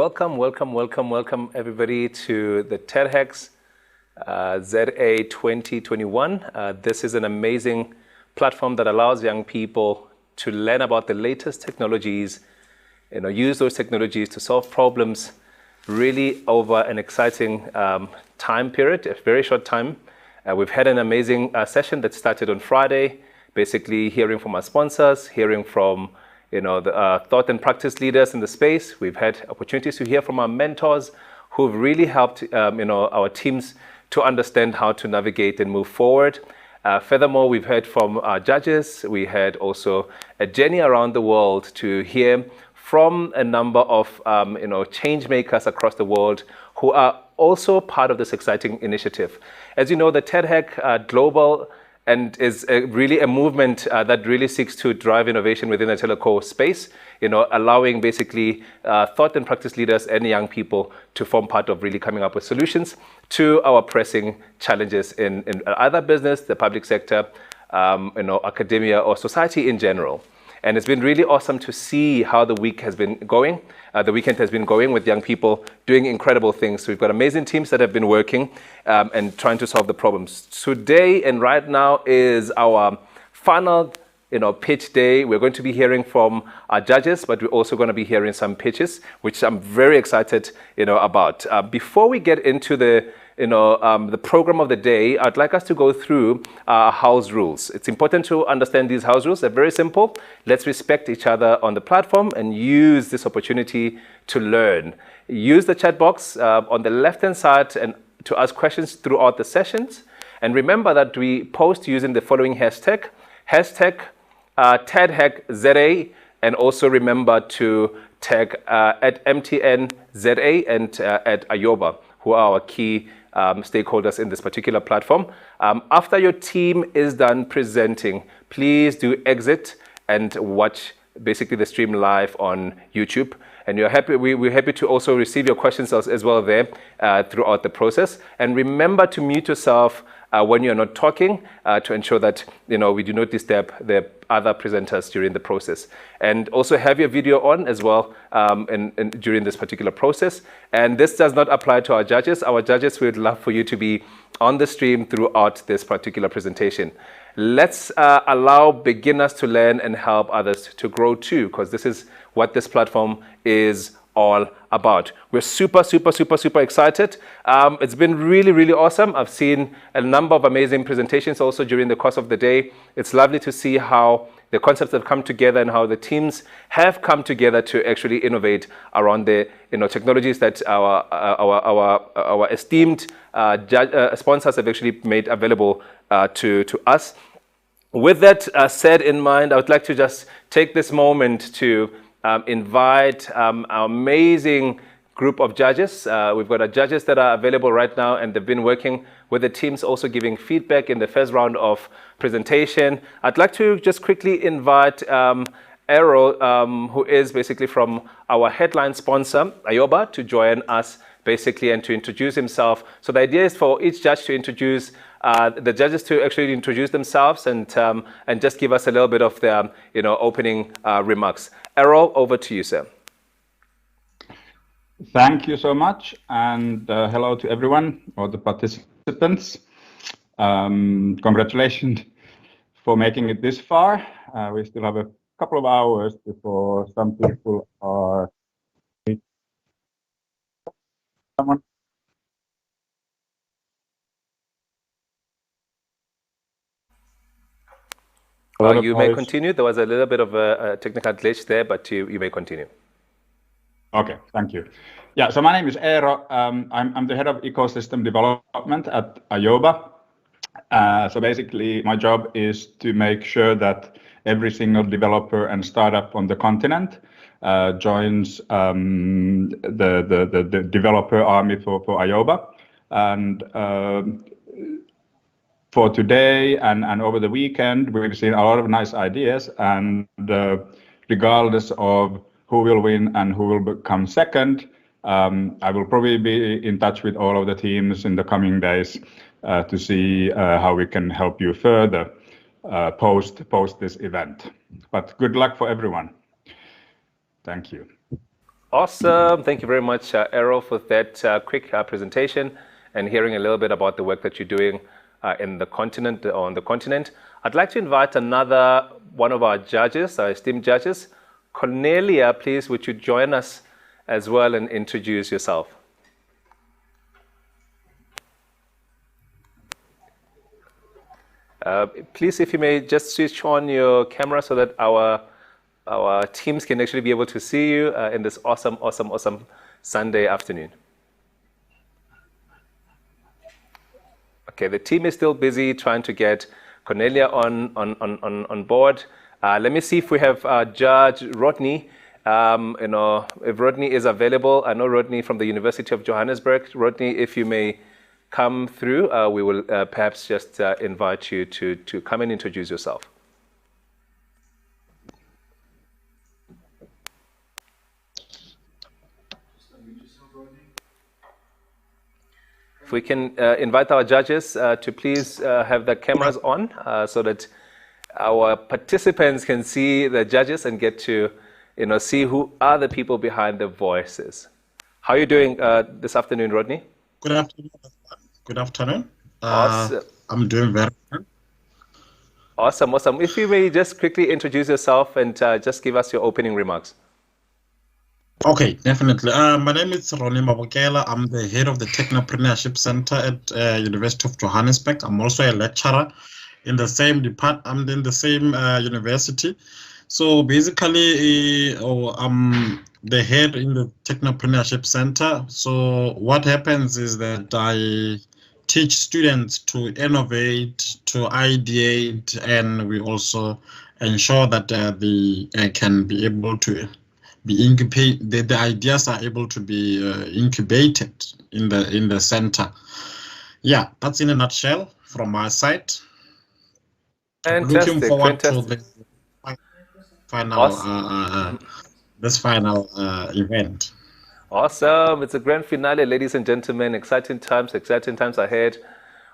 Welcome everybody to the TADHackZA 2021. This is an amazing platform that allows young people to learn about the latest technologies, use those technologies to solve problems really over an exciting time period, a very short time. We've had an amazing session that started on Friday, basically hearing from our sponsors, hearing from the thought and practice leaders in the space. We've had opportunities to hear from our mentors who've really helped our teams to understand how to navigate and move forward. Furthermore, we've heard from our judges. We had also a journey around the world to hear from a number of change makers across the world who are also part of this exciting initiative. As you know, the TADHack Global and is really a movement that really seeks to drive innovation within the telco space, allowing basically thought and practice leaders and young people to form part of really coming up with solutions to our pressing challenges in either business, the public sector, academia, or society in general. And it's been really awesome to see how the week has been going. The weekend has been going with young people doing incredible things. So we've got amazing teams that have been working and trying to solve the problems. Today and right now is our final pitch day. We're going to be hearing from our judges, but we're also going to be hearing some pitches, which I'm very excited about. Before we get into the program of the day, I'd like us to go through our house rules. It's important to understand these house rules. They're very simple. Let's respect each other on the platform and use this opportunity to learn. Use the chat box on the left-hand side and to ask questions throughout the sessions. And remember that we post using the following hashtag TADHackZA, and also remember to tag at MTNZA and at Ayoba, who are our key stakeholders in this particular platform. After your team is done presenting, please do exit and watch basically the stream live on YouTube. And we're happy to also receive your questions as well there throughout the process. And remember to mute yourself when you're not talking to ensure that we do not disturb the other presenters during the process. And also have your video on as well during this particular process. And this does not apply to our judges. Our judges, we would love for you to be on the stream throughout this particular presentation. Let's allow beginners to learn and help others to grow too, because this is what this platform is all about. We're super excited. It's been really awesome. I've seen a number of amazing presentations also during the course of the day. It's lovely to see how the concepts have come together and how the teams have come together to actually innovate around the technologies that our esteemed sponsors have actually made available to us. With that said in mind, I would like to just take this moment to invite our amazing group of judges. We've got our judges that are available right now, and they've been working with the teams, also giving feedback in the first round of presentation. I'd like to just quickly invite Errol, who is basically from our headline sponsor, Ayoba, to join us basically and to introduce himself. So the idea is for each judge to introduce the judges to actually introduce themselves and just give us a little bit of their opening remarks. Errol, over to you, sir. Thank you so much, and hello to everyone, all the participants. Congratulations for making it this far. We still have a couple of hours before some people are. You may continue. There was a little bit of a technical glitch there, but you may continue. Okay, thank you. Yeah, so my name is Eero. I'm the head of ecosystem development at Ayoba. So basically, my job is to make sure that every single developer and startup on the continent joins the developer army for Ayoba. And for today and over the weekend, we've seen a lot of nice ideas, and regardless of who will win and who will become second, I will probably be in touch with all of the teams in the coming days to see how we can help you further post this event. But good luck for everyone. Thank you. Awesome. Thank you very much, Errol, for that quick presentation and hearing a little bit about the work that you're doing in the continent, on the continent. I'd like to invite another one of our judges, our esteemed judges. Cornelia, please, would you join us as well and introduce yourself? Please, if you may just switch on your camera so that our teams can actually be able to see you in this awesome Sunday afternoon. Okay, the team is still busy trying to get Cornelia on board. Let me see if we have Judge Rodney. If Rodney is available. I know Rodney from the University of Johannesburg. Rodney, if you may come through, we will perhaps just invite you to come and introduce yourself. If we can invite our judges to please have the cameras on so that our participants can see the judges and get to see who are the people behind the voices. How are you doing this afternoon, Rodney? Good afternoon. Good afternoon. Awesome. I'm doing very well. Awesome. If you may just quickly introduce yourself and just give us your opening remarks. Okay, definitely. My name is Ronnie Mabokela. I'm the head of the Technopreneurship Center at University of Johannesburg. I'm also a lecturer in the same department. I'm in the same university. So basically, I'm the head in the Technopreneurship Center. So what happens is that I teach students to innovate, to ideate, and we also ensure that they can be able to be incubated. The ideas are able to be incubated in the center. Yeah, that's in a nutshell from my side. Fantastic. Looking forward to the final event. Awesome. It's a grand finale, ladies and gentlemen. Exciting times ahead.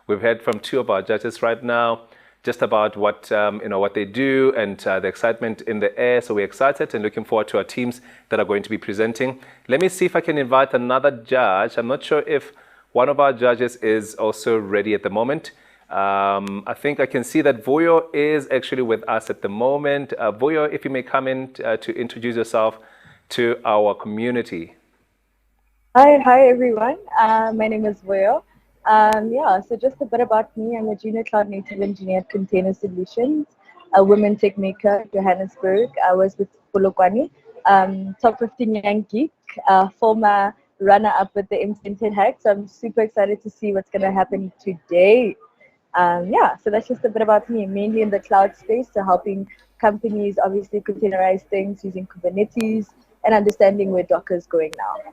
We've heard from two of our judges right now just about what what they do and the excitement in the air. So we're excited and looking forward to our teams that are going to be presenting. Let me see if I can invite another judge. I'm not sure if one of our judges is also ready at the moment. I think I can see that Vuyo is actually with us at the moment. Vuyo, if you may come in to introduce yourself to our community. Hi everyone. My name is Vuyo. So just a bit about me. I'm a junior cloud native engineer at Container Solutions, a women tech maker at Johannesburg. I was with Polokwane, top 15 young geek, former runner-up with the MTN TADHack. So I'm super excited to see what's going to happen today. So that's just a bit about me, mainly in the cloud space, so helping companies obviously containerize things using Kubernetes and understanding where Docker is going now.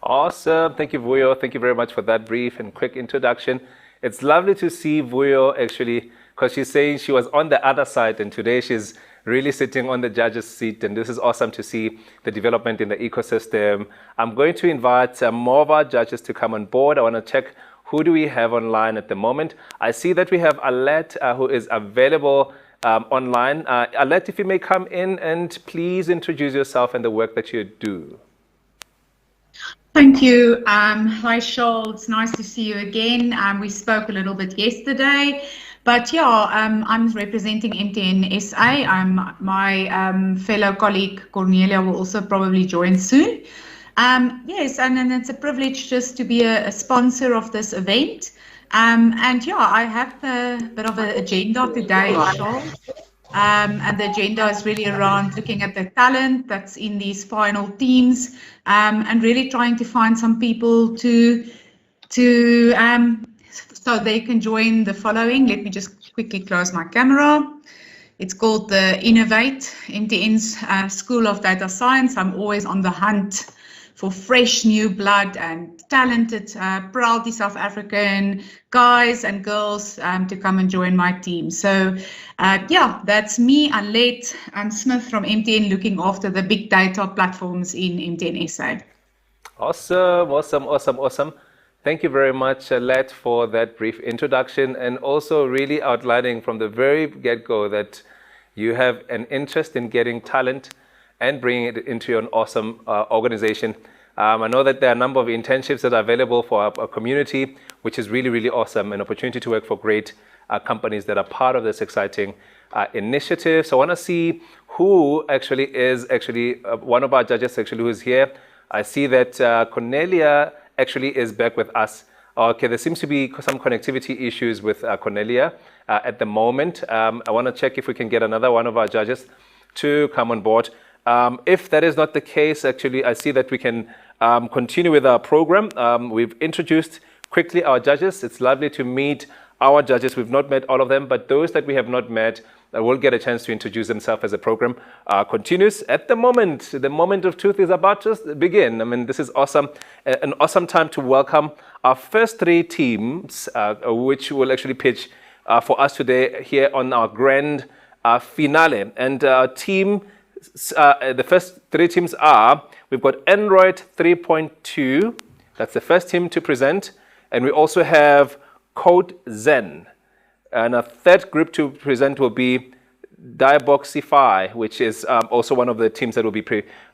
Awesome. Thank you, Vuyo. Thank you very much for that brief and quick introduction. It's lovely to see Vuyo actually, because she's saying she was on the other side and today she's really sitting on the judge's seat, and this is awesome to see the development in the ecosystem. I'm going to invite more of our judges to come on board. I want to check who do we have online at the moment. I see that we have Alet who is available online. Alet, if you may come in and please introduce yourself and the work that you do. Thank you. Hi, Shoal. It's nice to see you again. We spoke a little bit yesterday, but yeah, I'm representing MTN SA. My fellow colleague Cornelia will also probably join soon. Yes, and it's a privilege just to be a sponsor of this event. And yeah, I have a bit of an agenda today, Shoal. And the agenda is really around looking at the talent that's in these final teams, and really trying to find some people so they can join the following. Let me just quickly close my camera. It's called the Innovate, MTN's School of Data Science. I'm always on the hunt for fresh new blood and talented, proudly South African guys and girls to come and join my team. So yeah, that's me, Alet. I'm Smith from MTN, looking after the big data platforms in MTN SA. Awesome. Thank you very much, Alet, for that brief introduction, and also really outlining from the very get-go that you have an interest in getting talent and bringing it into an awesome organization. I know that there are a number of internships that are available for our community, which is really, really awesome, an opportunity to work for great companies that are part of this exciting initiative. So I want to see who actually is one of our judges who is here. I see that Cornelia actually is back with us. Okay, there seems to be some connectivity issues with Cornelia at the moment. I want to check if we can get another one of our judges to come on board. If that is not the case, actually, I see that we can continue with our program. We've introduced quickly our judges. It's lovely to meet our judges. We've not met all of them, but those that we have not met will get a chance to introduce themselves as the program continues. At the moment of truth is about to begin. I mean, this is awesome, an awesome time to welcome our first three teams, which will actually pitch for us today here on our grand finale. And our team, the first three teams are, we've got Android 3.2. That's the first team to present. And we also have Code Zen. And a third group to present will be TADHackZA, which is also one of the teams that will be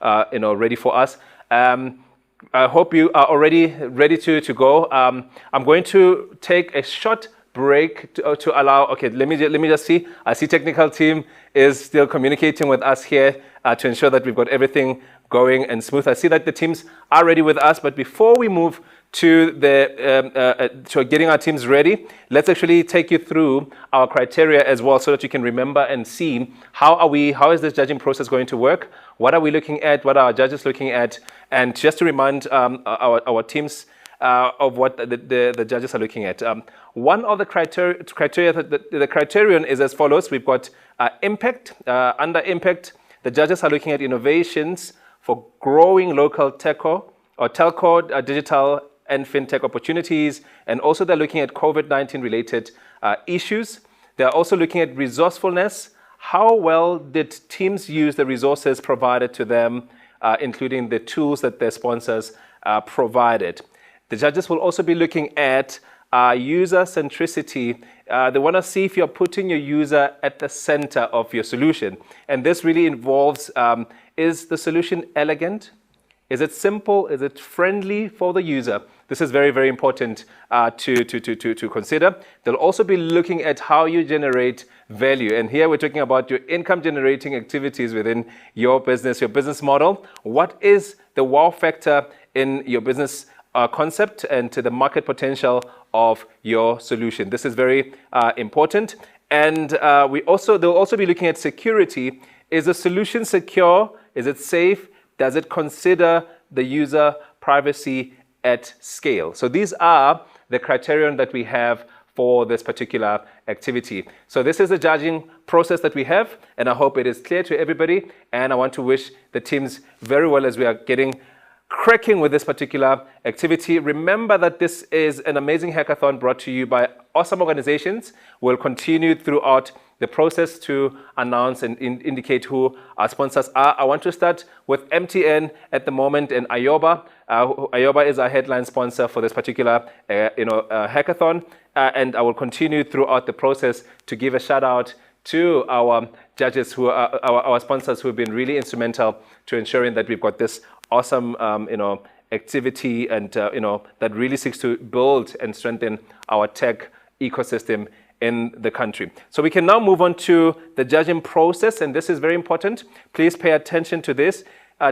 ready for us. I hope you are already ready to go. I'm going to take a short break to allow. Okay, let me just see. I see technical team is still communicating with us here to ensure that we've got everything going and smooth. I see that the teams are ready with us, but before we move to getting our teams ready, let's actually take you through our criteria as well, so that you can remember and see how is this judging process going to work, what are we looking at, what are our judges looking at, and just to remind our teams of what the judges are looking at. One of the criteria, the criterion is as follows. We've got impact. Under impact, the judges are looking at innovations for growing local telco, digital and fintech opportunities, and also they're looking at COVID-19 related issues. They're also looking at resourcefulness. How well did teams use the resources provided to them, including the tools that their sponsors provided? The judges will also be looking at user centricity. They want to see if you're putting your user at the center of your solution. And this really involves, is the solution elegant? Is it simple? Is it friendly for the user? This is very, very important to consider. They'll also be looking at how you generate value. And here we're talking about your income generating activities within your business model. What is the wow factor in your business concept and to the market potential of your solution? This is very important. And they'll also be looking at security. Is the solution secure? Is it safe? Does it consider the user privacy at scale? So these are the criterion that we have for this particular activity. So this is the judging process that we have, and I hope it is clear to everybody. And I want to wish the teams very well as we are getting cracking with this particular activity. Remember that this is an amazing hackathon brought to you by awesome organizations. We'll continue throughout the process to announce and indicate who our sponsors are. I want to start with MTN at the moment and Ayoba. Ayoba is our headline sponsor for this particular hackathon. And I will continue throughout the process to give a shout out to our judges, who are our sponsors, who have been really instrumental to ensuring that we've got this awesome activity and that really seeks to build and strengthen our tech ecosystem in the country. So we can now move on to the judging process, and this is very important. Please pay attention to this.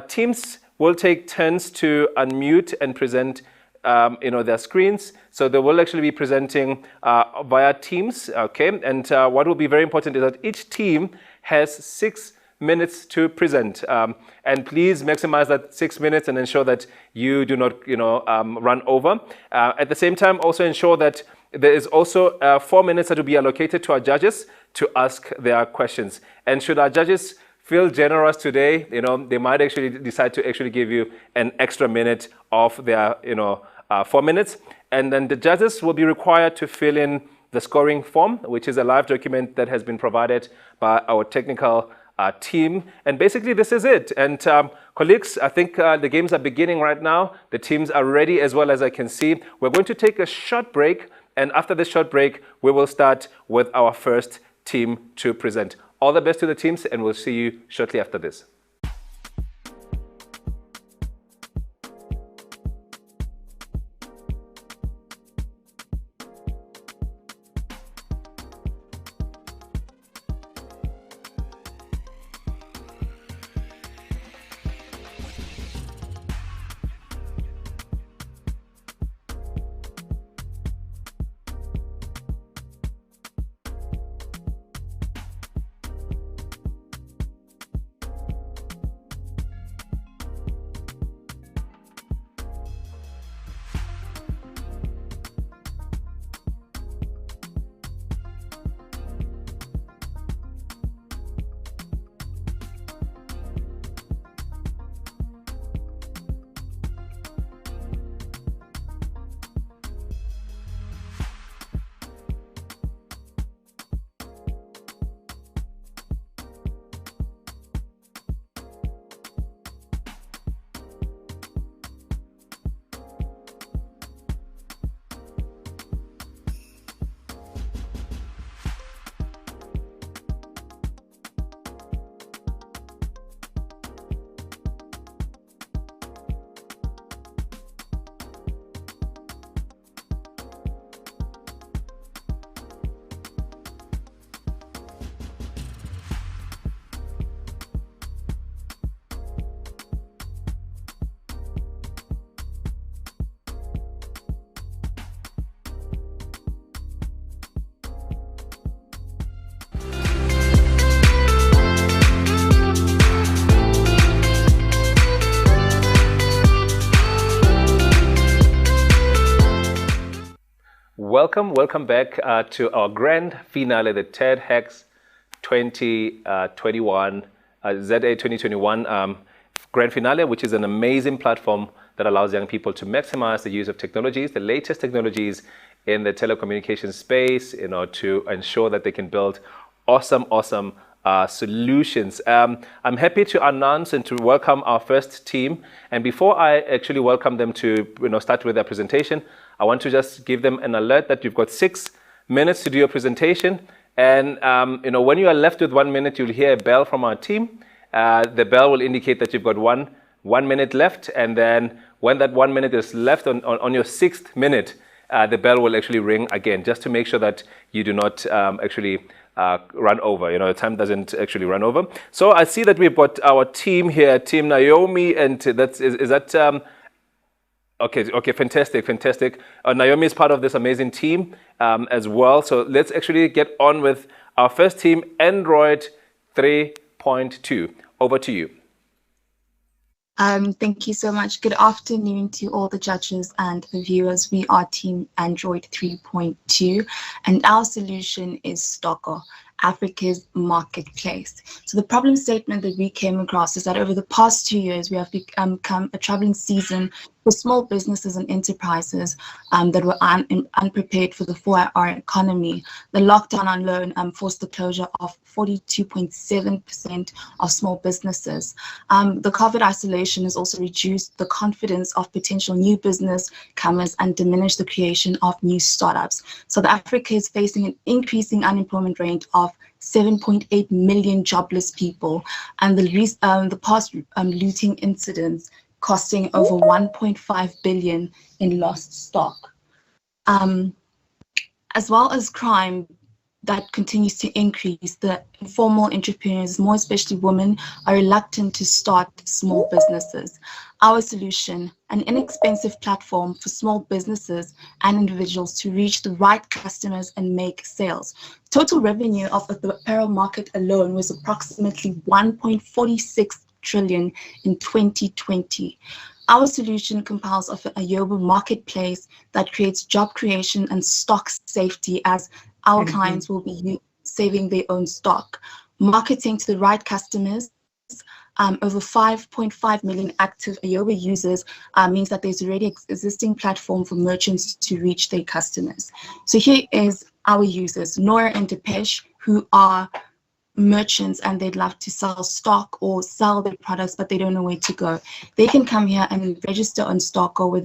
Teams will take turns to unmute and present their screens. So they will actually be presenting via Teams, okay? And what will be very important is that each team has 6 minutes to present. And please maximize that 6 minutes and ensure that you do not run over. At the same time, also ensure that there is also 4 minutes that will be allocated to our judges to ask their questions. And should our judges feel generous today, they might actually decide to actually give you an extra minute of their 4 minutes. And then the judges will be required to fill in the scoring form, which is a live document that has been provided by our technical team. And basically this is it. And colleagues, I think the games are beginning right now. The teams are ready as well as I can see. We're going to take a short break. And after this short break, we will start with our first team to present. All the best to the teams, and we'll see you shortly after this. welcome back to our grand finale, the TADHackZA 2021, ZA 2021 grand finale, which is an amazing platform that allows young people to maximize the use of technologies, the latest technologies in the telecommunications space, to ensure that they can build awesome solutions. I'm happy to announce and to welcome our first team. And before I actually welcome them to start with their presentation, I want to just give them an alert that you've got 6 minutes to do your presentation. And when you are left with 1 minute, you'll hear a bell from our team. The bell will indicate that you've got one minute left. And then when that 1 minute is left on your 6th minute, the bell will actually ring again, just to make sure that you do not actually run over. The time doesn't actually run over. So I see that we've got our team here, Team Naomi, and is that okay, fantastic. Naomi is part of this amazing team as well. So let's actually get on with our first team, Android 3.2. Over to you. Thank you so much. Good afternoon to all the judges and the viewers. We are Team Android 3.2, and our solution is Stocker, Africa's marketplace. So the problem statement that we came across is that over the past 2 years, we have become a troubling season for small businesses and enterprises that were unprepared for the 4-hour economy. The lockdown alone forced the closure of 42.7% of small businesses. The COVID isolation has also reduced the confidence of potential new business comers and diminished the creation of new startups. South Africa is facing an increasing unemployment rate of 7.8 million jobless people, and the past looting incidents costing over 1.5 billion in lost stock. As well as crime that continues to increase, the informal entrepreneurs, more especially women, are reluctant to start small businesses. Our solution, an inexpensive platform for small businesses and individuals to reach the right customers and make sales. Total revenue of the apparel market alone was approximately 1.46 trillion in 2020. Our solution compiles of a Yoba marketplace that creates job creation and stock safety, as our clients will be saving their own stock. Marketing to the right customers, over 5.5 million active Ayoba users means that there's already existing platform for merchants to reach their customers. So here is our users, Nora and Depeche, who are merchants and they'd love to sell stock or sell their products, but they don't know where to go. They can come here and register on Stocker, where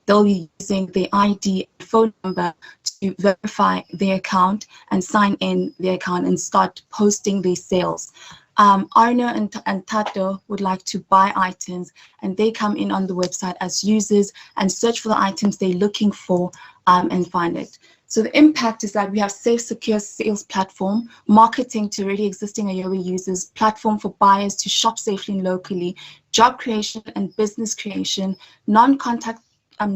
they'll be using their ID and phone number to verify their account and sign in their account and start posting their sales. Arno and Tato would like to buy items, and they come in on the website as users and search for the items they're looking for and find it. So the impact is that we have safe, secure sales platform, marketing to already existing Ayoba users, platform for buyers to shop safely and locally, job creation and business creation, non-contact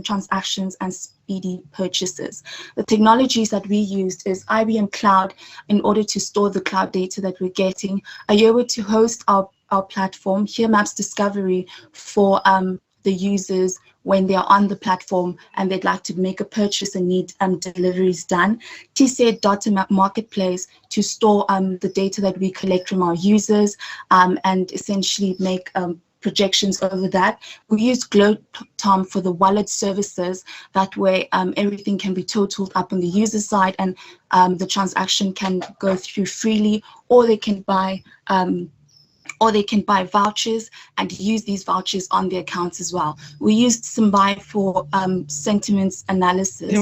transactions, and speedy purchases. The technologies that we used is IBM Cloud in order to store the cloud data that we're getting, Ayoba to host our platform, Here Maps Discovery for the users when they are on the platform and they'd like to make a purchase and need deliveries done. TCA Data Marketplace to store the data that we collect from our users and essentially make projections over that. We use GlowTom for the wallet services. That way everything can be totaled up on the user side and the transaction can go through freely, or they can buy vouchers and use these vouchers on their accounts as well. We used Simbai for sentiments analysis.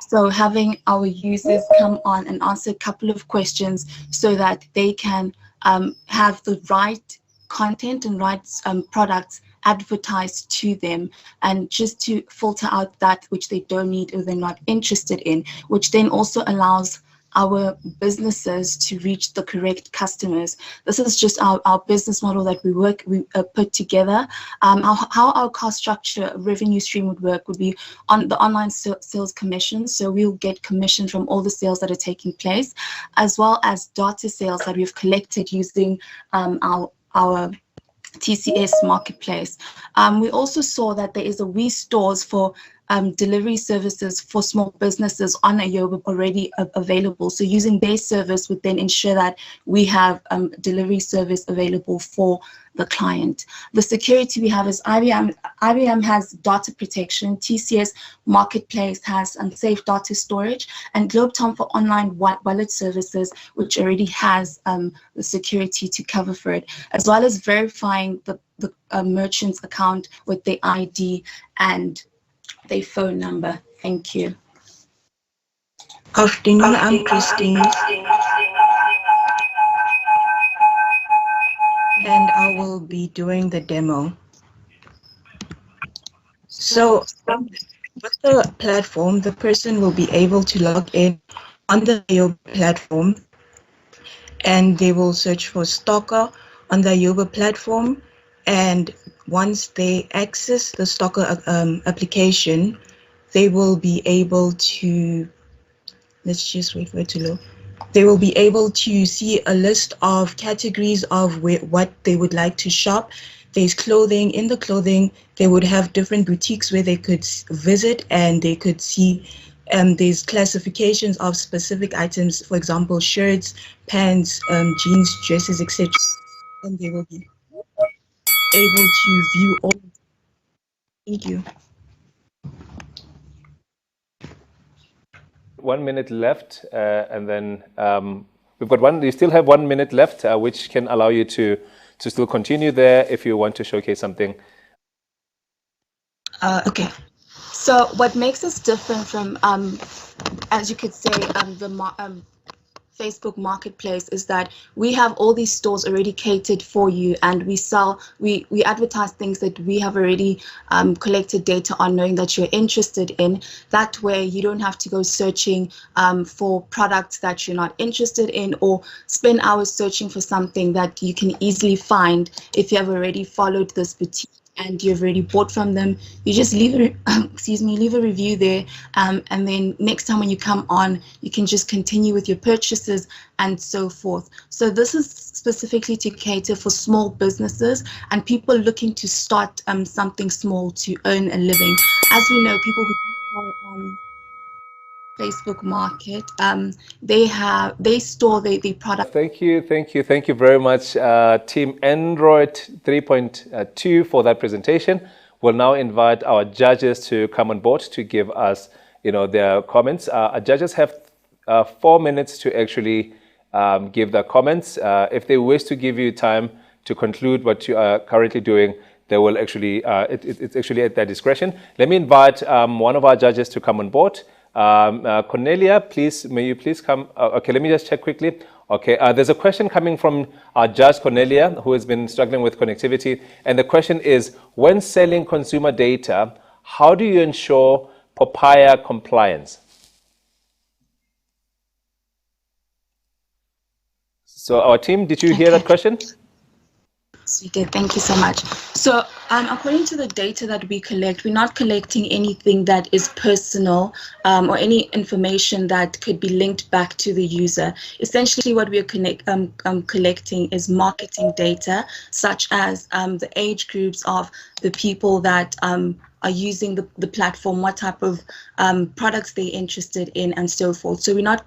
So having our users come on and answer a couple of questions so that they can have the right content and right products advertised to them, and just to filter out that which they don't need or they're not interested in, which then also allows our businesses to reach the correct customers. This is just our business model that we put together. How our cost structure revenue stream would work would be on the online sales commission. So we'll get commission from all the sales that are taking place, as well as data sales that we've collected using our TCS marketplace. We also saw that there is a Wii stores for delivery services for small businesses on Ayoba already available. So using their service would then ensure that we have delivery service available for the client. The security we have is IBM has data protection, TCS Marketplace has safe data storage, and GlobeTom for online wallet services, which already has the security to cover for it, as well as verifying the merchant's account with their ID and their phone number. Thank you. Afternoon, I'm Christine, and I will be doing the demo. So with the platform, the person will be able to log in on the Ayoba platform, and they will search for Stalker on the Ayoba platform. And once they access the Stalker application, they will be able to, let's just wait for it to load. They will be able to see a list of categories of what they would like to shop. There's clothing. In the clothing, they would have different boutiques where they could visit, and they could see there's classifications of specific items, for example, shirts, pants, jeans, dresses, etc. And they will be able to view all. Thank you. 1 minute left, and then we've got one. You still have 1 minute left, which can allow you to still continue there if you want to showcase something. Okay. So what makes us different from, as you could say, the Facebook Marketplace is that we have all these stores already catered for you, and we advertise things that we have already collected data on, knowing that you're interested in. That way you don't have to go searching for products that you're not interested in, or spend hours searching for something that you can easily find if you have already followed this boutique and you've already bought from them. You just leave leave a review there, and then next time when you come on, you can just continue with your purchases and so forth. So this is specifically to cater for small businesses and people looking to start something small to earn a living. As we know, people who on Facebook Market, they store the product. Thank you very much, Team Android 3.2 for that presentation. We'll now invite our judges to come on board to give us, their comments. Our judges have 4 minutes to actually give their comments. If they wish to give you time to conclude what you are currently doing, they will actually, it's actually at their discretion. Let me invite one of our judges to come on board. Cornelia, please, may you please come? Okay, let me just check quickly. Okay, there's a question coming from our judge, Cornelia, who has been struggling with connectivity. And the question is, when selling consumer data, how do you ensure POPIA compliance? So our team, did you hear that question? Yes, we did. Thank you so much. So according to the data that we collect, we're not collecting anything that is personal or any information that could be linked back to the user. Essentially, what we are collecting is marketing data, such as the age groups of the people that are using the platform, what type of products they're interested in, and so forth. So we're not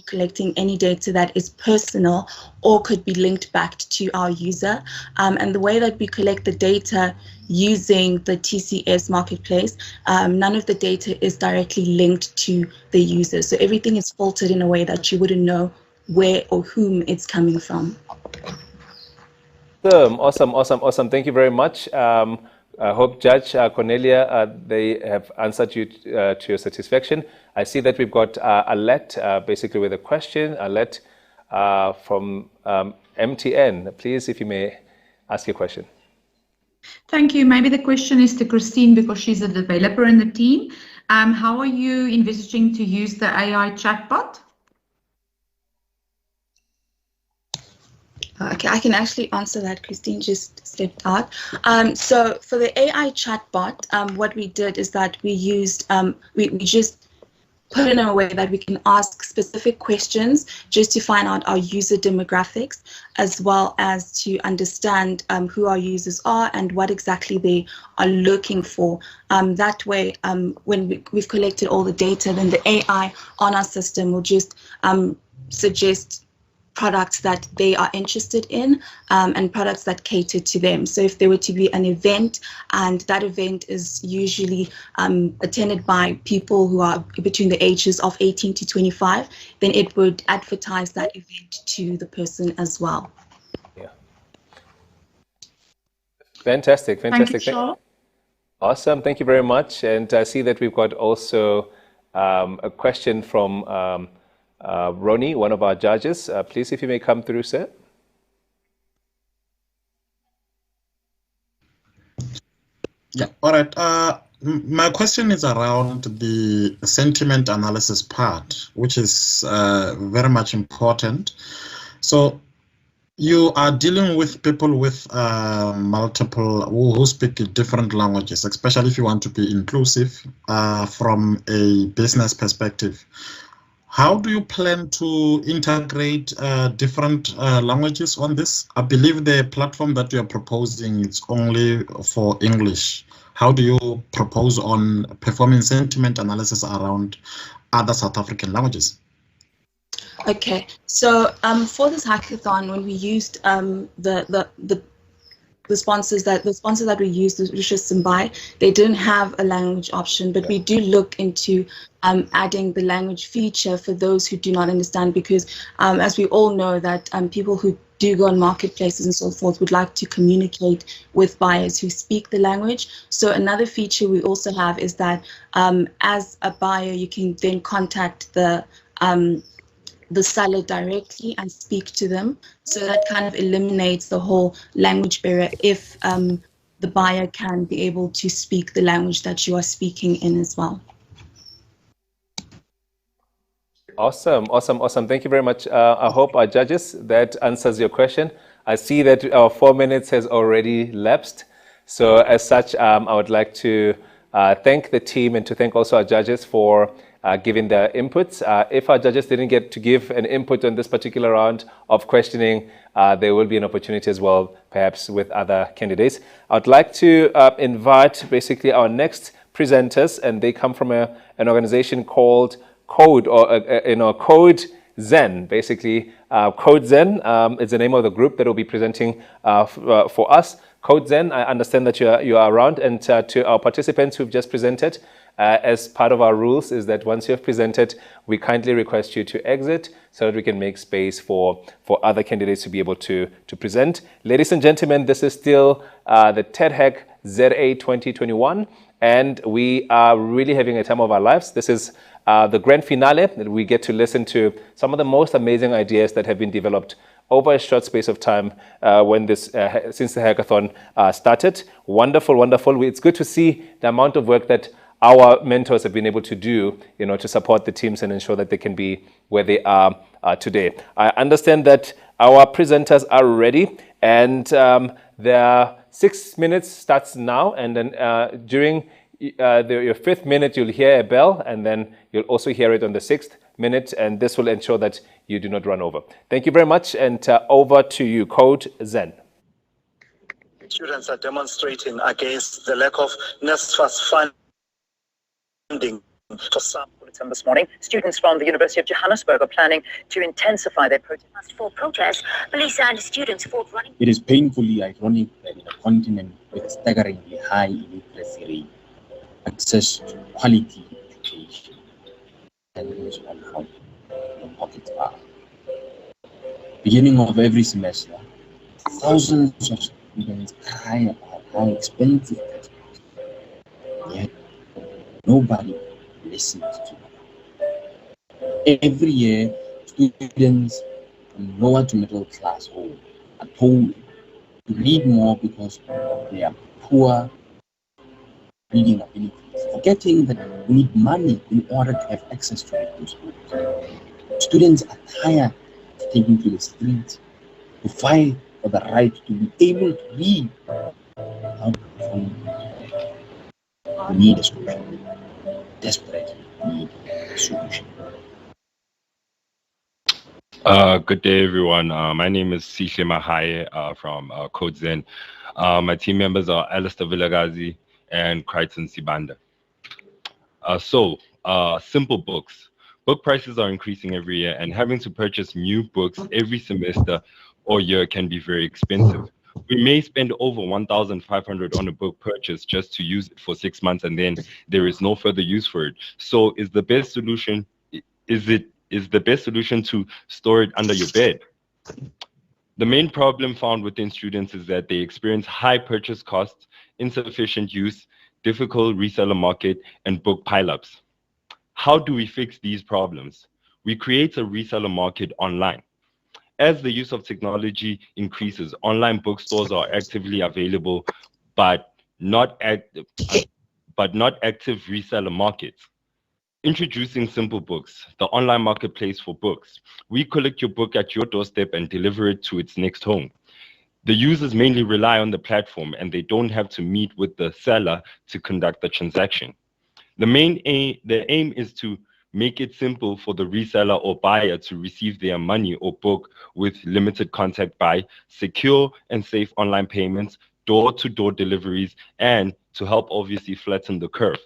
collecting any data that is personal or could be linked back to our user. And the way that we collect the data using the TCS Marketplace, none of the data is directly linked to the user. So everything is filtered in a way that you wouldn't know where or whom it's coming from. Awesome. Thank you very much. I hope, Judge Cornelia, they have answered you to your satisfaction. I see that we've got Alette, basically with a question. Alette from MTN. Please, if you may ask your question. Thank you. Maybe the question is to Christine because she's a developer in the team. How are you envisaging to use the AI chatbot? Okay, I can actually answer that. Christine just stepped out. So for the AI chatbot, what we did is that we used, we just put in a way that we can ask specific questions just to find out our user demographics, as well as to understand who our users are and what exactly they are looking for. That way, when we've collected all the data, then the AI on our system will just suggest products that they are interested in, and products that cater to them. So if there were to be an event, and that event is usually attended by people who are between the ages of 18 to 25, then it would advertise that event to the person as well. Yeah. Fantastic, fantastic. Thank you, Awesome, thank you very much. And I see that we've got also a question from Ronnie, one of our judges. Please, if you may come through, sir. Yeah, all right. My question is around the sentiment analysis part, which is very much important. So you are dealing with people with multiple, who speak different languages, especially if you want to be inclusive from a business perspective. How do you plan to integrate different languages on this? I believe the platform that you are proposing is only for English. How do you propose on performing sentiment analysis around other South African languages? Okay, so for this hackathon, when we used the sponsors that we used, Lucius Simbai, they didn't have a language option, but we do look into adding the language feature for those who do not understand, because as we all know that people who do go on marketplaces and so forth would like to communicate with buyers who speak the language. So another feature we also have is that as a buyer, you can then contact the seller directly and speak to them. So that kind of eliminates the whole language barrier if the buyer can be able to speak the language that you are speaking in as well. Awesome, awesome, awesome. Thank you very much. I hope our judges, that answers your question. I see that our 4 minutes has already lapsed. So as such, I would like to thank the team and to thank also our judges for giving their inputs. If our judges didn't get to give an input on this particular round of questioning, there will be an opportunity as well, perhaps with other candidates. I'd like to invite basically our next presenters, and they come from an organization called Code, or CodeZen. Basically, CodeZen is the name of the group that will be presenting for us. CodeZen, I understand that you are around, and to our participants who've just presented, as part of our rules is that once you have presented, we kindly request you to exit so that we can make space for other candidates to be able to present. Ladies and gentlemen, this is still the TADHackZA 2021, and we are really having a time of our lives. This is the grand finale, that we get to listen to some of the most amazing ideas that have been developed over a short space of time since the hackathon started. Wonderful, wonderful. It's good to see the amount of work that our mentors have been able to do, to support the teams and ensure that they can be where they are today. I understand that our presenters are ready, and their 6 minutes starts now, and then during your 5th minute, you'll hear a bell, and then you'll also hear it on the 6th minute, and this will ensure that you do not run over. Thank you very much, and over to you, CodeZen. Students are demonstrating against the lack of NSFAS funding. For some bulletin this morning, students from the University of Johannesburg are planning to intensify their protest. For protests, police and students fought running. It is painfully ironic that in a continent with a staggeringly high illiteracy rate, access to quality education depends on how your pockets are. Beginning of every semester, thousands of students cry about how expensive textbooks are. Yet nobody listens to them. Every year, students from lower to middle class home are told to read more because of their poor reading abilities, forgetting that we need money in order to have access to read those books. Students are tired of taking to the streets to fight for the right to be able to read. We need a solution. Desperately need a solution. Good day, everyone. My name is Sihle Mahaye from CodeZen. My team members are Alistair Villagazi and Crichton Sibanda. Simple books. Book prices are increasing every year, and having to purchase new books every semester or year can be very expensive. We may spend over 1,500 on a book purchase just to use it for 6 months, and then there is no further use for it. So, is the best solution to store it under your bed? The main problem found within students is that they experience high purchase costs, insufficient use, difficult reseller market, and book pileups. How do we fix these problems? We create a reseller market online. As the use of technology increases, online bookstores are actively available, but not active reseller markets. Introducing Simple Books, the online marketplace for books. We collect your book at your doorstep and deliver it to its next home. The users mainly rely on the platform and they don't have to meet with the seller to conduct the transaction. The aim is to make it simple for the reseller or buyer to receive their money or book with limited contact by secure and safe online payments, door-to-door deliveries, and to help obviously flatten the curve.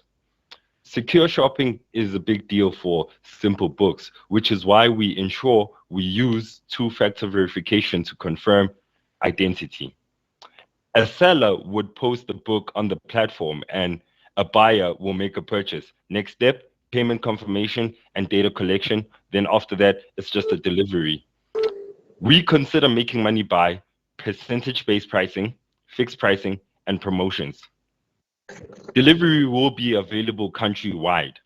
Secure shopping is a big deal for Simple Books, which is why we ensure we use two-factor verification to confirm identity. A seller would post the book on the platform and a buyer will make a purchase. Next step, payment confirmation and data collection. Then after that, it's just a delivery. We consider making money by percentage-based pricing, fixed pricing, and promotions. Delivery will be available countrywide.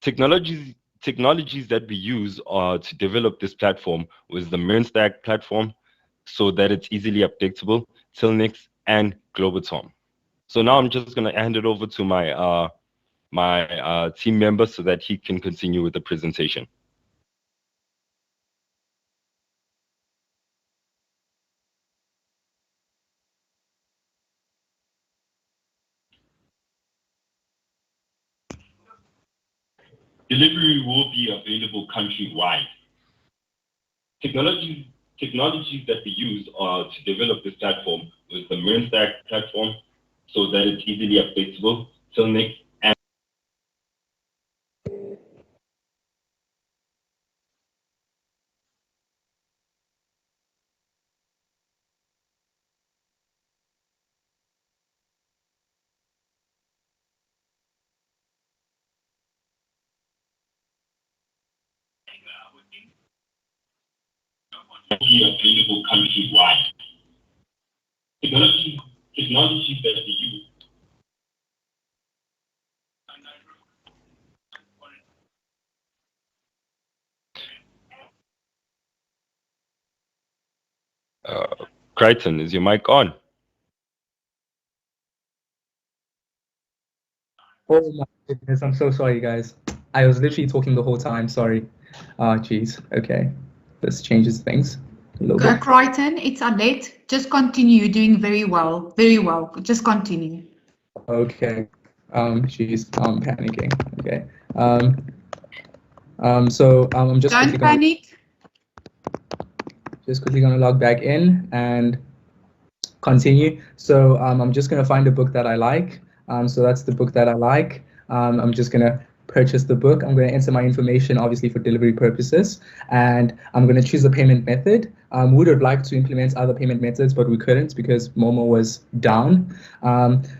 Technologies that we use to develop this platform was the Mernstack platform, so that it's easily updatable, Tilnix, and Globotom. So now I'm just going to hand it over to my team member so that he can continue with the presentation. Delivery will be available countrywide. Technologies that we use to develop this platform was the Mernstack platform, so that it's easily updatable, Tilnix, and be available countrywide. Technologies that we use. Crichton, is your mic on? Oh my goodness, I'm so sorry, guys. I was literally talking the whole time. Sorry. Geez. Okay. This changes things a little bit. Crichton, it's Annette. Just continue. You're doing very well. Very well. Just continue. Okay. Geez, I'm panicking. Okay. So I'm just don't panic. Just quickly gonna log back in and continue. So I'm just gonna find a book that I like. So that's the book that I like. I'm just gonna purchase the book. I'm gonna enter my information, obviously for delivery purposes, and I'm gonna choose a payment method. We would have liked to implement other payment methods, but we couldn't because Momo was down.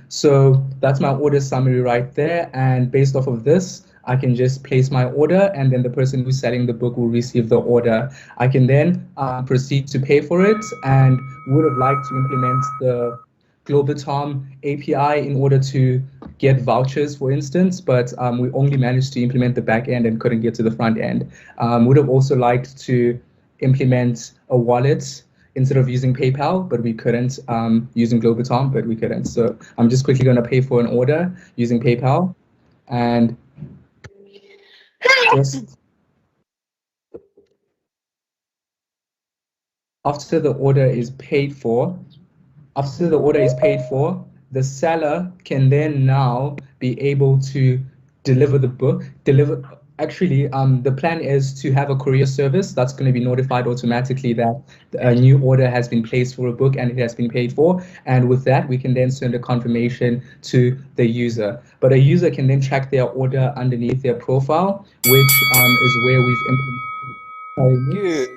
So that's my order summary right there. And based off of this, I can just place my order, and then the person who's selling the book will receive the order. I can then proceed to pay for it, and would have liked to implement the Globotom API in order to get vouchers, for instance, but we only managed to implement the back end and couldn't get to the front end. Would have also liked to implement a wallet instead of using PayPal, but we couldn't, using Globotom, but we couldn't. So I'm just quickly gonna pay for an order using PayPal, and just after the order is paid for, the seller can then now be able to deliver the book, Actually, the plan is to have a courier service that's going to be notified automatically that a new order has been placed for a book and it has been paid for. And with that, we can then send a confirmation to the user. But a user can then track their order underneath their profile, which is where we've implemented.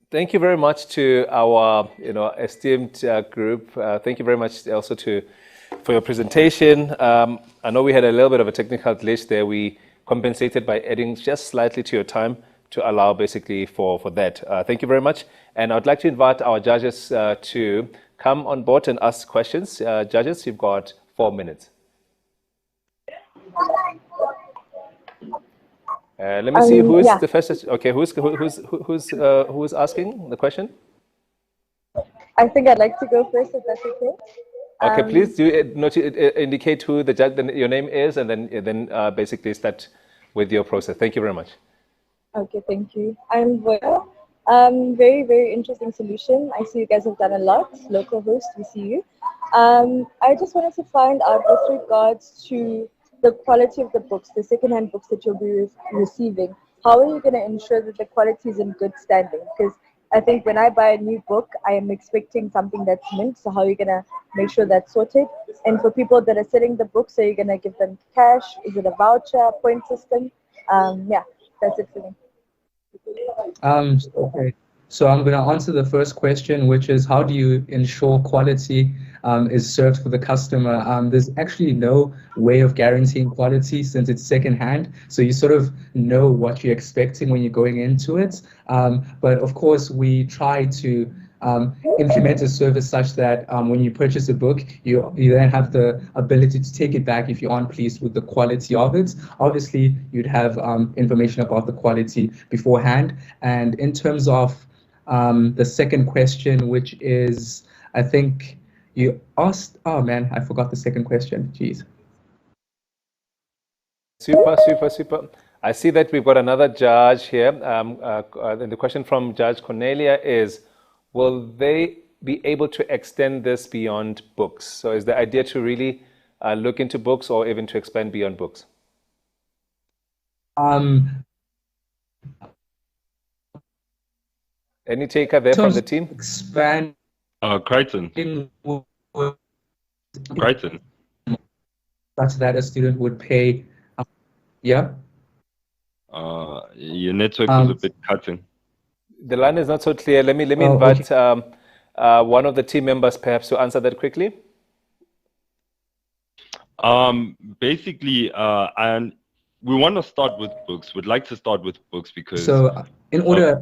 Thank you very much to our esteemed group. Thank you very much also for your presentation. I know we had a little bit of a technical glitch there. We compensated by adding just slightly to your time to allow basically for that. Thank you very much. And I'd like to invite our judges to come on board and ask questions. Judges, you've got 4 minutes. Let me see who is the first. Okay, who's asking the question? I think I'd like to go first, if that's okay. Okay, please do indicate who the judge, your name is, and then basically start with your process. Thank you very much. Okay, thank you. I'm Voya. Very, very interesting solution. I see you guys have done a lot. Local host, we see you. I just wanted to find out with regards to the quality of the books, the secondhand books that you'll be receiving. How are you going to ensure that the quality is in good standing? Because I think when I buy a new book, I am expecting something that's mint. So how are you going to make sure that's sorted? And for people that are selling the books, are you going to give them cash? Is it a voucher, point system? Yeah, that's it for me. Okay. So I'm going to answer the first question, which is how do you ensure quality is served for the customer? There's actually no way of guaranteeing quality since it's secondhand. So you sort of know what you're expecting when you're going into it. But of course, we try to implement a service such that when you purchase a book, you then have the ability to take it back if you aren't pleased with the quality of it. Obviously, you'd have information about the quality beforehand. And in terms of the second question, which is, I think you asked, oh man, I forgot the second question, jeez. Super. I see that we've got another judge here. And the question from Judge Cornelia is, will they be able to extend this beyond books? So is the idea to really look into books or even to expand beyond books? Any taker there from the team? Expand. Crichton. Crichton. Such that a student would pay. Yeah. Your network was a bit cutting. The line is not so clear. Let me invite one of the team members perhaps to answer that quickly. Basically, and we want to start with books. We'd like to start with books because. So in order.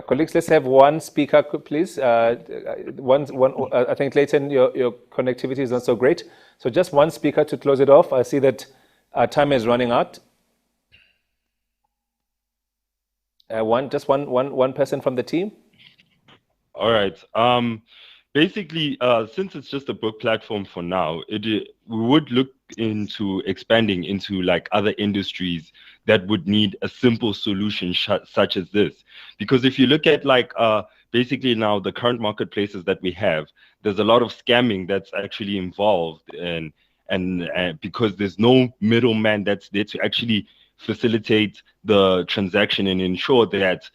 Colleagues, let's have one speaker, please. I think, Clayton, your connectivity is not so great. So just one speaker to close it off. I see that time is running out. Just one person from the team. All right. Basically, since it's just a book platform for now, we would look into expanding into like other industries that would need a simple solution such as this. Because if you look at like basically now the current marketplaces that we have, there's a lot of scamming that's actually involved, and because there's no middleman that's there to actually facilitate the transaction and ensure that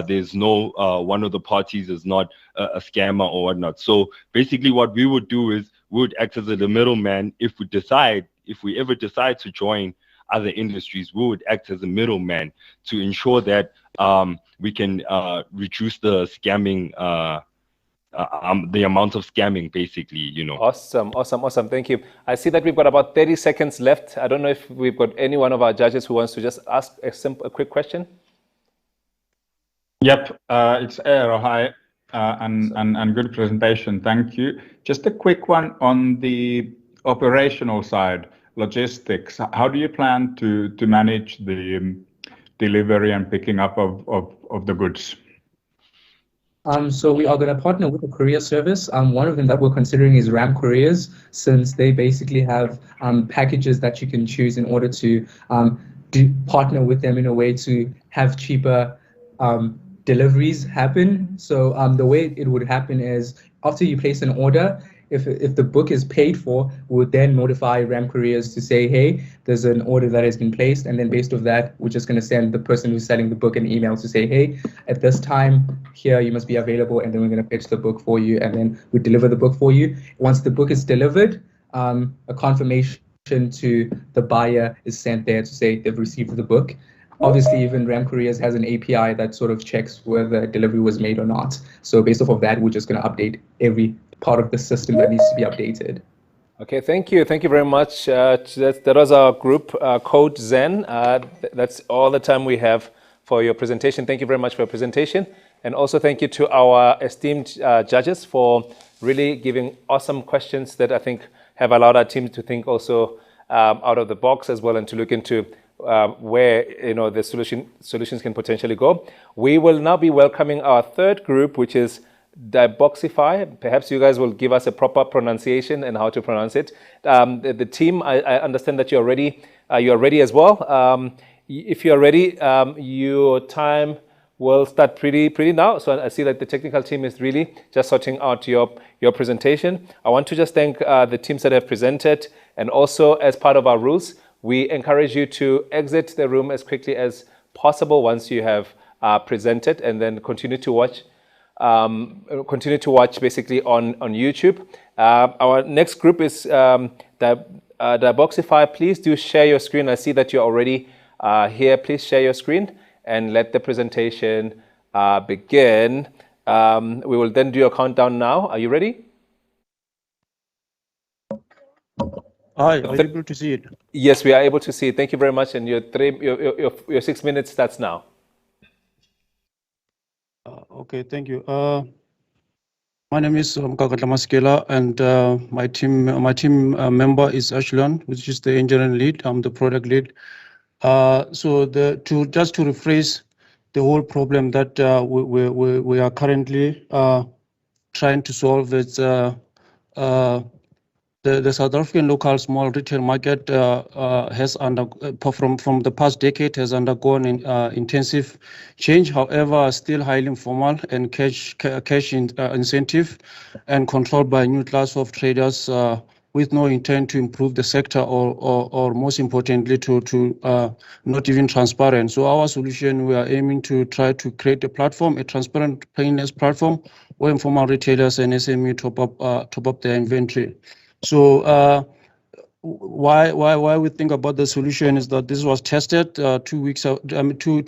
there's no one of the parties is not a scammer or whatnot. So basically what we would do is we would act as the middleman. If we ever decide to join other industries, we would act as a middleman to ensure that we can reduce the scamming, the amount of scamming, basically, you know. Awesome. Thank you. I see that we've got about 30 seconds left. I don't know if we've got any one of our judges who wants to just ask a quick question. Yep, it's Eero. Hi, and good presentation. Thank you. Just a quick one on the operational side, logistics. How do you plan to manage the delivery and picking up of the goods? So we are going to partner with a courier service. One of them that we're considering is Ram Couriers, since they basically have packages that you can choose in order to partner with them in a way to have cheaper deliveries happen. So the way it would happen is after you place an order, if the book is paid for, we would then notify RAM Couriers to say, hey, there's an order that has been placed, and then based off that, we're just going to send the person who's selling the book an email to say, hey, at this time here you must be available, and then we're going to fetch the book for you, and then we deliver the book for you. Once the book is delivered, a confirmation to the buyer is sent there to say they've received the book. Obviously, even RAM Couriers has an API that sort of checks whether delivery was made or not. So based off of that, we're just going to update every part of the system that needs to be updated. Okay, thank you. Thank you very much. That was our group, Code Zen. That's all the time we have for your presentation. Thank you very much for your presentation. And also thank you to our esteemed judges for really giving awesome questions that I think have allowed our team to think also out of the box as well, and to look into where the solutions can potentially go. We will now be welcoming our third group, which is TADHackZA. Perhaps you guys will give us a proper pronunciation and how to pronounce it. The team, I understand that you're ready. You're ready as well. If you're ready, your time will start pretty now. So I see that the technical team is really just sorting out your presentation. I want to just thank the teams that have presented, and also as part of our rules, we encourage you to exit the room as quickly as possible once you have presented, and then continue to watch basically on YouTube. Our next group is TADHackZA. Please do share your screen. I see that you're already here. Please share your screen and let the presentation begin. We will then do a countdown now. Are you ready? Hi, are you able to see it? Yes, we are able to see it. Thank you very much. And your 6 minutes starts now. Okay, thank you. My name is Mkakatla Maskela, and my team member is Ashlan, which is the engineering lead. I'm the product lead. So just to rephrase the whole problem that we are currently trying to solve is the South African local small retail market has from the past decade has undergone intensive change. However, still highly informal and cash incentive and controlled by a new class of traders with no intent to improve the sector or most importantly to not even transparent. So our solution, we are aiming to try to create a platform, a transparent painless platform where informal retailers and SME top up their inventory. So why we think about the solution is that this was tested 2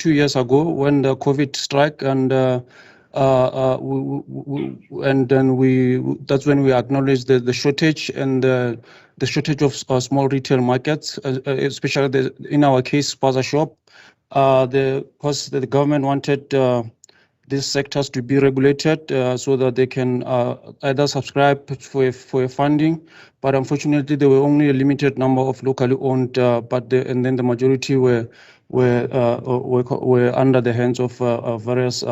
years ago when the COVID struck, and that's when we acknowledged the shortage and the shortage of small retail markets, especially in our case, Spaza Shop. Because the government wanted these sectors to be regulated so that they can either subscribe for funding, but unfortunately there were only a limited number of locally owned, and then the majority were under the hands of various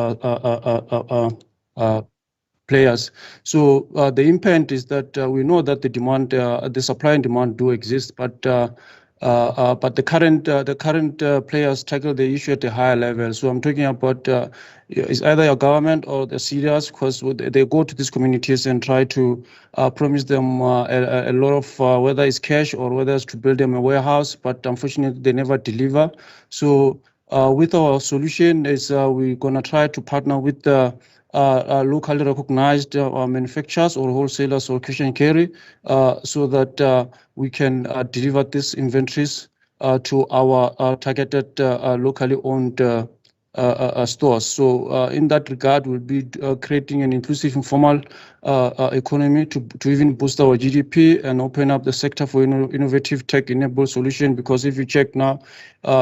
players. So the impact is that we know that the demand, the supply and demand do exist, but the current players tackle the issue at a higher level. So I'm talking about it's either your government or the CDAs, because they go to these communities and try to promise them a lot of whether it's cash or whether it's to build them a warehouse, but unfortunately they never deliver. So with our solution is we're gonna try to partner with the locally recognized manufacturers or wholesalers or cash and carry so that we can deliver these inventories to our targeted locally owned stores. So in that regard, we'll be creating an inclusive informal economy to even boost our GDP and open up the sector for innovative tech-enabled solution. Because if you check now,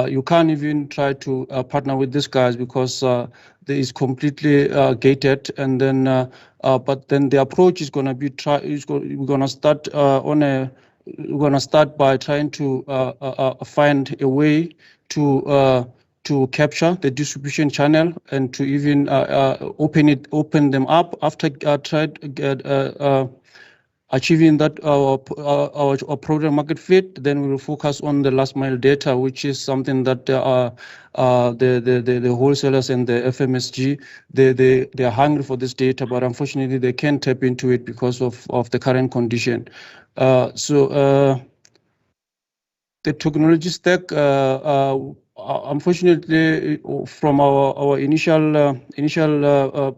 you can't even try to partner with these guys because there is completely gated. And then, but then the approach is going to be we're going to start we're going to start by trying to find a way to capture the distribution channel and to even open them up after achieving that our product market fit, then we will focus on the last mile data, which is something that the wholesalers and the FMSG they are hungry for this data, but unfortunately they can't tap into it because of the current condition. The technology stack, unfortunately, from our initial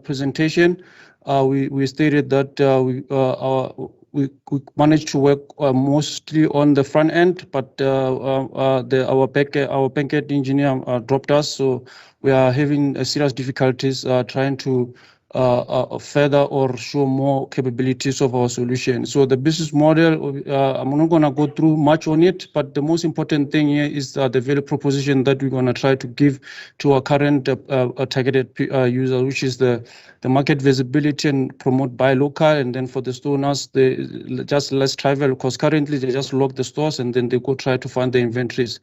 presentation, we stated that we managed to work mostly on the front end, but our backend engineer dropped us, so we are having serious difficulties trying to further or show more capabilities of our solution. So the business model, I'm not going to go through much on it, but the most important thing here is the value proposition that we're going to try to give to our current targeted user, which is the market visibility and promote buy local. And then for the store owners, they just less travel, because currently they just lock the stores and then they go try to find the inventories.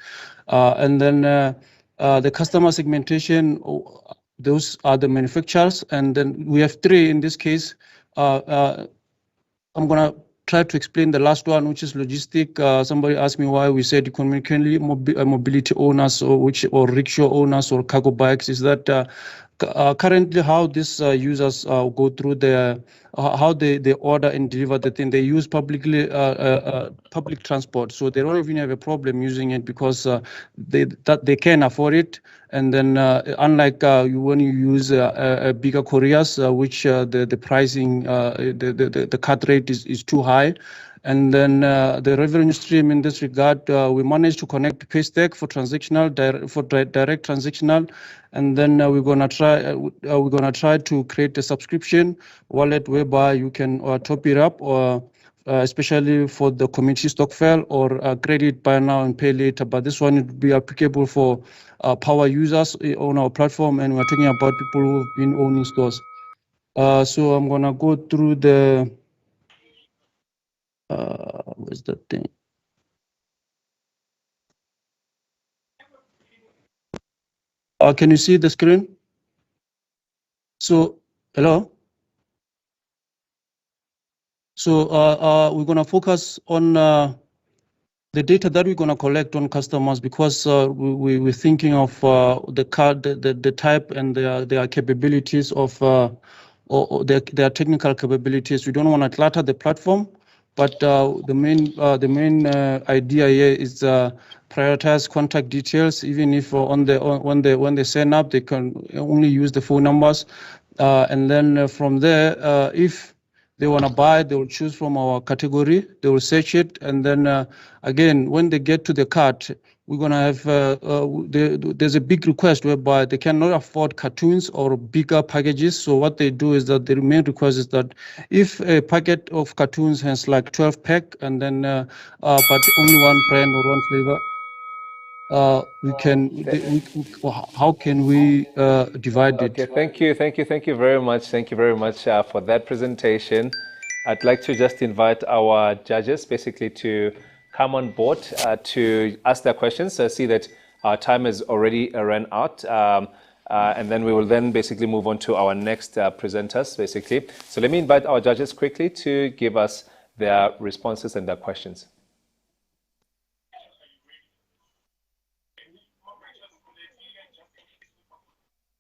And then the customer segmentation, those are the manufacturers, and then we have three in this case. I'm gonna try to explain the last one, which is logistic. Somebody asked me why we said economically mobility owners or rickshaw owners or cargo bikes. Is that currently how these users go through how they order and deliver the thing? They use public transport, so they don't even have a problem using it because they can afford it. And then unlike when you use bigger couriers, which the pricing, the cut rate is too high. And then the revenue stream in this regard, we managed to connect Paystack for transactional, direct transactional, and then we're gonna try to create a subscription wallet whereby you can top it up, or especially for the community stock file or credit buy now and pay later. But this one would be applicable for power users on our platform, and we're talking about people who've been owning stores. So I'm gonna go through the where's that thing? Can you see the screen? So, hello? So we're gonna focus on the data that we're gonna collect on customers, because we're thinking of the card, the type, and their capabilities of or their technical capabilities. We don't want to clutter the platform, but the main idea here is prioritize contact details. Even if when they sign up, they can only use the phone numbers, and then from there, if they want to buy, they will choose from our category, they will search it, and then again, when they get to the cart, we're going to have, there's a big request whereby they cannot afford cartoons or bigger packages. So what they do is that the main request is that if a packet of cartoons has like 12 pack, and then, but only one brand or one flavor, how can we divide it? Okay, thank you very much. Thank you very much for that presentation. I'd like to just invite our judges basically to come on board to ask their questions. I see that our time has already run out, and then we will then basically move on to our next presenters, basically. So let me invite our judges quickly to give us their responses and their questions.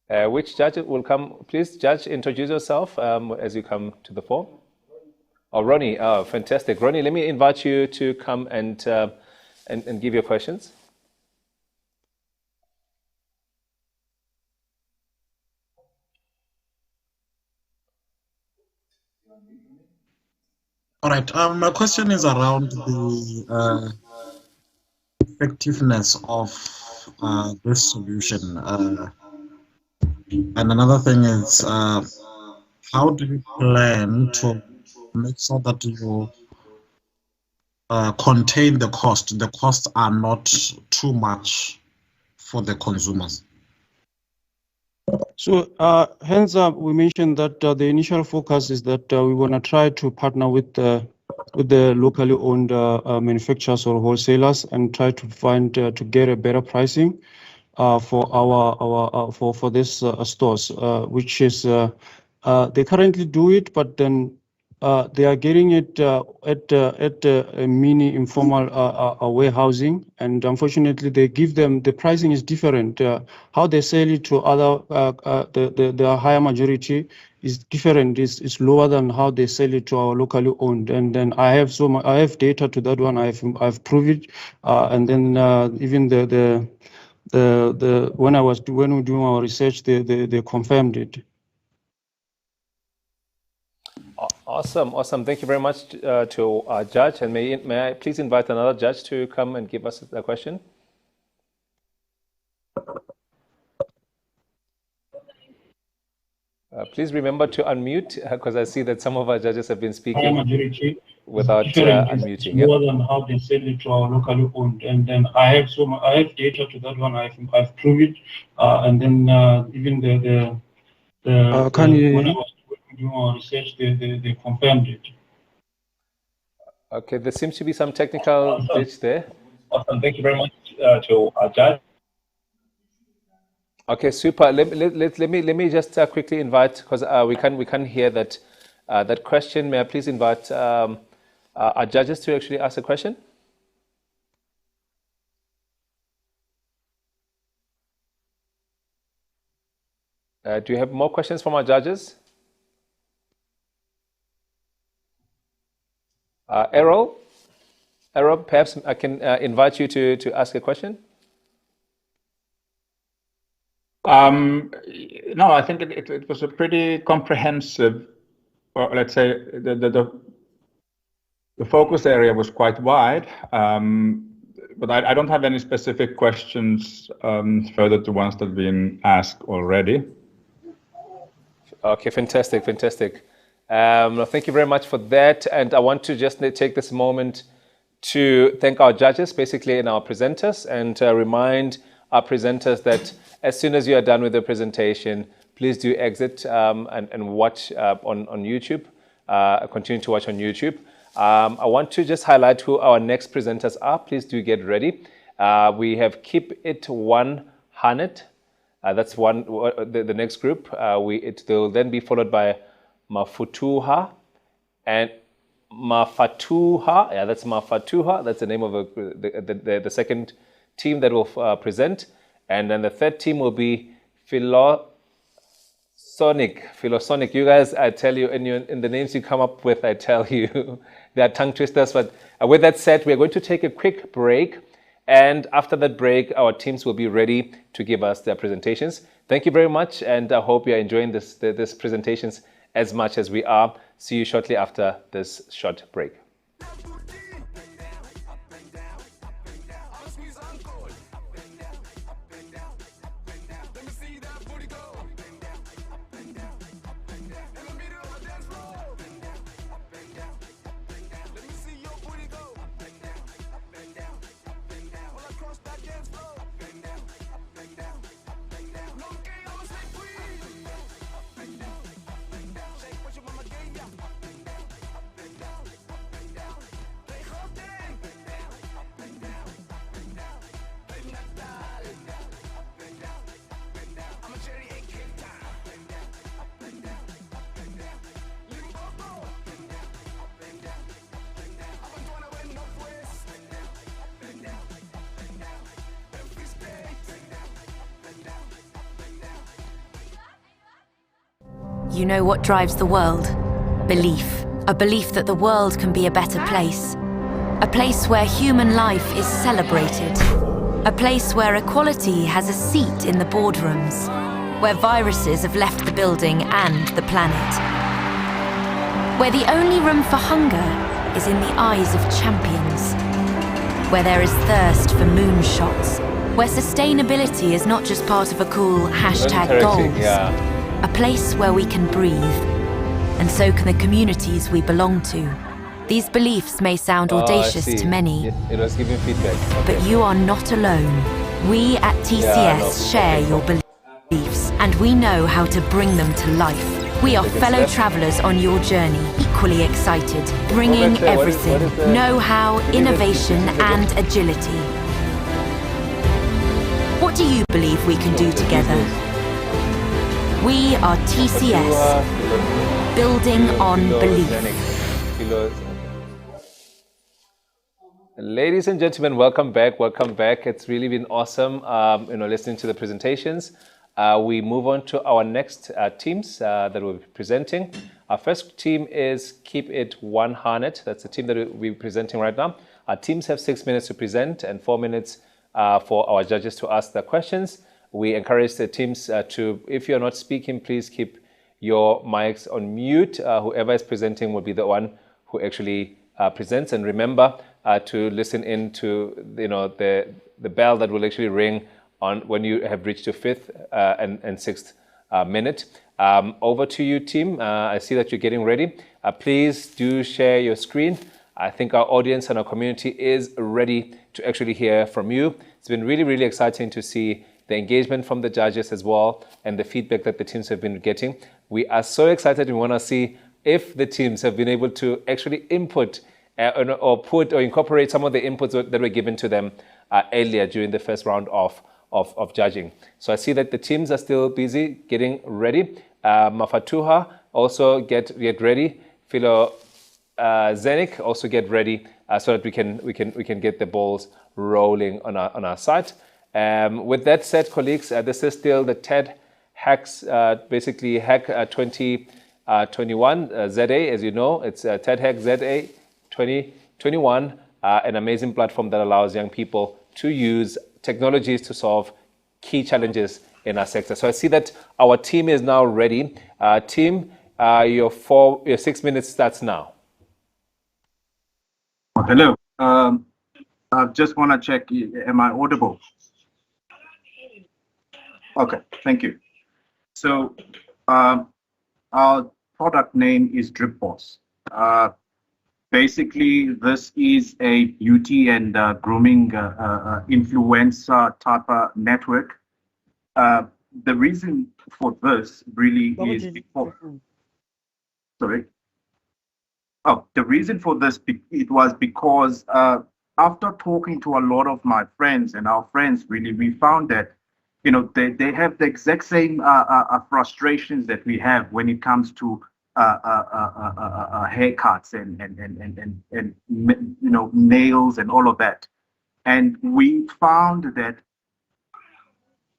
Which judge will come? Please, judge, introduce yourself as you come to the fore. Oh, Ronnie. Oh, fantastic. Ronnie, let me invite you to come and give your questions. All right. My question is around the effectiveness of this solution. And another thing is, how do you plan to make sure that you contain the cost? The costs are not too much for the consumers. So hence we mentioned that the initial focus is that we want to try to partner with the locally owned manufacturers or wholesalers and try to find to get a better pricing for our this stores, which is they currently do it, but then they are getting it at a mini informal warehousing, and unfortunately they give them, the pricing is different. How they sell it to other, the higher majority is different, is lower than how they sell it to our locally owned. And then I have data to that one. I've proved it, and then even when we were doing our research, they confirmed it. Awesome. Thank you very much to our judge. And may I please invite another judge to come and give us a question? Please remember to unmute, because I see that some of our judges have been speaking without unmuting. More than how they sell it to our locally owned. And then I have data to that one. I've proved it. And then even when I was doing our research, they confirmed it. Okay, there seems to be some technical glitch there. Awesome. Thank you very much to our judge. Okay, super. Let me just quickly invite, because we can't hear that that question. May I please invite our judges to actually ask a question? Do you have more questions from our judges? Errol, perhaps I can invite you to ask a question. No, I think it was a pretty comprehensive, or let's say the focus area was quite wide, but I don't have any specific questions further to ones that have been asked already. Okay, fantastic. Thank you very much for that. And I want to just take this moment to thank our judges, basically, and our presenters, and remind our presenters that as soon as you are done with the presentation, please do exit and watch on YouTube, continue to watch on YouTube. I want to just highlight who our next presenters are. Please do get ready. We have Keep It 100. That's the next group. They'll then be followed by Mafutuha and Mafatuha. Yeah, that's Mafatuha. That's the name of the second team that will present. And then the third team will be Philosonic. You guys, I tell you, in the names you come up with, I tell you, they are tongue twisters. But with that said, we're going to take a quick break. And after that break, our teams will be ready to give us their presentations. Thank you very much. And I hope you're enjoying this presentations as much as we are. See you shortly after this short break. You know what drives the world? Belief. A belief that the world can be a better place. A place where human life is celebrated. A place where equality has a seat in the boardrooms. Where viruses have left the building and the planet. Where the only room for hunger is in the eyes of champions. Where there is thirst for moonshots. Where sustainability is not just part of a cool #goals. A place where we can breathe, and so can the communities we belong to. These beliefs may sound audacious to many, it was giving feedback. Okay. But you are not alone. We at TCS share your beliefs, and we know how to bring them to life. We are fellow travelers on your journey, equally excited, bringing everything, know-how, innovation, and agility. What do you believe we can do together? We are TCS, building on belief. Ladies and gentlemen, welcome back. Welcome back. It's really been awesome, listening to the presentations. We move on to our next teams that we'll be presenting. Our first team is Keep It 100. That's the team that we'll be presenting right now. Our teams have 6 minutes to present and 4 minutes for our judges to ask their questions. We encourage the teams to, if you're not speaking, please keep your mics on mute. Whoever is presenting will be the one who actually presents. And remember to listen in to the bell that will actually ring on when you have reached your 5th and 6th minute. Over to you, team. I see that you're getting ready. Please do share your screen. I think our audience and our community is ready to actually hear from you. It's been really, really exciting to see the engagement from the judges as well and the feedback that the teams have been getting. We are so excited. We want to see if the teams have been able to actually input or incorporate some of the inputs that were given to them earlier during the first round of judging. So I see that the teams are still busy getting ready. Mafatuha, also get ready. Philo Zenik, also get ready so that we can get the balls rolling on our site. With that said, colleagues, this is still the TADHackZA, basically Hack 2021 ZA, as you know. It's TADHackZA 2021, an amazing platform that allows young people to use technologies to solve key challenges in our sector. So I see that our team is now ready. Team, your 6 minutes starts now. Hello. I just want to check, am I audible? Okay, thank you. So our product name is Drip Boss. Basically, this is a beauty and grooming influencer type of network. The reason for this really is because, sorry. Oh, the reason for this, it was because after talking to a lot of my friends and our friends, really, we found that they have the exact same frustrations that we have when it comes to haircuts and nails and all of that. And we found that,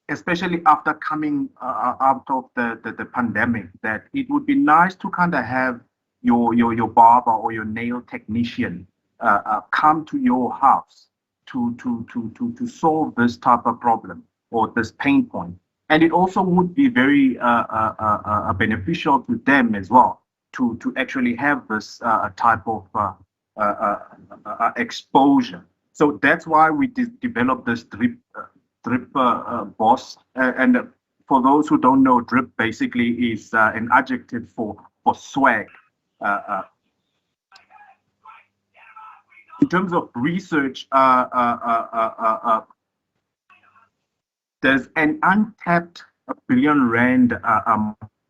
especially after coming out of the pandemic, that it would be nice to kind of have your barber or your nail technician come to your house to solve this type of problem or this pain point. And it also would be very beneficial to them as well to actually have this type of exposure. So that's why we developed this drip boss. And for those who don't know, drip basically is an adjective for swag. In terms of research, there's an untapped R1 billion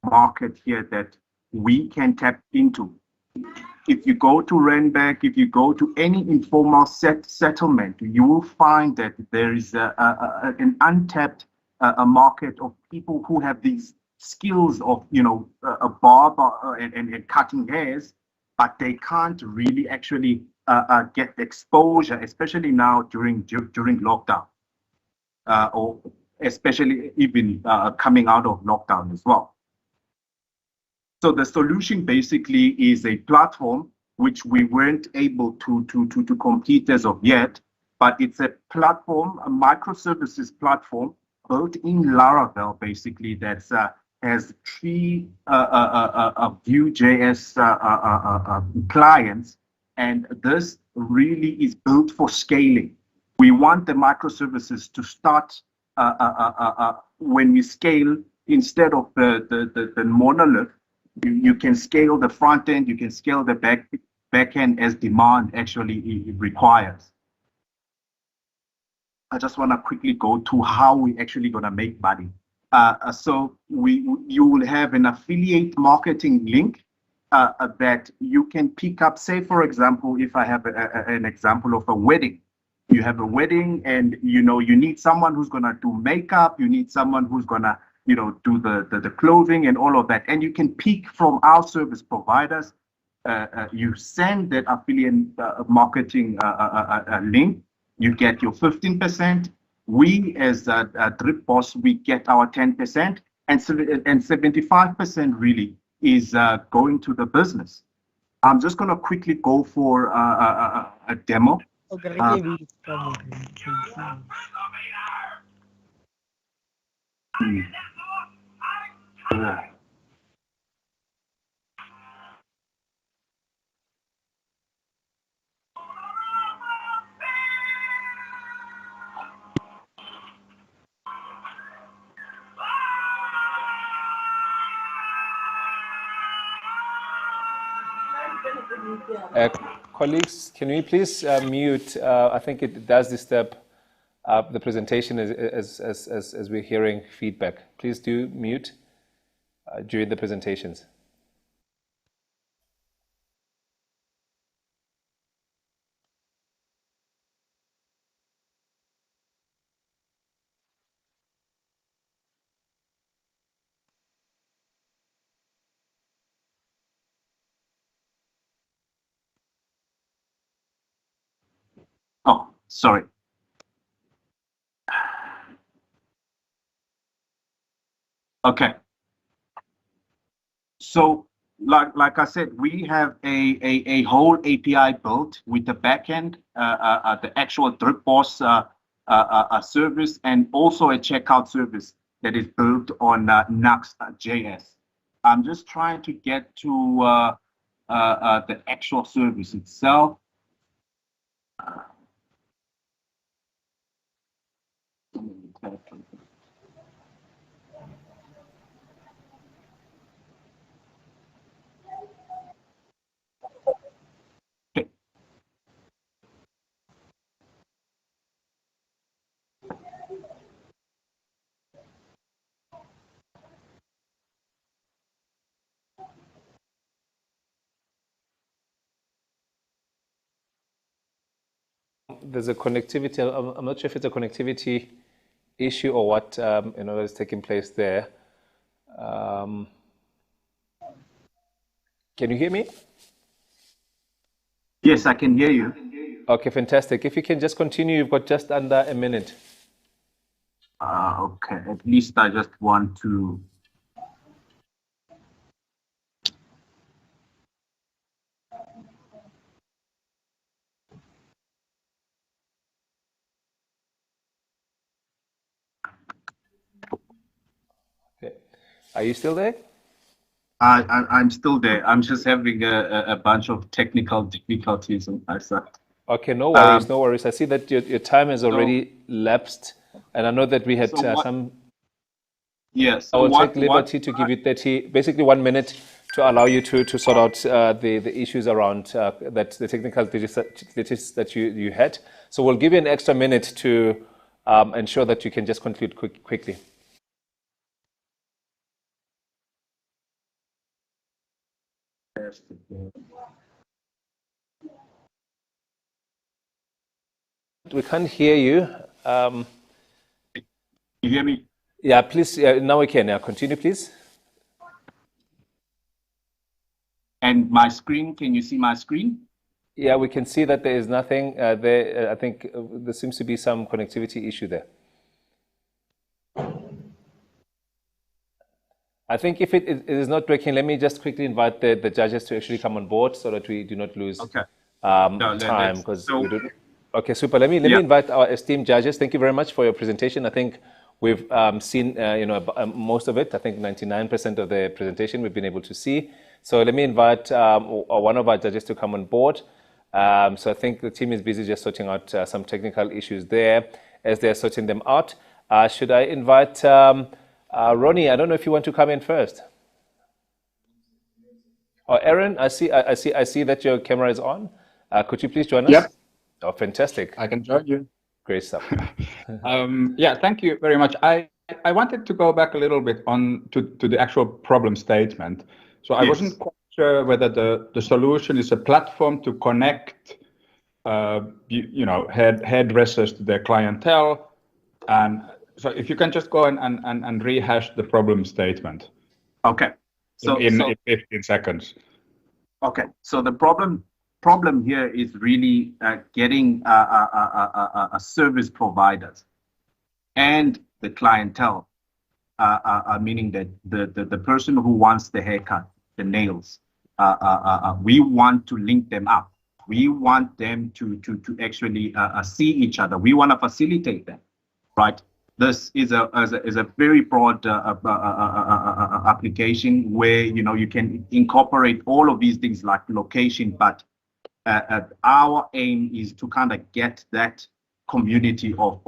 market here that we can tap into. If you go to Randbank, if you go to any informal settlement, you will find that there is an untapped market of people who have these skills of, a barber and cutting hairs, but they can't really actually get exposure, especially now during lockdown. Or especially even coming out of lockdown as well. So the solution basically is a platform which we weren't able to complete as of yet, but it's a platform, a microservices platform built in Laravel, basically, that's has 3 Vue.js clients, and this really is built for scaling. We want the microservices to start when we scale, instead of the monolith, you can scale the front end, you can scale the back end as demand actually requires. I just want to quickly go to how we actually going to make money. So you will have an affiliate marketing link that you can pick up. Say, for example, if I have an example of a wedding. You have a wedding and, you need someone who's going to do makeup. You need someone who's going to, do the clothing and all of that. And you can pick from our service providers you send that affiliate marketing link, you get your 15%. We as Drip Boss, we get our 10%, and 75% really is going to the business. I'm just going to quickly go for a demo. Colleagues, can we please mute? I think it does disturb the presentation as we're hearing feedback. Please do mute during the presentations. Oh, sorry. Okay. So, like I said, we have a whole API built with the backend, the actual Drip Boss service, and also a checkout service that is built on Nuxt.js. I'm just trying to get to the actual service itself. There's a connectivity. I'm not sure if it's a connectivity issue or what is taking place there. Can you hear me? Yes, I can hear you. Okay, fantastic. If you can just continue, you've got just under a minute. Okay, at least I just want to. Okay. Are you still there? I'm still there. I'm just having a bunch of technical difficulties on my side. Okay, no worries, no worries. I see that your time has already lapsed, and I know that we had some. Yes. I will take liberty to give you basically 1 minute to allow you to sort out the issues around the technical glitches that you had. So we'll give you an extra minute to ensure that you can just conclude quickly. We can't hear you. You hear me? Yeah, please. Now we can. Continue, please. And my screen, can you see my screen? Yeah, we can see that there is nothing there. I think there seems to be some connectivity issue there. I think if it is not working, let me just quickly invite the judges to actually come on board so that we do not lose time. Okay, super. Let me invite our esteemed judges. Thank you very much for your presentation. I think we've seen most of it. I think 99% of the presentation we've been able to see. So let me invite one of our judges to come on board. So I think the team is busy just sorting out some technical issues there. As they're sorting them out, should I invite Ronnie? I don't know if you want to come in first. Or Aaron, I see that your camera is on. Could you please join us? Yep. Oh, fantastic. I can join you. Great stuff. Yeah, thank you very much. I wanted to go back a little bit on to the actual problem statement. So I wasn't quite sure whether the solution is a platform to connect hairdressers to their clientele. And so if you can just go and rehash the problem statement. Okay. So in 15 seconds. Okay, so the problem here is really getting a service providers and the clientele, meaning that the person who wants the haircut, the nails, we want to link them up. We want them to actually see each other. We want to facilitate that, right? This is a very broad application where you can incorporate all of these things like location, but our aim is to kind of get that community of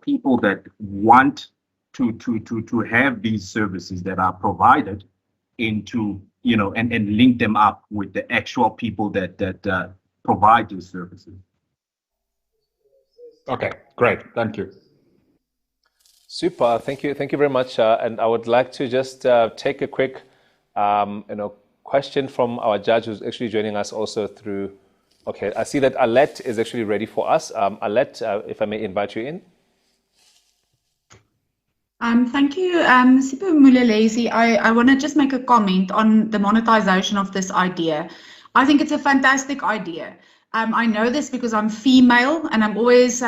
people that want to have these services that are provided into and link them up with the actual people that provide these services. Okay, great, thank you. Super, thank you very much. And I would like to just take a quick, question from our judge who's actually joining us also through. Okay, I see that Alette is actually ready for us. Alette, if I may invite you in. Thank you, Sipho Mulelezi. I want to just make a comment on the monetization of this idea. I think it's a fantastic idea. I know this because I'm female and I'm always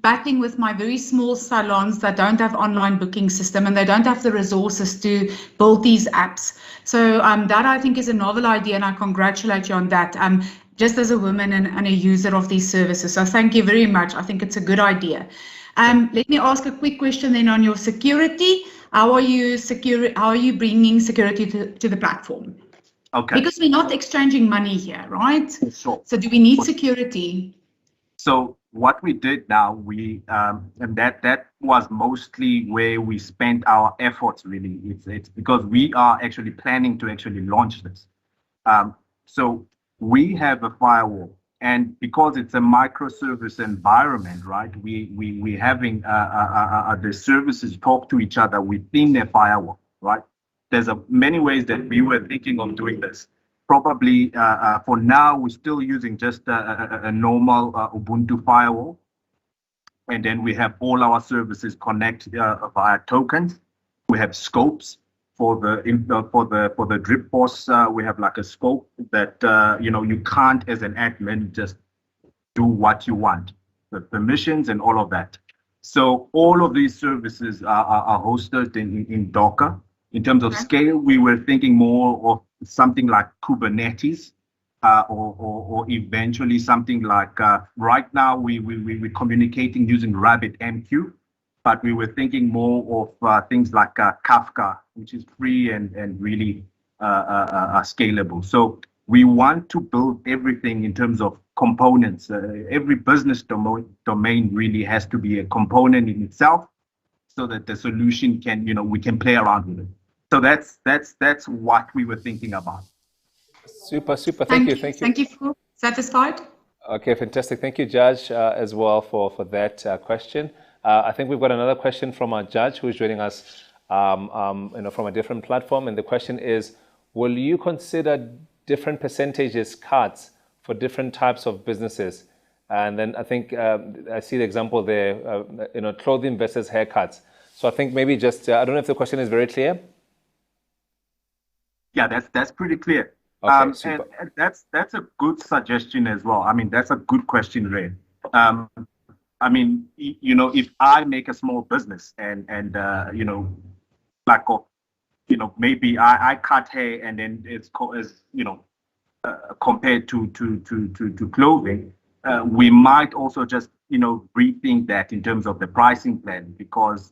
battling with my very small salons that don't have online booking system and they don't have the resources to build these apps. So that I think is a novel idea and I congratulate you on that. Just as a woman and a user of these services. So thank you very much. I think it's a good idea. Let me ask a quick question then on your security. How are you bringing security to the platform? Okay. Because we're not exchanging money here, right? Sure. So do we need security? So what we did now, and that was mostly where we spent our efforts really. It's because we are actually planning to actually launch this. So we have a firewall, and because it's a microservice environment, right? We having the services talk to each other within the firewall, right? There's many ways that we were thinking of doing this. Probably for now, we're still using just a normal Ubuntu firewall. And then we have all our services connect via tokens. We have scopes for the drip boss. We have like a scope that you can't as an admin just do what you want, the permissions and all of that. So all of these services are hosted in Docker. In terms of scale, we were thinking more of something like Kubernetes, or eventually something like, right now we're communicating using RabbitMQ, but we were thinking more of things like Kafka, which is free and really scalable. So we want to build everything in terms of components. Every business domain really has to be a component in itself so that the solution can, we can play around with it. So that's what we were thinking about. Super. Thank you. Thank you. Satisfied? Okay, fantastic. Thank you, Judge, as well for that question. I think we've got another question from our judge who is joining us from a different platform. And the question is, will you consider different percentages cuts for different types of businesses? And then I think I see the example there, clothing versus haircuts. So I think maybe just, I don't know if the question is very clear. Yeah, that's pretty clear. Okay, super. And that's a good suggestion as well. I mean, that's a good question, Ray. I mean, if I make a small business and like, maybe I cut hair and then it's compared to clothing, we might also just rethink that in terms of the pricing plan, because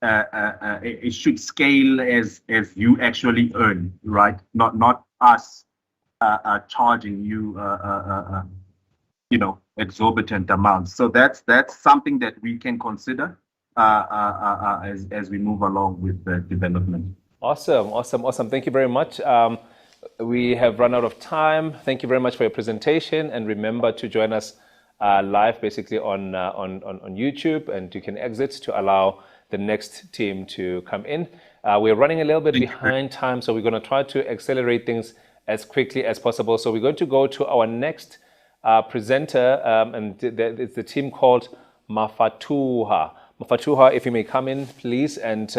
it should scale as you actually earn, right? Not us charging you exorbitant amounts. So that's something that we can consider as we move along with the development. Awesome. Thank you very much. We have run out of time. Thank you very much for your presentation, and remember to join us live basically on YouTube, and you can exit to allow the next team to come in. We're running a little bit behind time, so we're going to try to accelerate things as quickly as possible. So we're going to go to our next presenter, and it's the team called Mafatuha. Mafatuha, if you may come in, please, and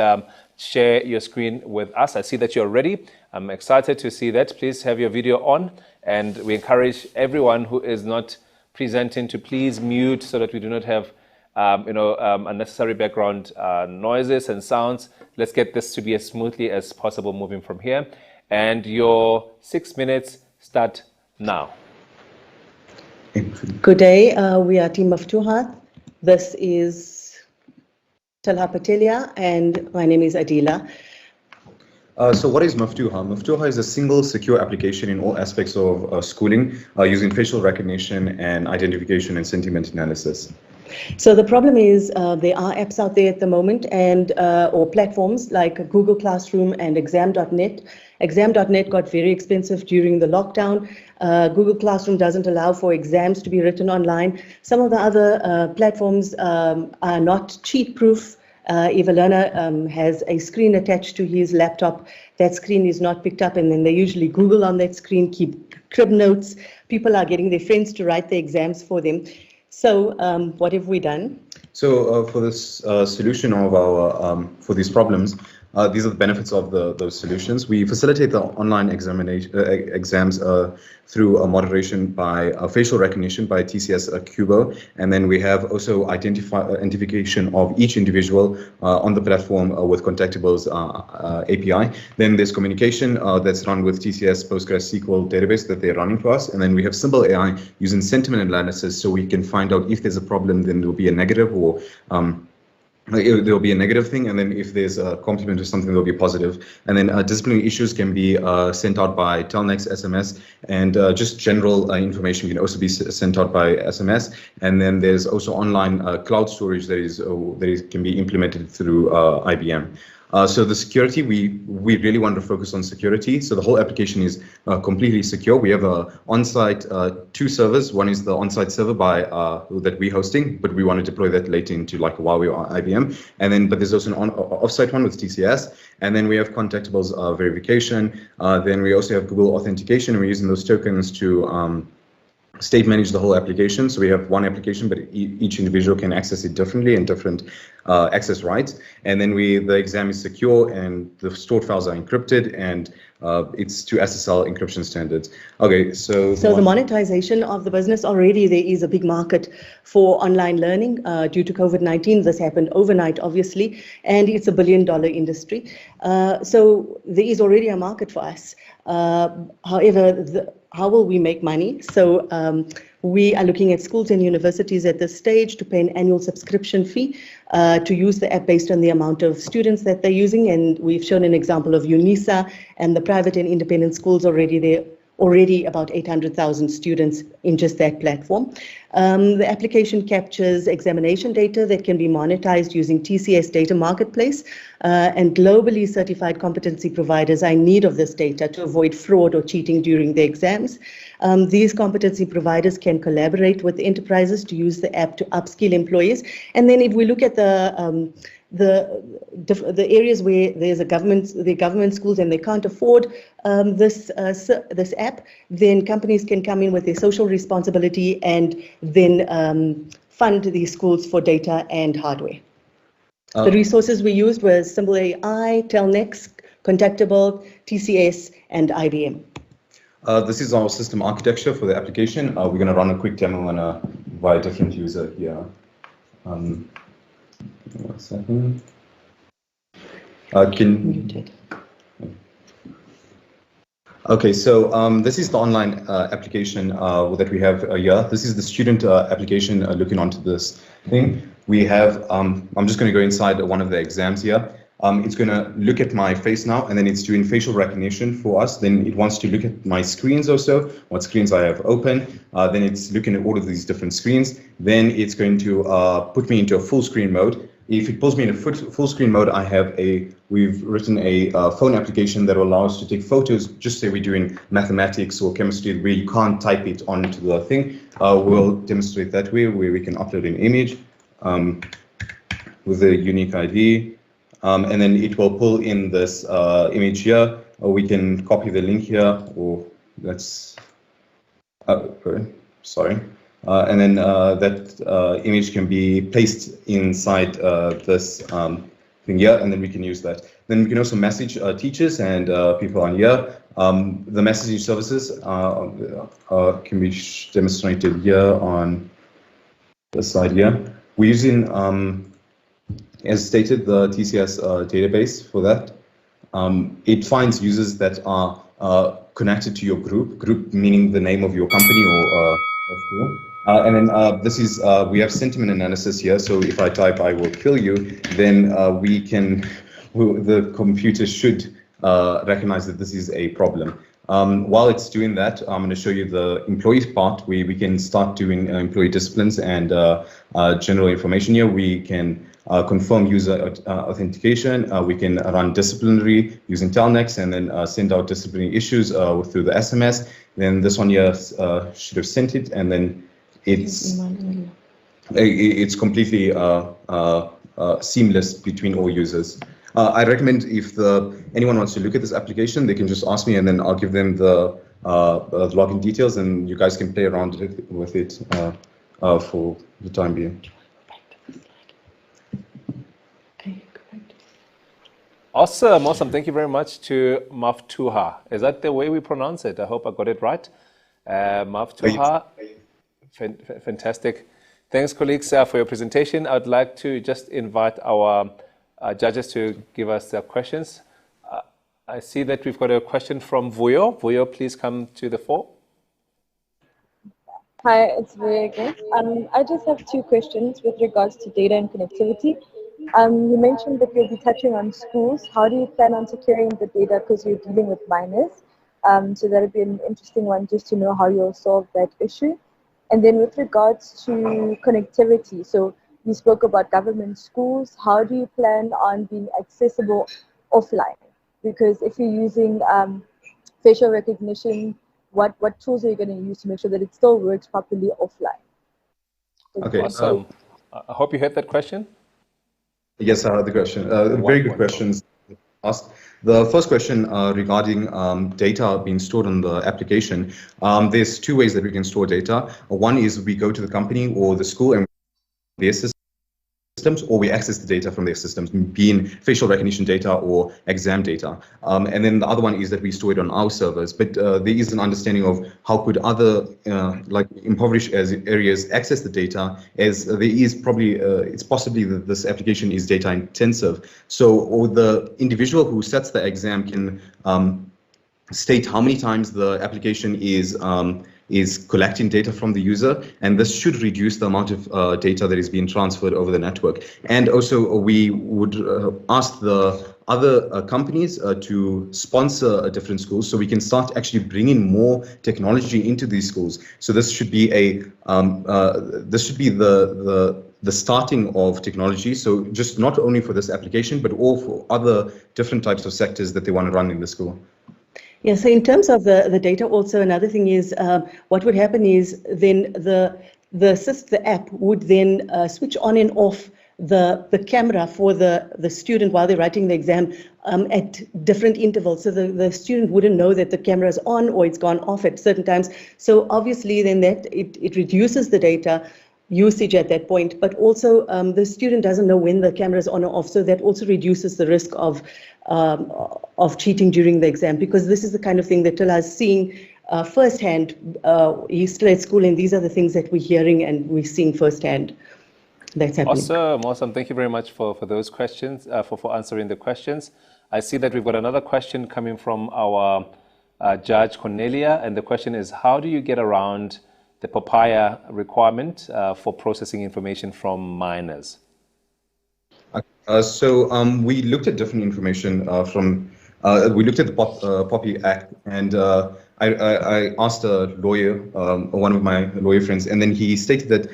share your screen with us. I see that you're ready. I'm excited to see that. Please have your video on, and we encourage everyone who is not presenting to please mute so that we do not have unnecessary background noises and sounds. Let's get this to be as smoothly as possible moving from here. And your 6 minutes start now. Good day. We are Team Maftuha. This is Talha Patelia, and my name is Adila. So what is Maftuha? Maftuha is a single secure application in all aspects of schooling using facial recognition and identification and sentiment analysis. So the problem is there are apps out there at the moment and or platforms like Google Classroom and Exam.net. Exam.net got very expensive during the lockdown. Google Classroom doesn't allow for exams to be written online. Some of the other platforms are not cheat-proof. If a learner has a screen attached to his laptop, that screen is not picked up, and then they usually Google on that screen, keep crib notes. People are getting their friends to write the exams for them. So what have we done? So for this solution of our for these problems, these are the benefits of those solutions. We facilitate the online exams through moderation by facial recognition by TCS Cubo, and then we have also identification of each individual on the platform with Contactable's API. Then there's communication that's run with TCS PostgreSQL database that they're running for us, and then we have simple AI using sentiment analysis, so we can find out if there's a problem, then there'll be a negative, or there'll be a negative thing, and then if there's a complement or something, there'll be positive. And then disciplinary issues can be sent out by Telnex, SMS, and just general information can also be sent out by SMS. And then there's also online cloud storage that can be implemented through IBM. So the security, we really want to focus on security. So the whole application is completely secure. We have on-site 2 servers. One is the on-site server that we're hosting, but we want to deploy that later into like Huawei or IBM. And then, but there's also an off-site one with TCS. And then we have Contactable's verification. Then we also have Google authentication. We're using those tokens to state manage the whole application. So we have one application, but each individual can access it differently and different access rights. And then the exam is secure and the stored files are encrypted, and it's to SSL encryption standards. Okay, so the monetization of the business, already there is a big market for online learning due to COVID-19. This happened overnight, obviously, and it's a $1 billion industry. So there is already a market for us. However, how will we make money? So we are looking at schools and universities at this stage to pay an annual subscription fee to use the app based on the amount of students that they're using. And we've shown an example of UNISA and the private and independent schools already there. Already about 800,000 students in just that platform. The application captures examination data that can be monetized using TCS Data Marketplace, and globally certified competency providers are in need of this data to avoid fraud or cheating during the exams. These competency providers can collaborate with enterprises to use the app to upskill employees. And then if we look at the areas where there's the government schools and they can't afford this app, then companies can come in with their social responsibility and then fund these schools for data and hardware. The resources we used were Simple AI, Telnex, Contactable, TCS, and IBM. This is our system architecture for the application. We're going to run a quick demo by a different user here. 1 second. Okay, so this is the online application that we have here. This is the student application looking onto this thing. We have, I'm just going to go inside one of the exams here. It's going to look at my face now, and then it's doing facial recognition for us. Then it wants to look at my screens also, what screens I have open. Then it's looking at all of these different screens. Then it's going to put me into a full screen mode. If it pulls me in a full screen mode, we've written a phone application that will allow us to take photos. Just say we're doing mathematics or chemistry where you can't type it onto the thing. We'll demonstrate that way, where we can upload an image with a unique ID. And then it will pull in this image here, or we can copy the link here, or let's, sorry. and then that image can be placed inside this thing here, and then we can use that. Then we can also message teachers and people on here. The messaging services can be demonstrated here on the side here. We're using, as stated, the TCS database for that. It finds users that are connected to your group meaning the name of your company or school. And then this is, we have sentiment analysis here. So if I type, "I will kill you," then the computer should recognize that this is a problem. While it's doing that, I'm going to show you the employees part where we can start doing employee disciplines and general information here. We can confirm user authentication. We can run disciplinary using Telnex and then send out disciplinary issues through the SMS. Then this one here should have sent it, and then it's completely seamless between all users. I recommend if anyone wants to look at this application, they can just ask me, and then I'll give them the login details, and you guys can play around with it for the time being. Awesome. Thank you very much to Maftuha. Is that the way we pronounce it? I hope I got it right. Maftuha, fantastic. Thanks, colleagues, for your presentation. I would like to just invite our judges to give us their questions. I see that we've got a question from Vuyo. Vuyo, please come to the fore. Hi, it's Vuyo again. I just have two questions with regards to data and connectivity. You mentioned that you'll be touching on schools. How do you plan on securing the data because you're dealing with minors? So that would be an interesting one just to know how you'll solve that issue. And then with regards to connectivity, so you spoke about government schools. How do you plan on being accessible offline? Because if you're using facial recognition, what tools are you going to use to make sure that it still works properly offline? Okay. Awesome. I hope you heard that question. Yes, I heard the question. Very good questions asked. The first question regarding data being stored on the application, there's two ways that we can store data. One is we go to the company or the school and their systems, or we access the data from their systems, being facial recognition data or exam data. And then the other one is that we store it on our servers. But there is an understanding of how could other like impoverished areas access the data, as there is probably, it's possibly that this application is data intensive. So the individual who sets the exam can state how many times the application is collecting data from the user, and this should reduce the amount of data that is being transferred over the network. And also we would ask the other companies to sponsor different schools, so we can start actually bringing more technology into these schools. So this should be the starting of technology. So just not only for this application, but all for other different types of sectors that they want to run in the school. Yeah, so in terms of the data, also another thing is what would happen is then the app would then switch on and off the camera for the student while they're writing the exam at different intervals. So the student wouldn't know that the camera is on or it's gone off at certain times. So obviously then that it reduces the data usage at that point, but also the student doesn't know when the camera is on or off, so that also reduces the risk of cheating during the exam, because this is the kind of thing that Tala is seeing firsthand. He's still at school, and these are the things that we're hearing and we're seeing firsthand. That's happening. Awesome. Thank you very much for those questions, for answering the questions. I see that we've got another question coming from our Judge Cornelia, and the question is, how do you get around the POPIA requirement for processing information from minors? So we looked at different information we looked at the POPI Act, and I asked a lawyer, one of my lawyer friends, and then he stated that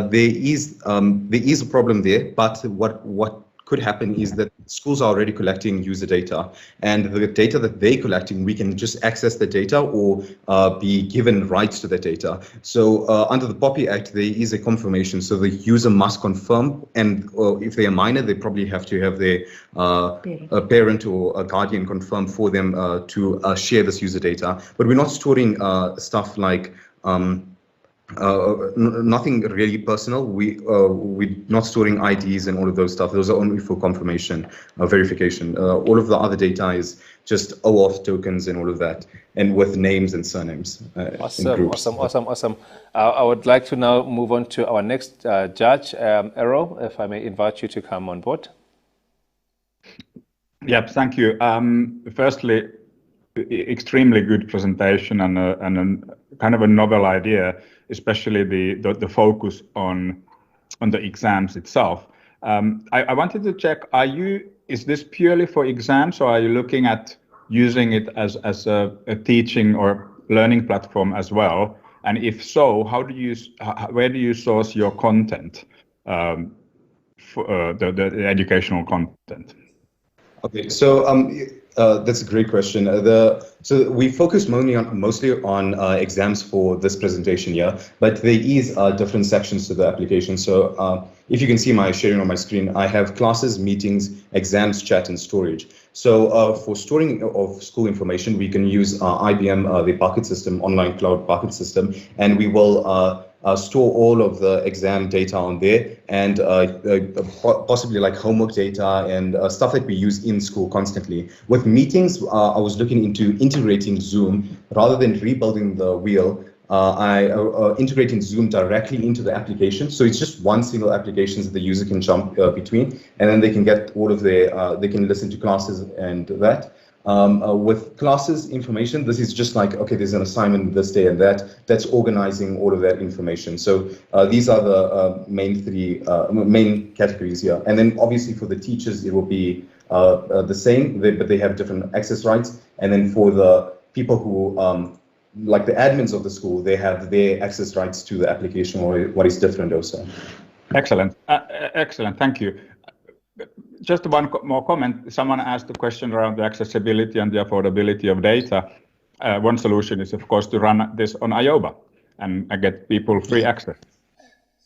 there is a problem there, but what could happen is that schools are already collecting user data, and the data that they're collecting, we can just access the data or be given rights to that data. So under the POPI Act, there is a confirmation. So the user must confirm, and if they are minor, they probably have to have their a parent or a guardian confirm for them to share this user data. But we're not storing stuff like Nothing really personal. We're not storing IDs and all of those stuff. Those are only for confirmation, verification. All of the other data is just OAuth tokens and all of that, and with names and surnames in groups. Awesome. I would like to now move on to our next judge, Errol, if I may invite you to come on board. Yep, thank you. Firstly, extremely good presentation and a kind of a novel idea, especially the focus on the exams itself. I wanted to check: is this purely for exams, or are you looking at using it as a teaching or learning platform as well? And if so, where do you source your content, for the educational content? Okay, so that's a great question. So we focus mostly on exams for this presentation here, but there is different sections to the application. So if you can see my sharing on my screen, I have classes, meetings, exams, chat, and storage. So for storing of school information, we can use IBM, the bucket system, online cloud bucket system, and we will store all of the exam data on there, and possibly like homework data and stuff that we use in school constantly. With meetings, I was looking into integrating Zoom rather than rebuilding the wheel. Integrating Zoom directly into the application, so it's just one single application that the user can jump between, and then they can get all of their, they can listen to classes and that. With classes information, this is just like, okay, there's an assignment this day and that. That's organizing all of that information. So these are the main categories here. And then obviously for the teachers, it will be the same, but they have different access rights. And then for the people who, like the admins of the school, they have their access rights to the application, or what is different also. Excellent. Excellent. Thank you. Just one more comment. Someone asked a question around the accessibility and the affordability of data. One solution is, of course, to run this on IOBA and get people free access.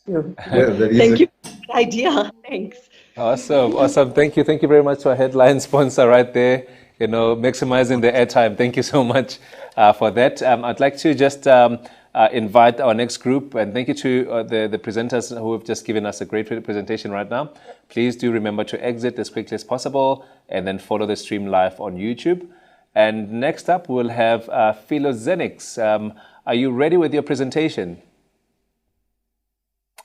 Sure. Thank you for the idea. Thanks. Awesome. Thank you very much to our headline sponsor right there. You know, maximizing the airtime. Thank you so much for that. I'd like to just invite our next group, and thank you to the presenters who have just given us a great presentation right now. Please do remember to exit as quickly as possible and then follow the stream live on YouTube. And next up, we'll have Philoxenics. Are you ready with your presentation?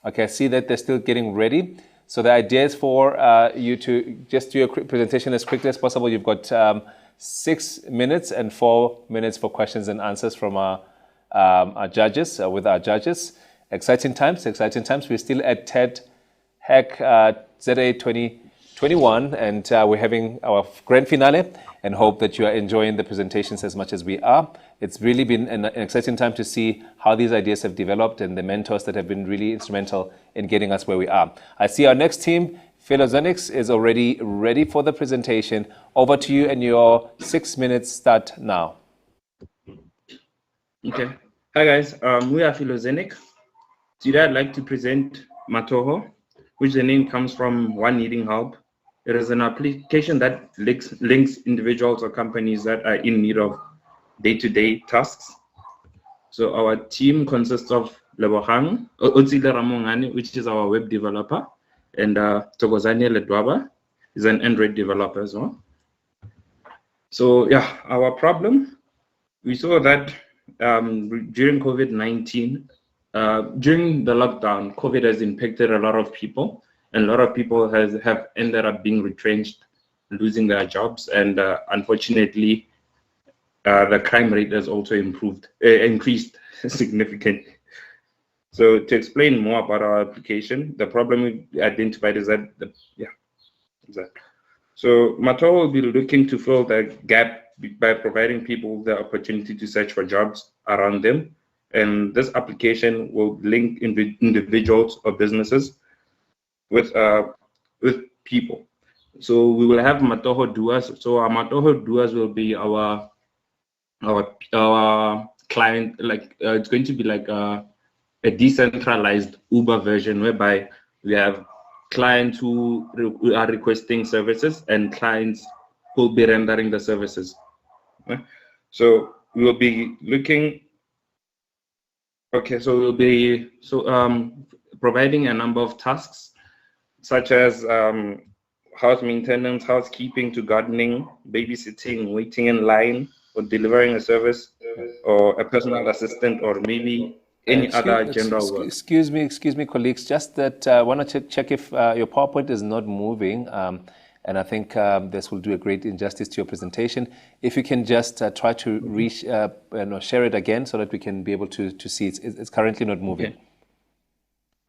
Okay, I see that they're still getting ready. So the idea is for you to just do your presentation as quickly as possible. You've got 6 minutes and 4 minutes for questions and answers from our judges, with our judges. Exciting times. We're still at TADHackZA 2021, and we're having our grand finale, and hope that you are enjoying the presentations as much as we are. It's really been an exciting time to see how these ideas have developed and the mentors that have been really instrumental in getting us where we are. I see our next team, Philoxenics, is already ready for the presentation. Over to you, and your 6 minutes start now. Okay. Hi guys, we are Philoxenic. Today I'd like to present Matoho, which the name comes from One Needing Help. It is an application that links individuals or companies that are in need of day-to-day tasks. So our team consists of Lebogang, Otsile Ramongane, which is our web developer, and Tokozane Ledwaba is an Android developer as well. So yeah, our problem, we saw that during COVID-19, during the lockdown, COVID has impacted a lot of people, and a lot of people have ended up being retrenched, losing their jobs, and unfortunately, the crime rate has also increased significantly. So to explain more about our application, the problem we identified is that, So Matoho will be looking to fill the gap by providing people the opportunity to search for jobs around them. And this application will link individuals or businesses with people. So we will have Matoho Doers. So our Matoho Doers will be our client, like it's going to be like a decentralized Uber version, whereby we have clients who are requesting services and clients who will be rendering the services. So we will be looking Okay, so we'll be providing a number of tasks, such as house maintenance, housekeeping to gardening, babysitting, waiting in line, or delivering a service, or a personal assistant, or maybe any other general work. Excuse me, colleagues. Just that I want to check if your PowerPoint is not moving, and I think this will do a great injustice to your presentation. If you can just try to share it again so that we can be able to see it. It's currently not moving.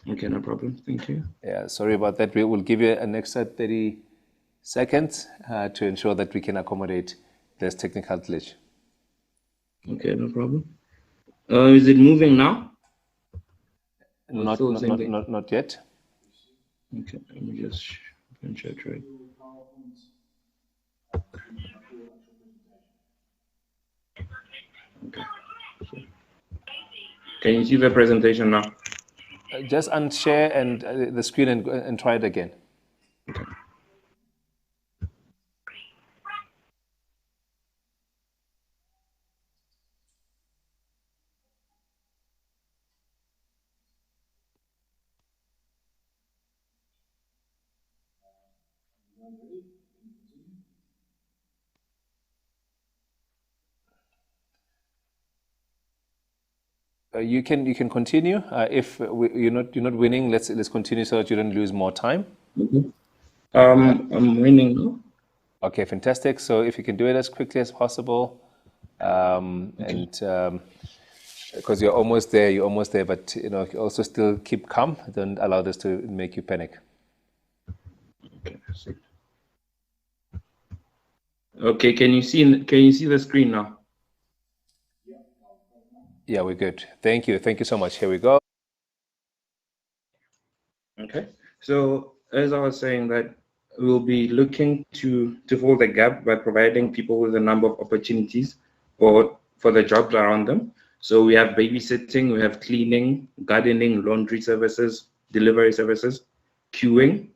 Okay, no problem. Thank you. Yeah, sorry about that. We will give you an extra 30 seconds to ensure that we can accommodate this technical glitch. Okay, no problem. Is it moving now? Not yet. Okay, let me just check right. Okay. Can you see the presentation now? Just unshare and the screen and try it again. Okay. You can continue. If you're not winning, let's continue so that you don't lose more time. I'm winning now. Okay, fantastic. So if you can do it as quickly as possible, and because you're almost there, but also still keep calm. Don't allow this to make you panic. Okay, can you see the screen now? Yeah, we're good. Thank you so much. Here we go. Okay, so as I was saying, that we'll be looking to fill the gap by providing people with a number of opportunities for the jobs around them. So we have babysitting, we have cleaning, gardening, laundry services, delivery services, queuing,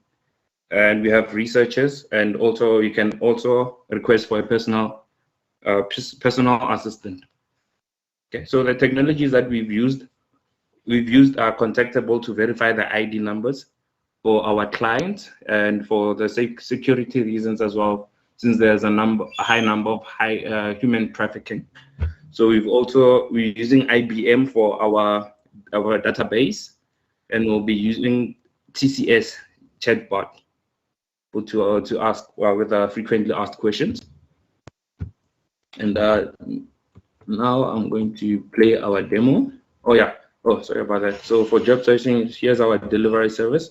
and we have researchers, and also you can also request for a personal assistant. Okay, so the technologies that we've used are contactable to verify the ID numbers for our clients and for the security reasons as well, since there's a high number of human trafficking. So we're using IBM for our database, and we'll be using TCS chatbot to ask with frequently asked questions. And now I'm going to play our demo. Sorry about that. So for job searching, here's our delivery service.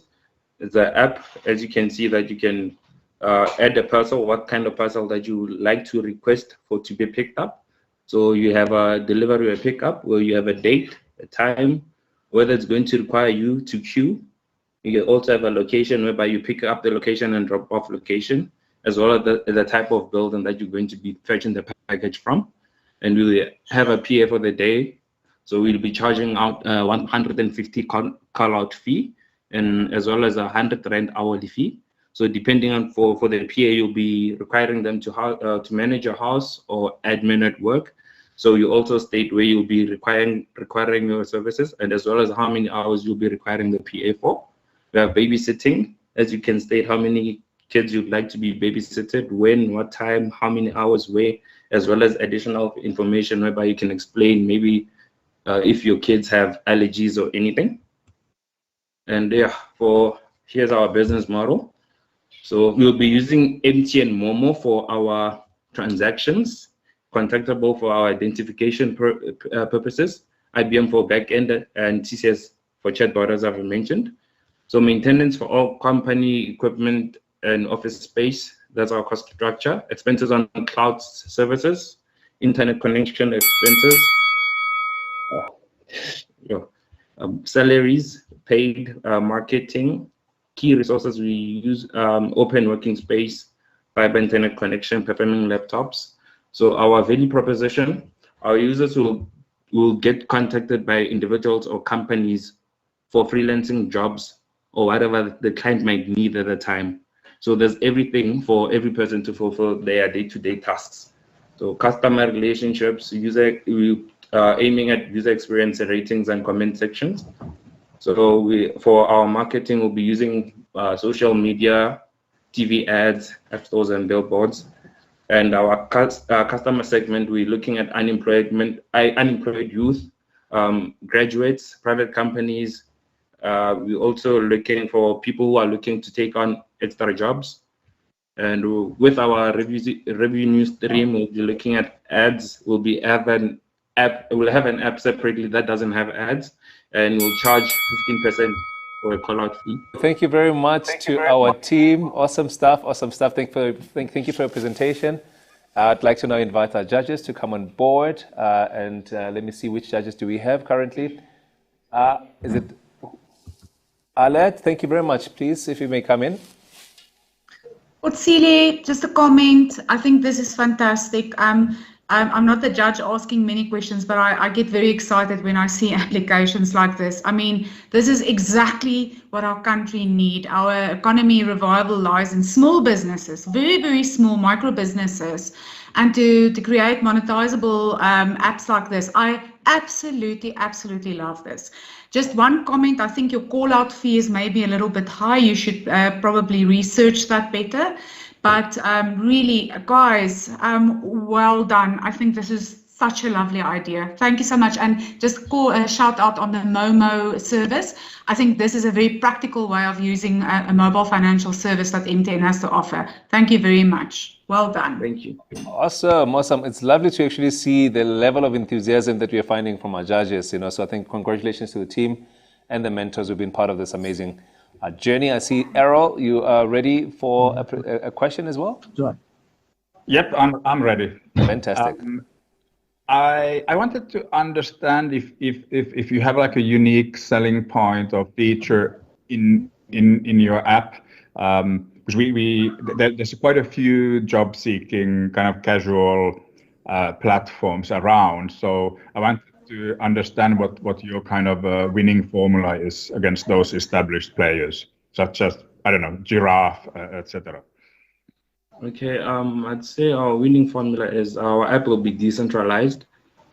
It's an app. As you can see, that you can add a parcel, what kind of parcel that you would like to request to be picked up. So you have a delivery or pickup where you have a date, a time, whether it's going to require you to queue. You can also have a location whereby you pick up the location and drop off location, as well as the type of building that you're going to be fetching the package from. And we'll have a PA for the day. So we'll be charging out 150 call out fee, and as well as 100 rand hourly fee. So depending on for the PA, you'll be requiring them to manage your house or admin at work. So you also state where you'll be requiring your services, and as well as how many hours you'll be requiring the PA for. We have babysitting, as you can state how many kids you'd like to be babysitted, when, what time, how many hours, where, as well as additional information whereby you can explain maybe if your kids have allergies or anything. And here's our business model. So we'll be using MTN Momo for our transactions, contactable for our identification purposes, IBM for backend, and TCS for chatbot, as I've mentioned. So maintenance for all company equipment and office space, that's our cost structure. Expenses on cloud services, internet connection expenses, salaries, paid marketing, key resources we use, open working space, fiber internet connection, performing laptops. So our value proposition, our users will get contacted by individuals or companies for freelancing jobs or whatever the client might need at the time. So there's everything for every person to fulfill their day-to-day tasks. So customer relationships, we aiming at user experience, ratings, and comment sections. So for our marketing, we'll be using social media, TV ads, app stores, and billboards. And our customer segment, we're looking at unemployed youth, graduates, private companies. We're also looking for people who are looking to take on extra jobs. And with our revenue stream, we'll be looking at ads. We'll have an app separately that doesn't have ads, and we'll charge 15% for a call-out fee. Thank you very much to our team. Awesome stuff. Awesome stuff. Thank you for your presentation. I'd like to now invite our judges to come on board. And let me see, which judges do we have currently? Is it Aled? Thank you very much. Please, if you may come in. Otsile, just a comment. I think this is fantastic. I'm not the judge asking many questions, but I get very excited when I see applications like this. I mean, this is exactly what our country needs. Our economy revival lies in small businesses, very, very small micro businesses. And to create monetizable apps like this, I absolutely love this. Just one comment, I think your call-out fee is maybe a little bit high. You should probably research that better. But really, guys, well done. I think this is such a lovely idea. Thank you so much. And just shout out on the Momo service. I think this is a very practical way of using a mobile financial service that MTN has to offer. Thank you very much. Well done. Thank you. Awesome, awesome. It's lovely to actually see the level of enthusiasm that we are finding from our judges. So I think congratulations to the team and the mentors who've been part of this amazing journey. I see Errol, you are ready for a question as well? Sure. Yep, I'm ready. Fantastic. I wanted to understand if you have like a unique selling point or feature in your app, because there's quite a few job seeking kind of casual platforms around. So I wanted to understand what your kind of winning formula is against those established players, such as, I don't know, Giraffe, etc. Okay, I'd say our winning formula is our app will be decentralized,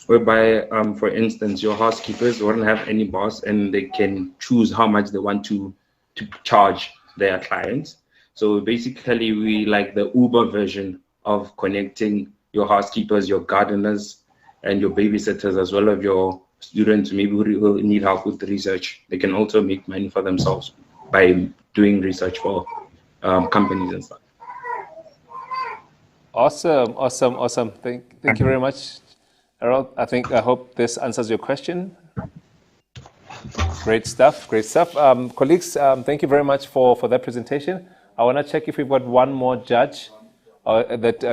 whereby, for instance, your housekeepers won't have any boss and they can choose how much they want to charge their clients. So basically, we like the Uber version of connecting your housekeepers, your gardeners, and your babysitters, as well as your students maybe who need help with the research. They can also make money for themselves by doing research for companies and stuff. Awesome, awesome, awesome. Thank you very much, Errol. I hope this answers your question. Great stuff, great stuff. Colleagues, thank you very much for that presentation. I want to check if we've got one more judge that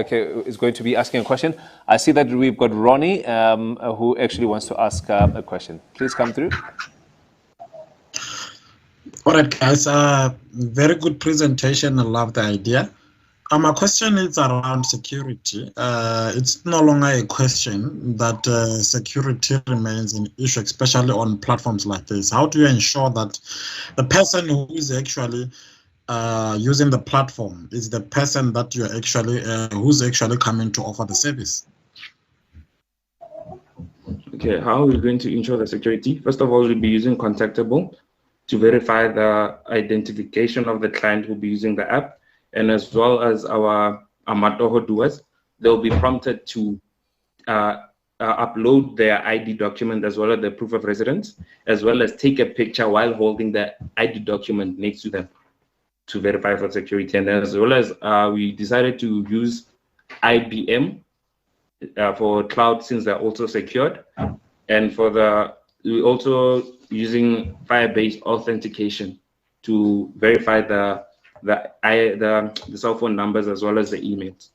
is going to be asking a question. I see that we've got Ronnie, who actually wants to ask a question. Please come through. All right, guys. Very good presentation. I love the idea. My question is around security. It's no longer a question that security remains an issue, especially on platforms like this. How do you ensure that the person who is actually using the platform is the person that you're actually who's actually coming to offer the service? Okay, how are we going to ensure the security? First of all, we'll be using Contactable to verify the identification of the client who'll be using the app, and as well as our Matoho doers, they'll be prompted to upload their ID document as well as the proof of residence, as well as take a picture while holding the ID document next to them to verify for security. And as well as we decided to use IBM for cloud, since they're also secured. And for we're also using file-based authentication to verify the cell phone numbers as well as the emails.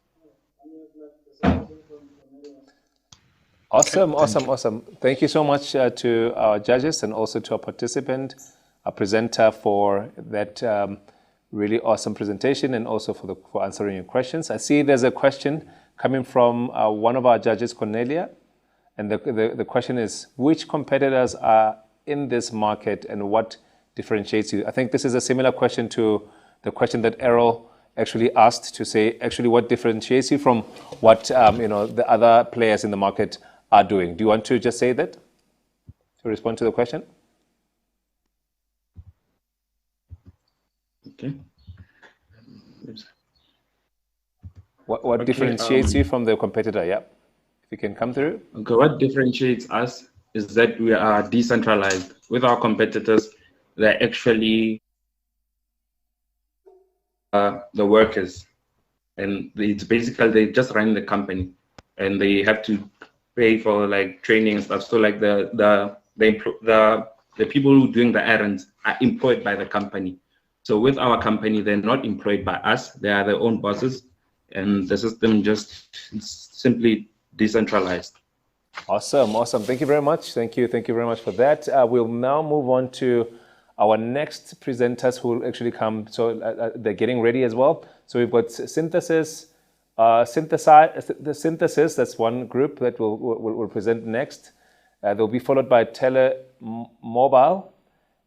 Awesome, awesome, awesome. Thank you so much to our judges and also to our participant, our presenter, for that really awesome presentation, and also for answering your questions. I see there's a question coming from one of our judges, Cornelia, and the question is, which competitors are in this market and what differentiates you? I think this is a similar question to the question that Errol actually asked, to say actually what differentiates you from what the other players in the market are doing. Do you want to just say that to respond to the question? Okay. What differentiates you from the competitor? Yeah, if you can come through. Okay, what differentiates us is that we are decentralized. With our competitors, they're actually the workers, and it's basically they just run the company, and they have to pay for like training and stuff. So like the people who are doing the errands are employed by the company. So with our company, they're not employed by us. They are their own bosses, and the system just simply decentralized. Awesome, awesome. Thank you very much. Thank you very much for that. We'll now move on to our next presenters who will actually come. So they're getting ready as well. So we've got synthesis, the synthesis. That's one group that will present next. They'll be followed by telemobile,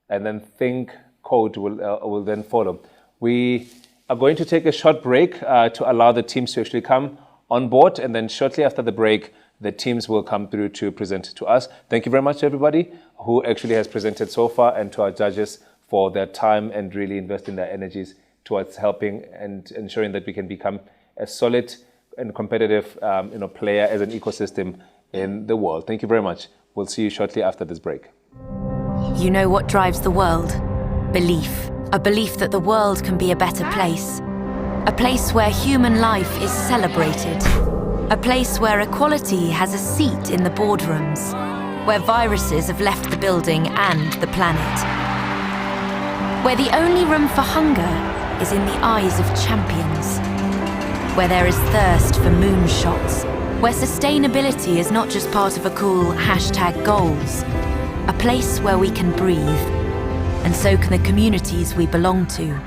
and then think code will then follow. We are going to take a short break to allow the teams to actually come on board, and then shortly after the break, the teams will come through to present to us. Thank you very much to everybody who actually has presented so far, and to our judges for their time and really investing their energies towards helping and ensuring that we can become a solid and competitive player as an ecosystem in the world. Thank you very much. We'll see you shortly after this break. You know what drives the world? Belief. A belief that the world can be a better place. A place where human life is celebrated. A place where equality has a seat in the boardrooms. Where viruses have left the building and the planet. Where the only room for hunger is in the eyes of champions. Where there is thirst for moonshots. Where sustainability is not just part of a cool #goals. A place where we can breathe. And so can the communities we belong to.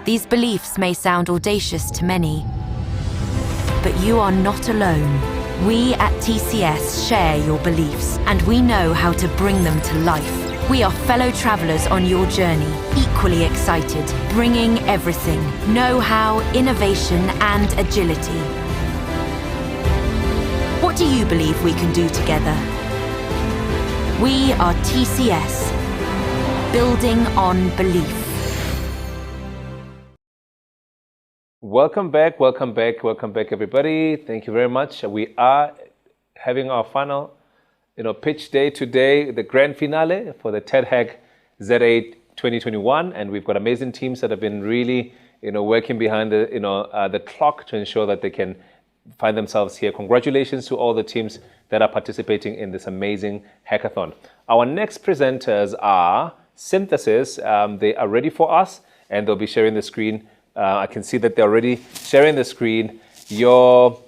These beliefs may sound audacious to many, but you are not alone. We at TCS share your beliefs, and we know how to bring them to life. We are fellow travelers on your journey, equally excited, bringing everything: know-how, innovation, and agility. What do you believe we can do together? We are TCS, building on belief. Welcome back, everybody. Thank you very much. We are having our final, pitch day today, the grand finale for the TADHackZA 2021, and we've got amazing teams that have been really, working behind the clock to ensure that they can find themselves here. Congratulations to all the teams that are participating in this amazing hackathon. Our next presenters are Synthesis. They are ready for us, and they'll be sharing the screen. I can see that they're already sharing the screen. Your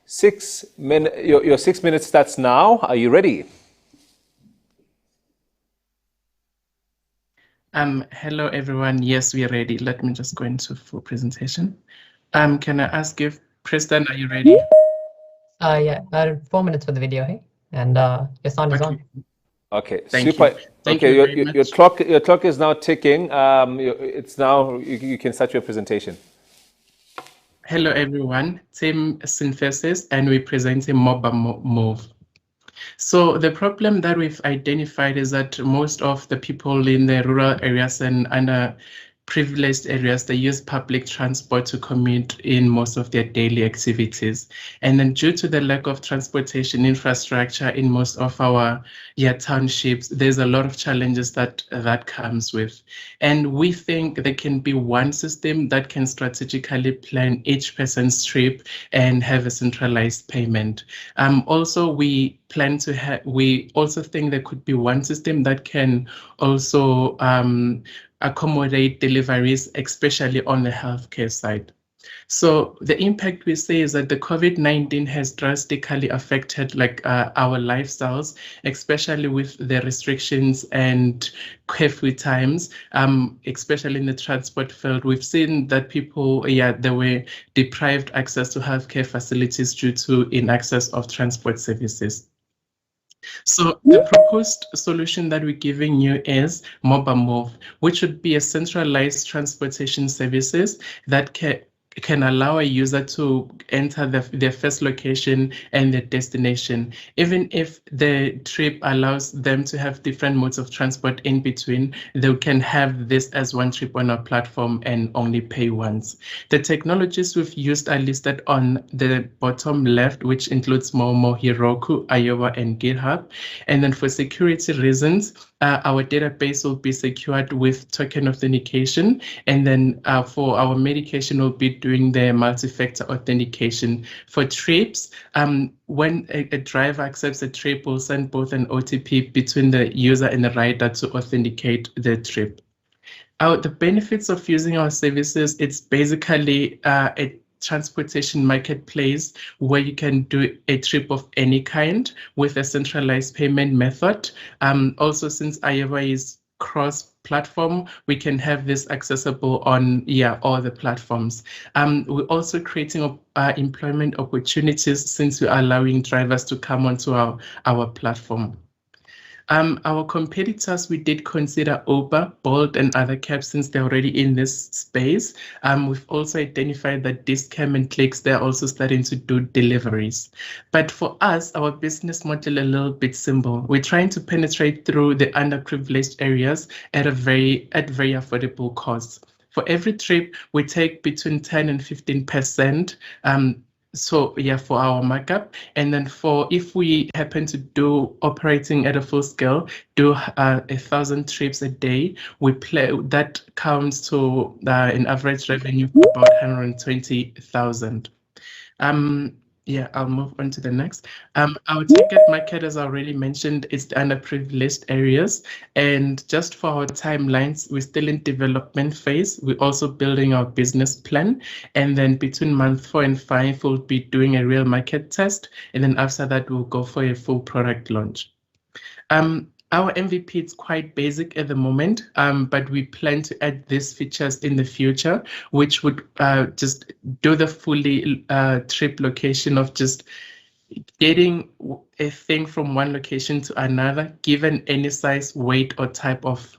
6 minutes starts now. Are you ready? Hello everyone. Yes, we are ready. Let me just go into full presentation. Can I ask if Preston, are you ready? Yeah, 4 minutes for the video, hey? And your sound is on. Okay, Thank super. you. Thank Okay, you very much. your clock is now ticking. It's now you can start your presentation. Hello everyone, Team Synthesis, and we present a mobile move. So the problem that we've identified is that most of the people in the rural areas and underprivileged areas, they use public transport to commute in most of their daily activities. And then due to the lack of transportation infrastructure in most of our townships, there's a lot of challenges that comes with. And we think there can be one system that can strategically plan each person's trip and have a centralized payment. Also, we also think there could be one system that can also accommodate deliveries, especially on the healthcare side. So the impact we see is that the COVID-19 has drastically affected our lifestyles, especially with the restrictions and curfew times, especially in the transport field. We've seen that people, they were deprived access to healthcare facilities due to inaccess of transport services. So the proposed solution that we're giving you is Mobile Move, which would be a centralized transportation services that can allow a user to enter their first location and their destination, even if the trip allows them to have different modes of transport in between. They can have this as one trip on our platform and only pay once. The technologies we've used are listed on the bottom left, which includes Momo, Heroku, Iowa, and GitHub. And then for security reasons, our database will be secured with token authentication. And then for our medication, we'll be doing the multi-factor authentication. For trips, when a driver accepts a trip, we'll send both an OTP between the user and the rider to authenticate the trip. The benefits of using our services, it's basically a transportation marketplace where you can do a trip of any kind with a centralized payment method. Also, since Iowa is cross-platform, we can have this accessible on all the platforms. We're also creating employment opportunities since we're allowing drivers to come onto our platform. Our competitors, we did consider Uber, Bolt, and other cabs since they're already in this space. We've also identified that Discam and Clicks, they're also starting to do deliveries. But for us, our business model a little bit simple. We're trying to penetrate through the underprivileged areas at very affordable costs. For every trip, we take between 10 and 15%. For our markup, and then if we happen to do operating at a full scale, do 1,000 trips a day, that counts to an average revenue of about 120,000. I'll move on to the next. Our target market, as I already mentioned, is the underprivileged areas. And just for our timelines, we're still in development phase. We're also building our business plan. And then between month 4 and 5, we'll be doing a real market test. And then after that, we'll go for a full product launch. Our MVP is quite basic at the moment, but we plan to add these features in the future, which would just do the fully trip location of just getting a thing from one location to another, given any size, weight, or type of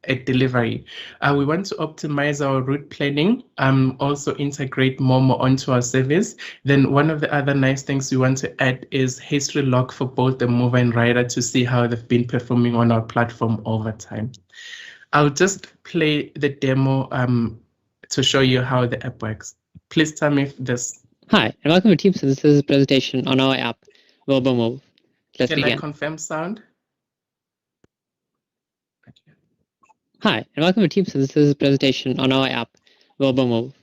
a delivery. We want to optimize our route planning, also integrate Momo onto our service. Then one of the other nice things we want to add is history log for both the mover and rider to see how they've been performing on our platform over time. I'll just play the demo to show you how the app works. Please tell me if this... Hi, and welcome to Team Synthesis presentation on our app, RoboMove. Let's begin. Can I confirm sound? Hi, and welcome to Team Synthesis presentation on our app, RoboMove.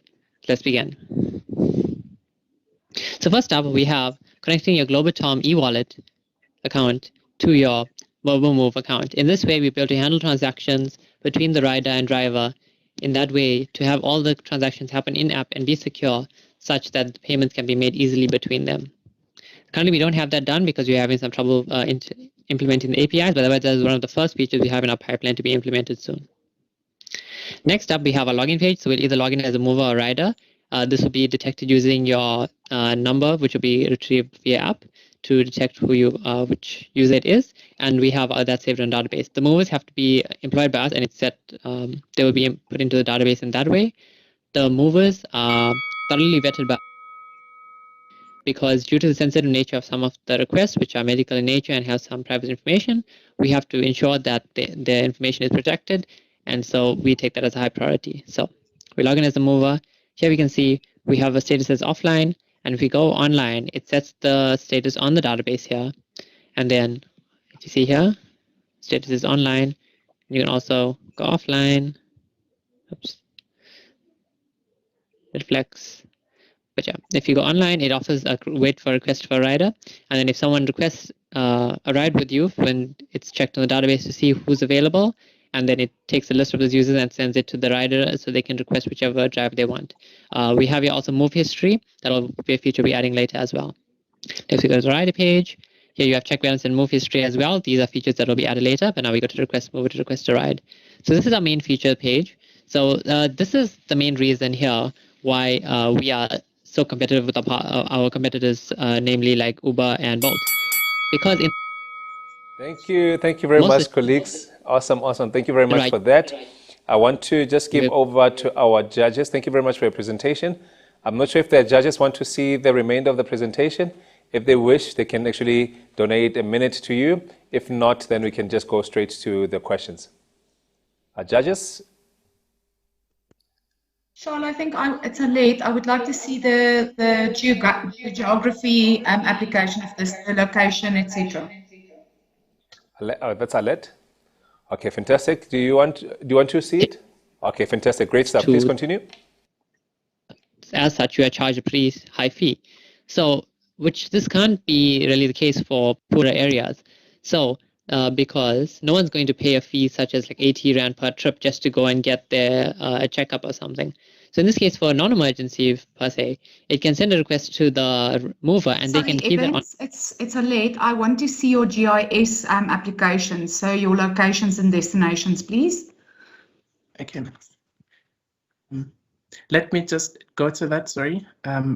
Let's begin. So first up, we have connecting your Globotom e-wallet account to your RoboMove account. In this way, we'll be able to handle transactions between the rider and driver in that way to have all the transactions happen in-app and be secure such that the payments can be made easily between them. Currently, we don't have that done because we're having some trouble implementing the APIs, but that is one of the first features we have in our pipeline to be implemented soon. Next up, we have a login page. So we'll either log in as a mover or rider. This will be detected using your number, which will be retrieved via app to detect who which user it is. And we have that saved in database. The movers have to be employed by us, and it's set. They will be put into the database in that way. The movers are thoroughly vetted by, because due to the sensitive nature of some of the requests, which are medical in nature and have some private information, we have to ensure that their information is protected, and so we take that as a high priority. So we log in as a mover. Here we can see we have a status as offline, and if we go online, it sets the status on the database here, and then if you see here, status is online. You can also go offline. Oops. It flex. But yeah, if you go online, it offers a wait for request for a rider. And then if someone requests a ride with you, when it's checked on the database to see who's available, and then it takes a list of those users and sends it to the rider so they can request whichever driver they want. We have here also move history. That'll be a feature we'll be adding later as well. If we go to the rider page, here you have check balance and move history as well. These are features that will be added later, but now we go to request mover to request a ride. So this is our main feature page. So this is the main reason here why we are so competitive with our competitors, namely like Uber and Bolt. Because Thank you very much, colleagues. Awesome. Thank you very much for that. I want to just give over to our judges. Thank you very much for your presentation. I'm not sure if the judges want to see the remainder of the presentation. If they wish, they can actually donate a minute to you. If not, then we can just go straight to the questions. Judges? Charles, I think it's late. I would like to see the geography application of this, the location, etc. That's Alet. Okay, fantastic. Do you want to see it? Okay, fantastic. Great stuff. Please continue. As such, you are charged a pretty high fee. So, which this can't be really the case for poorer areas. So, because no one's going to pay a fee such as like 80 Rand per trip just to go and get their a checkup or something. So in this case, for a non-emergency per se, it can send a request to the mover and they can keep it on. It's late. I want to see your GIS application. So your locations and destinations, please. Okay. Let me just go to that. Sorry,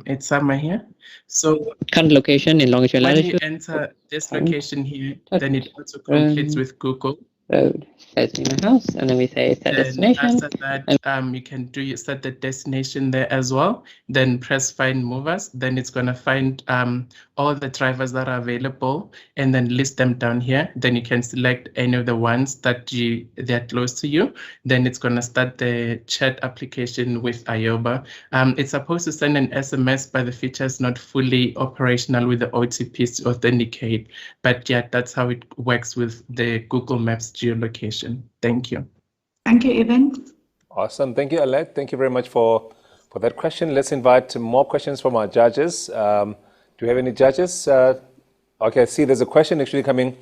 it's somewhere here. So current location in longitude and latitude. When you enter this location here, then it also completes with Google. Road. That's in my house, and then we say set destination. After that, you can set the destination there as well. Then press find movers. Then it's gonna find all the drivers that are available, and then list them down here. Then you can select any of the ones that they're close to you. Then it's gonna start the chat application with Ayoba. It's supposed to send an SMS, but the feature is not fully operational with the OTPs to authenticate. But yeah, that's how it works with the Google Maps geolocation. Thank you. Thank you, Evan. Awesome. Thank you, Alet. Thank you very much for that question. Let's invite more questions from our judges. Do we have any judges? Okay, I see there's a question actually coming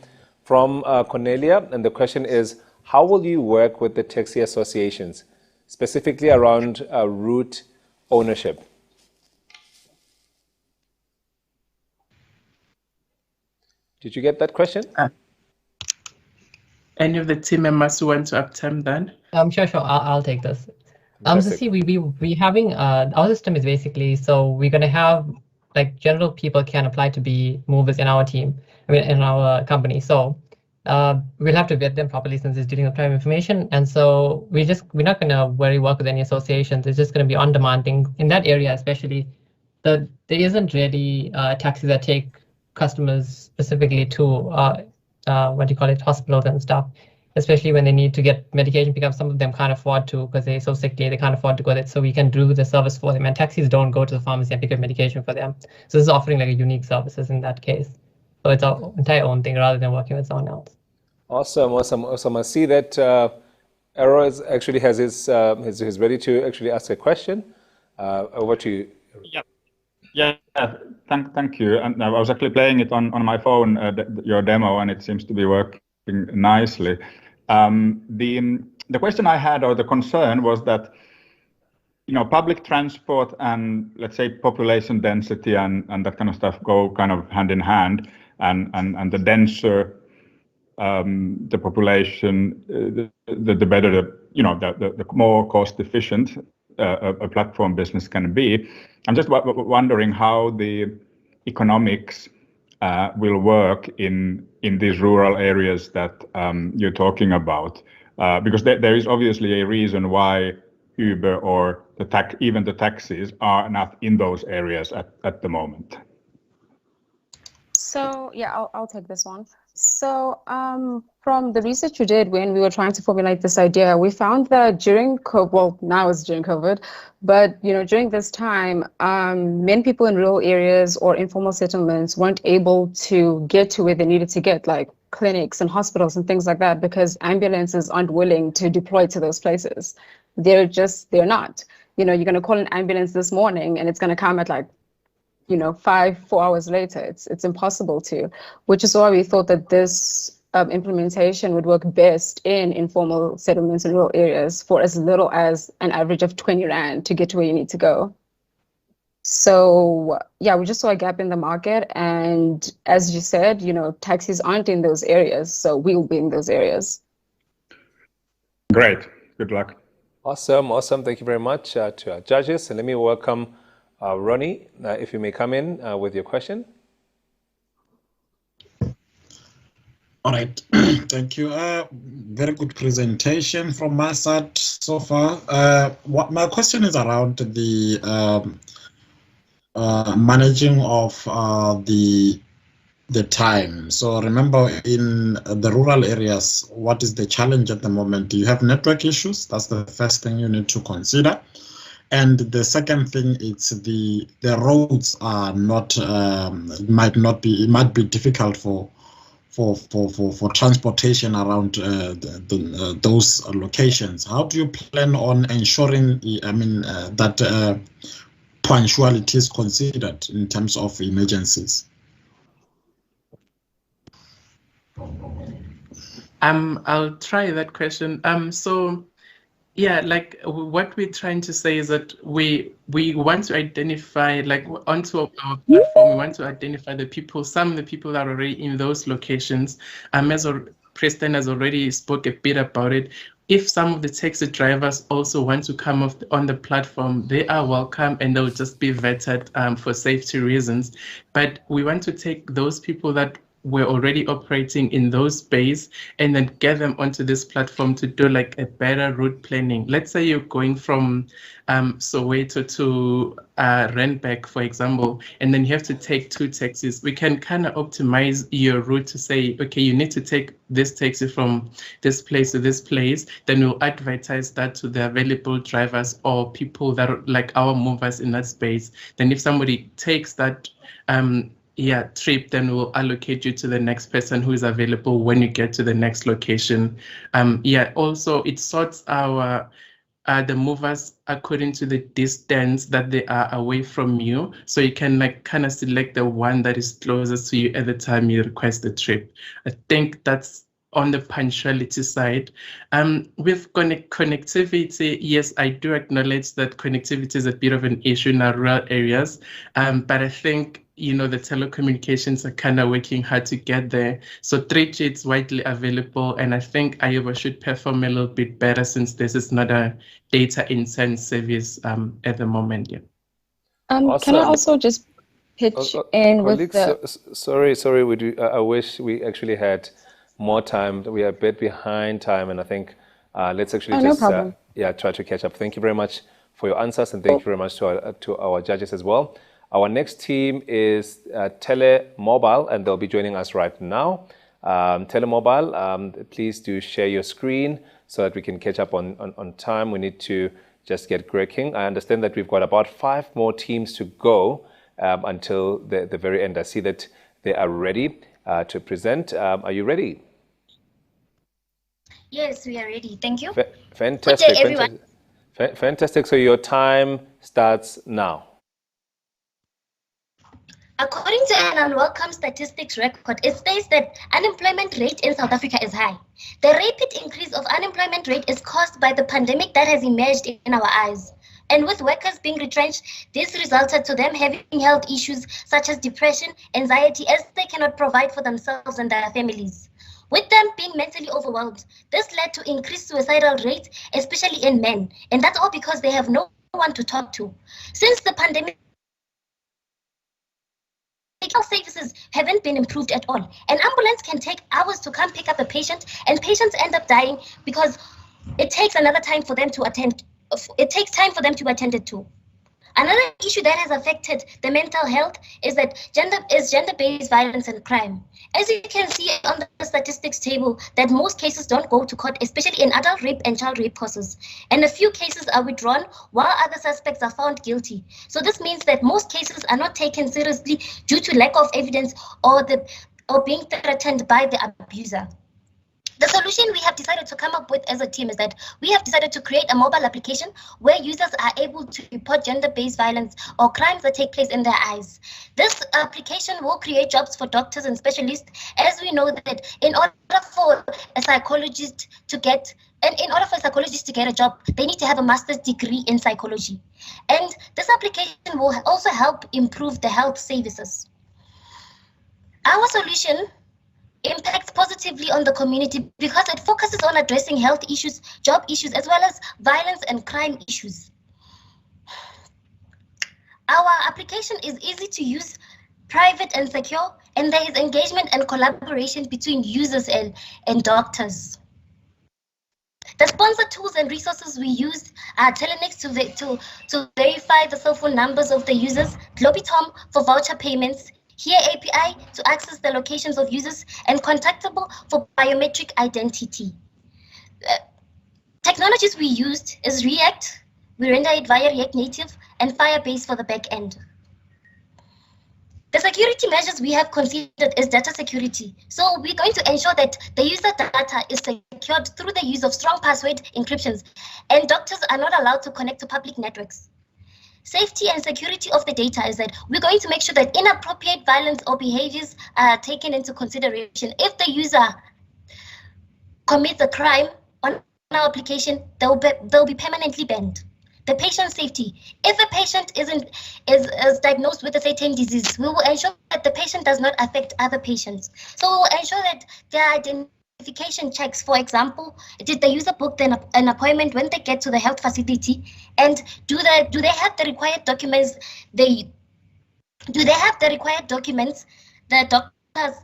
from Cornelia, and the question is, how will you work with the taxi associations, specifically around route ownership? Did you get that question? Any of the team members who want to attempt that? Sure. I'll take this. So see, we having our system is basically, so we're gonna have like general people can apply to be movers in our team, in our company. So we'll have to vet them properly since it's dealing with private information. And so we're not gonna work with any associations. It's just gonna be on demand thing in that area, especially. There isn't really taxis that take customers specifically to hospitals and stuff, especially when they need to get medication pickup. Some of them can't afford to because they're so sickly, they can't afford to go there. So we can do the service for them. And taxis don't go to the pharmacy and pick up medication for them. So this is offering like a unique services in that case. So it's our entire own thing rather than working with someone else. Awesome. I see that Arrow actually has he's ready to actually ask a question. Over to you. Yeah, thank you. And I was actually playing it on my phone, your demo, and it seems to be working nicely. The question I had, or the concern, was that public transport and, let's say, population density and that kind of stuff go kind of hand in hand, and the denser the population, the better the more cost efficient a platform business can be. I'm just wondering how the economics will work in these rural areas that you're talking about, because there is obviously a reason why Uber or even the taxis are not in those areas at the moment. So yeah, I'll take this one. So from the research we did when we were trying to formulate this idea, we found that during COVID, well, now it's during COVID, but during this time, many people in rural areas or informal settlements weren't able to get to where they needed to get, like clinics and hospitals and things like that, because ambulances aren't willing to deploy to those places. They're not. You're going to call an ambulance this morning and it's going to come at like 4 hours later. It's impossible to, which is why we thought that this implementation would work best in informal settlements in rural areas for as little as an average of 20 Rand to get to where you need to go. So yeah, we just saw a gap in the market, and as you said, taxis aren't in those areas, so we'll be in those areas. Great, good luck. Awesome. Thank you very much to our judges, and let me welcome Ronnie, if you may come in with your question. All right. Thank you. Very good presentation from my side so far. What my question is around the managing of the time. So remember, in the rural areas, what is the challenge at the moment? Do you have network issues? That's the first thing you need to consider. And the second thing is the roads are not it might be difficult for transportation around those locations. How do you plan on ensuring that punctuality is considered in terms of emergencies? I'll try that question. So yeah, like what we're trying to say is that we want to identify, like onto our platform, we want to identify some of the people that are already in those locations. As Preston has already spoke a bit about it. If some of the taxi drivers also want to come on the platform, they are welcome and they'll just be vetted for safety reasons. But we want to take those people that were already operating in those bays and then get them onto this platform to do like a better route planning. Let's say you're going from Soweto to Randburg, for example, and then you have to take 2 taxis. We can kind of optimize your route to say, okay, you need to take this taxi from this place to this place. Then we'll advertise that to the available drivers or people that are like our movers in that space. Then if somebody takes that trip, then we'll allocate you to the next person who is available when you get to the next location. Also it sorts our the movers according to the distance that they are away from you, so you can like kind of select the one that is closest to you at the time you request the trip. I think that's on the punctuality side. With connectivity, yes, I do acknowledge that connectivity is a bit of an issue in our rural areas, but I think the telecommunications are kind of working hard to get there. So 3G is widely available, and I think Iowa should perform a little bit better since this is not a data-intensive service at the moment. Yeah. Awesome. Can I also just pitch in with the... Sorry, I wish we actually had more time. We are a bit behind time, and I think let's actually try to catch up. Thank you very much for your answers, and thank you very much to our judges as well. Our next team is Telemobile, and they'll be joining us right now. Telemobile, please do share your screen so that we can catch up on time. We need to just get cracking. I understand that we've got about 5 more teams to go until the very end. I see that they are ready to present. Are you ready? Yes, we are ready. Thank you. Fantastic. Good day, everyone. Fantastic. So your time starts now. According to an unwelcome statistics record, it states that unemployment rate in South Africa is high. The rapid increase of unemployment rate is caused by the pandemic that has emerged in our eyes. And with workers being retrenched, this resulted to them having health issues such as depression, anxiety, as they cannot provide for themselves and their families. With them being mentally overwhelmed, this led to increased suicidal rates, especially in men. And that's all because they have no one to talk to. Since the pandemic, health services haven't been improved at all. An ambulance can take hours to come pick up a patient, and patients end up dying because it takes another time for them to attend. It takes time for them to be attended to. Another issue that has affected the mental health is that gender-based violence and crime. As you can see on the statistics table, that most cases don't go to court, especially in adult rape and child rape cases. And a few cases are withdrawn while other suspects are found guilty. So this means that most cases are not taken seriously due to lack of evidence or being threatened by the abuser. The solution we have decided to come up with as a team is that we have decided to create a mobile application where users are able to report gender-based violence or crimes that take place in their eyes. This application will create jobs for doctors and specialists, as we know that in order for a psychologist to get a job, they need to have a master's degree in psychology. And this application will also help improve the health services. Our solution impacts positively on the community because it focuses on addressing health issues, job issues, as well as violence and crime issues. Our application is easy to use, private and secure, and there is engagement and collaboration between users and doctors. The sponsored tools and resources we used are Telenex to verify the cell phone numbers of the users, Globitom for voucher payments, Here API to access the locations of users, and Contactable for biometric identity. Technologies we used is React, we render it via React Native, and Firebase for the back end. The security measures we have considered is data security. So we're going to ensure that the user data is secured through the use of strong password encryptions, and doctors are not allowed to connect to public networks. Safety and security of the data is that we're going to make sure that inappropriate violence or behaviors are taken into consideration. If the user commits a crime on our application, they'll be permanently banned. The patient safety. If a patient is diagnosed with a certain disease, we will ensure that the patient does not affect other patients. So we will ensure that their identification checks, for example, did the user book an appointment when they get to the health facility, and do they have the required documents? Do they have the required documents the doctors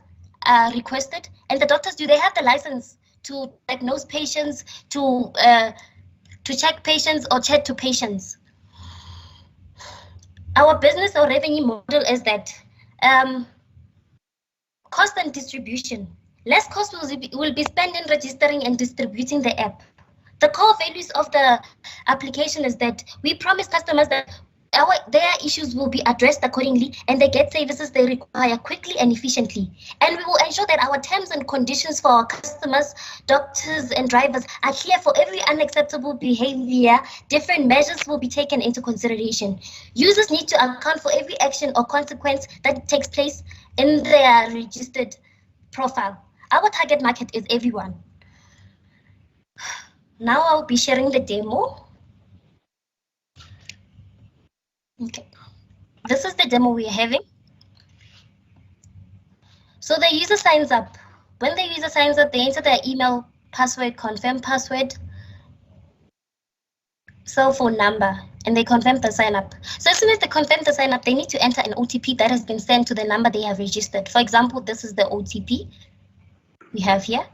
requested, and the doctors, do they have the license to diagnose patients, to check patients or chat to patients? Our business or revenue model is that cost and distribution. Less cost will be spent in registering and distributing the app. The core values of the application is that we promise customers that their issues will be addressed accordingly, and they get services they require quickly and efficiently. And we will ensure that our terms and conditions for our customers, doctors, and drivers are clear for every unacceptable behavior. Different measures will be taken into consideration. Users need to account for every action or consequence that takes place in their registered profile. Our target market is everyone. Now I'll be sharing the demo. Okay, this is the demo we're having. So the user signs up. When the user signs up, they enter their email, password, confirm password, cell phone number, and they confirm the sign up. So as soon as they confirm the sign up, they need to enter an OTP that has been sent to the number they have registered. For example, this is the OTP we have here,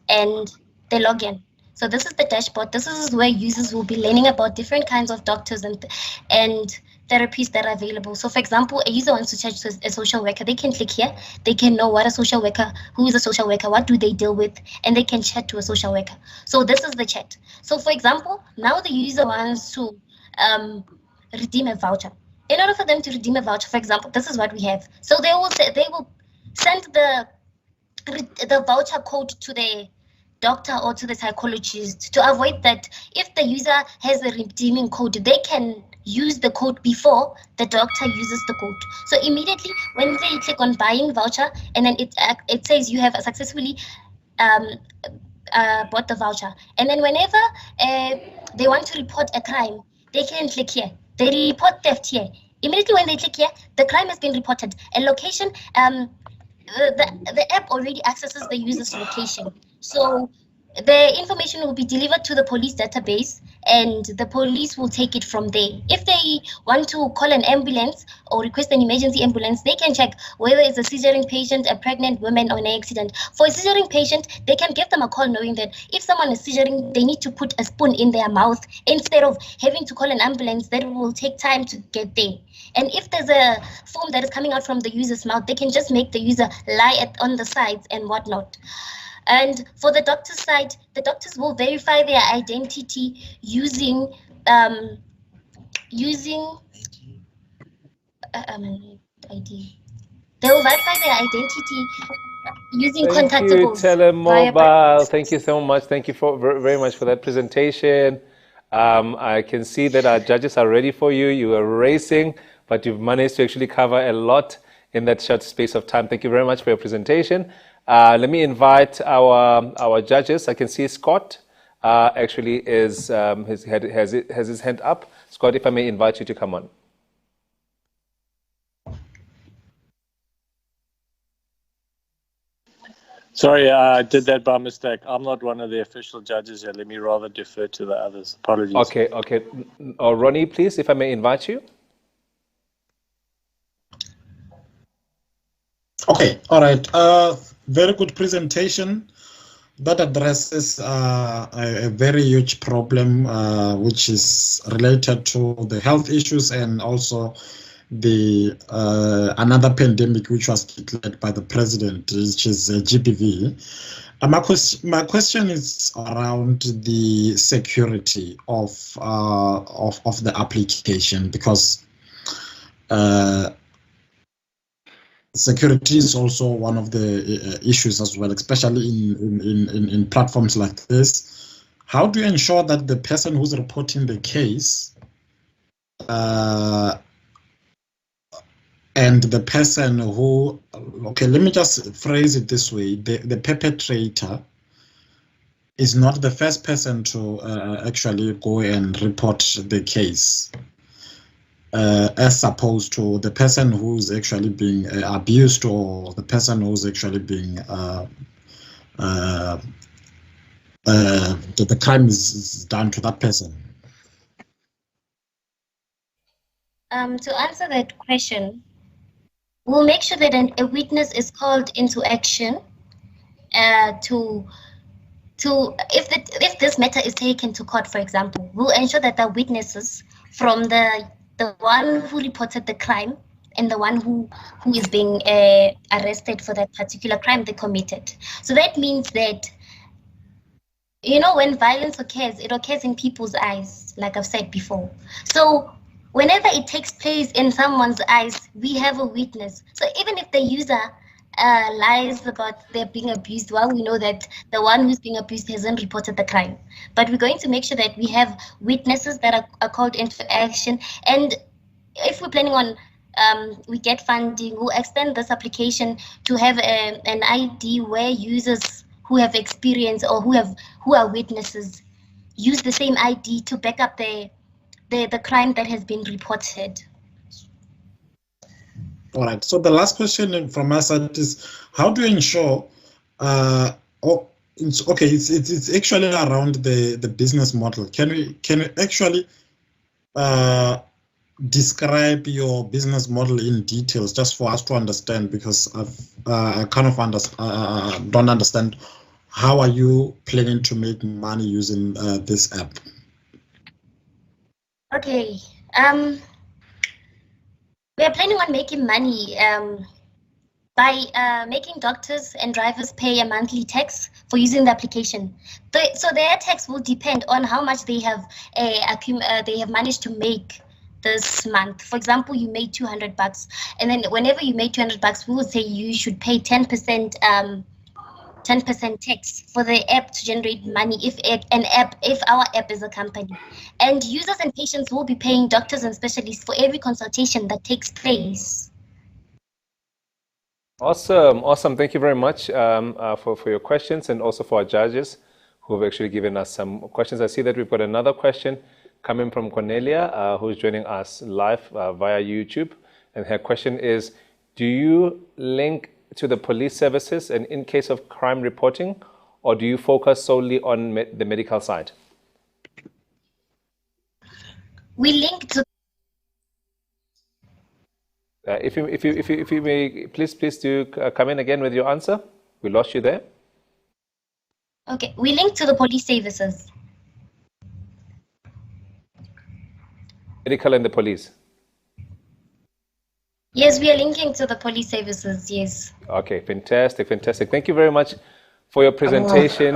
and they log in. So this is the dashboard. This is where users will be learning about different kinds of doctors and therapies that are available. So for example, a user wants to chat to a social worker. They can click here. They can know what a social worker, who is a social worker, what do they deal with, and they can chat to a social worker. So this is the chat. So for example, now the user wants to redeem a voucher. In order for them to redeem a voucher, for example, this is what we have. So they will send the voucher code to the doctor or to the psychologist to avoid that. If the user has a redeeming code, they can use the code before the doctor uses the code. So immediately when they click on buying voucher, and then it says you have successfully bought the voucher, and then whenever they want to report a crime, they can click here. They report theft here. Immediately when they click here, the crime has been reported. A location, the app already accesses the user's location. So the information will be delivered to the police database, and the police will take it from there. If they want to call an ambulance or request an emergency ambulance, they can check whether it's a seizuring patient, a pregnant woman, or an accident. For a seizuring patient, they can give them a call knowing that if someone is seizuring, they need to put a spoon in their mouth instead of having to call an ambulance. That will take time to get there. And if there's a foam that is coming out from the user's mouth, they can just make the user lie on the sides and whatnot. And for the doctor's side, the doctors will verify their identity using ID. They will verify their identity using contactables. Thank you, Telemobile. Thank you so much. Thank you very much for that presentation. I can see that our judges are ready for you. You are racing, but you've managed to actually cover a lot in that short space of time. Thank you very much for your presentation. Let me invite our judges. I can see Scott actually has his hand up. Scott, if I may invite you to come on. Sorry, I did that by mistake. I'm not one of the official judges here. Let me rather defer to the others. Apologies. Okay. Ronnie, please, if I may invite you. Okay, all right. Very good presentation that addresses a very huge problem, which is related to the health issues and also the another pandemic which was declared by the president, which is GBV. My question is around the security of the application, because security is also one of the issues as well, especially in platforms like this. How do you ensure that the person who's reporting the case and the person who, okay, let me just phrase it this way, the perpetrator is not the first person to actually go and report the case, as opposed to the person who's actually being abused, or the person who's actually being the crime is done to that person? To answer that question, we'll make sure that a witness is called into action if this matter is taken to court, for example. We'll ensure that the witnesses from the one who reported the crime and the one who is being arrested for that particular crime they committed. So that means that, you know, when violence occurs, it occurs in people's eyes, like I've said before. So whenever it takes place in someone's eyes, we have a witness. So even if the user lies about they're being abused, well, we know that the one who's being abused hasn't reported the crime. But we're going to make sure that we have witnesses that are called into action. And if we're planning on we get funding, we'll extend this application to have an ID where users who have experience or who are witnesses use the same ID to back up the crime that has been reported. All right. So the last question from my side is, how do you ensure? It's actually around the business model. Can you actually describe your business model in details, just for us to understand? Because I kind of don't understand. How are you planning to make money using this app? Okay. We are planning on making money by making doctors and drivers pay a monthly tax for using the application. So their tax will depend on how much they have managed to make this month. For example, you made $200, and then whenever you made $200, we will say you should pay 10% tax for the app to generate money if our app is a company. And users and patients will be paying doctors and specialists for every consultation that takes place. Awesome. Thank you very much for your questions, and also for our judges who have actually given us some questions. I see that we've got another question coming from Cornelia, who's joining us live via YouTube. And her question is, do you link to the police services and in case of crime reporting, or do you focus solely on the medical side? We link to. If you may, please do come in again with your answer. We lost you there. Okay, we link to the police services. Medical and the police. Yes, we are linking to the police services, yes. Okay, fantastic. Thank you very much for your presentation.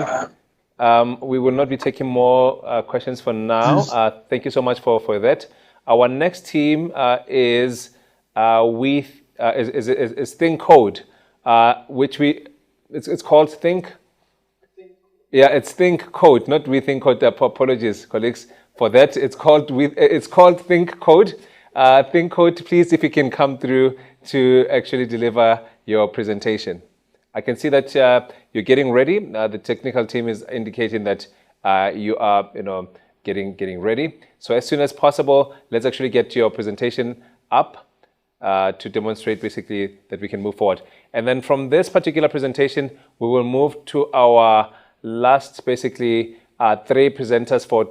We will not be taking more questions for now. Thank you so much for that. Our next team is Think Code, which it's called Think. Yeah, it's Think Code, not We Think Code. Apologies, colleagues, for that. It's called Think Code. Think Code, please, if you can come through to actually deliver your presentation. I can see that you're getting ready. The technical team is indicating that you are, getting ready. So as soon as possible, let's actually get your presentation up to demonstrate basically that we can move forward. And then from this particular presentation, we will move to our last, basically, 3 presenters for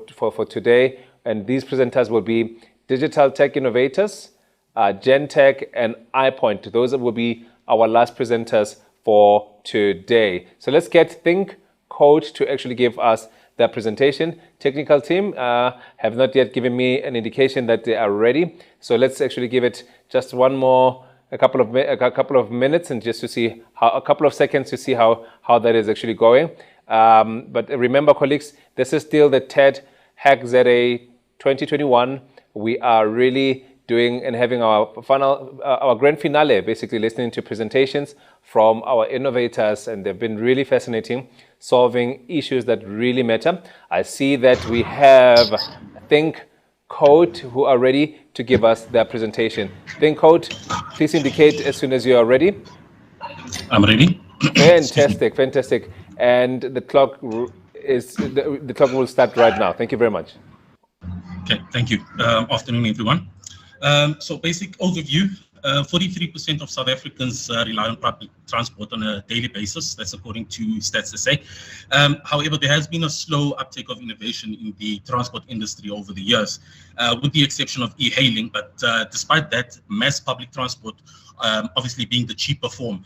today. And these presenters will be Digital Tech Innovators, Gentech, and iPoint. Those will be our last presenters for today. So let's get Think Code to actually give us their presentation. Technical team have not yet given me an indication that they are ready. So let's actually give it just a couple of minutes, and just to see a couple of seconds to see how that is actually going. But remember, colleagues, this is still the TADHackZA 2021. We are really doing and having our grand finale, basically listening to presentations from our innovators, and they've been really fascinating, solving issues that really matter. I see that we have Think Code who are ready to give us their presentation. Think Code, please indicate as soon as you are ready. I'm ready. Fantastic, fantastic. And the clock will start right now. Thank you very much. Okay, thank you. Afternoon, everyone. So basic overview, 43% of South Africans rely on public transport on a daily basis. That's according to TADHackZA. However, there has been a slow uptake of innovation in the transport industry over the years, with the exception of e-hailing. But despite that, mass public transport, obviously being the cheaper form,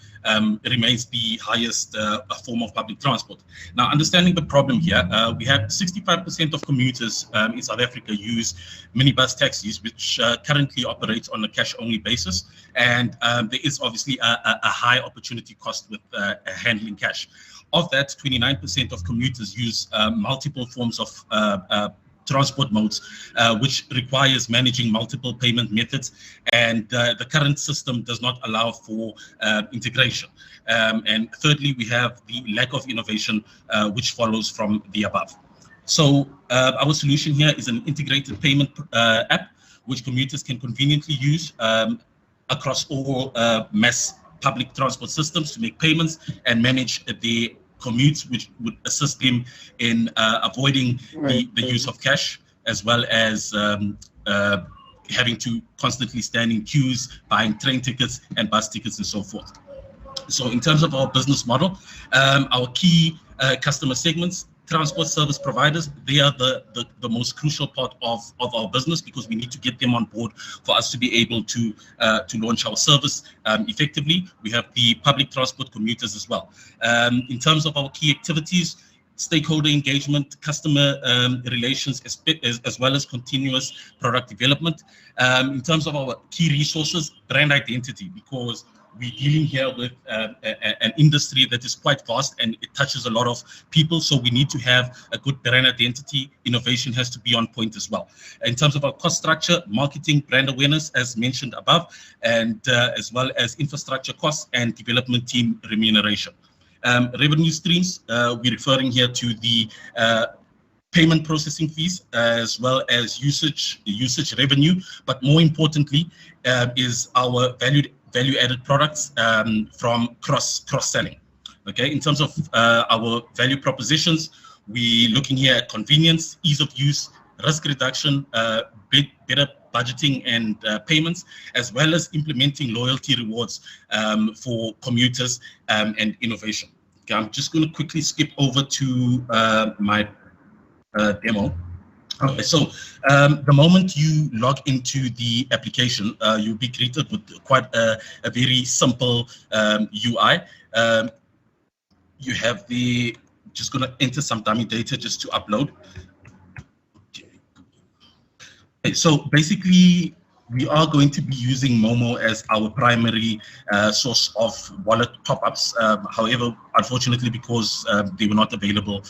remains the highest form of public transport. Now, understanding the problem here, we have 65% of commuters in South Africa use minibus taxis, which currently operates on a cash-only basis. And there is obviously a high opportunity cost with handling cash. Of that, 29% of commuters use multiple forms of transport modes, which requires managing multiple payment methods, and the current system does not allow for integration. And thirdly, we have the lack of innovation, which follows from the above. So our solution here is an integrated payment app, which commuters can conveniently use across all mass public transport systems to make payments and manage the commutes, which would assist them in avoiding the use of cash, as well as having to constantly stand in queues, buying train tickets and bus tickets and so forth. So in terms of our business model, our key customer segments, transport service providers, they are the most crucial part of our business, because we need to get them on board for us to be able to launch our service effectively. We have the public transport commuters as well. In terms of our key activities, stakeholder engagement, customer relations, as well as continuous product development. In terms of our key resources, brand identity, because we're dealing here with an industry that is quite vast and it touches a lot of people. So we need to have a good brand identity. Innovation has to be on point as well. In terms of our cost structure, marketing, brand awareness, as mentioned above, and as well as infrastructure costs and development team remuneration. Revenue streams, we're referring here to the payment processing fees, as well as usage revenue, but more importantly is our value-added products from cross-selling. Okay, in terms of our value propositions, we're looking here at convenience, ease of use, risk reduction, better budgeting and payments, as well as implementing loyalty rewards for commuters and innovation. Okay, I'm just going to quickly skip over to my demo. Okay, so the moment you log into the application, you'll be greeted with quite a very simple UI. You have just going to enter some dummy data just to upload. Okay, so basically, we are going to be using Momo as our primary source of wallet top-ups. However, unfortunately, because they were not available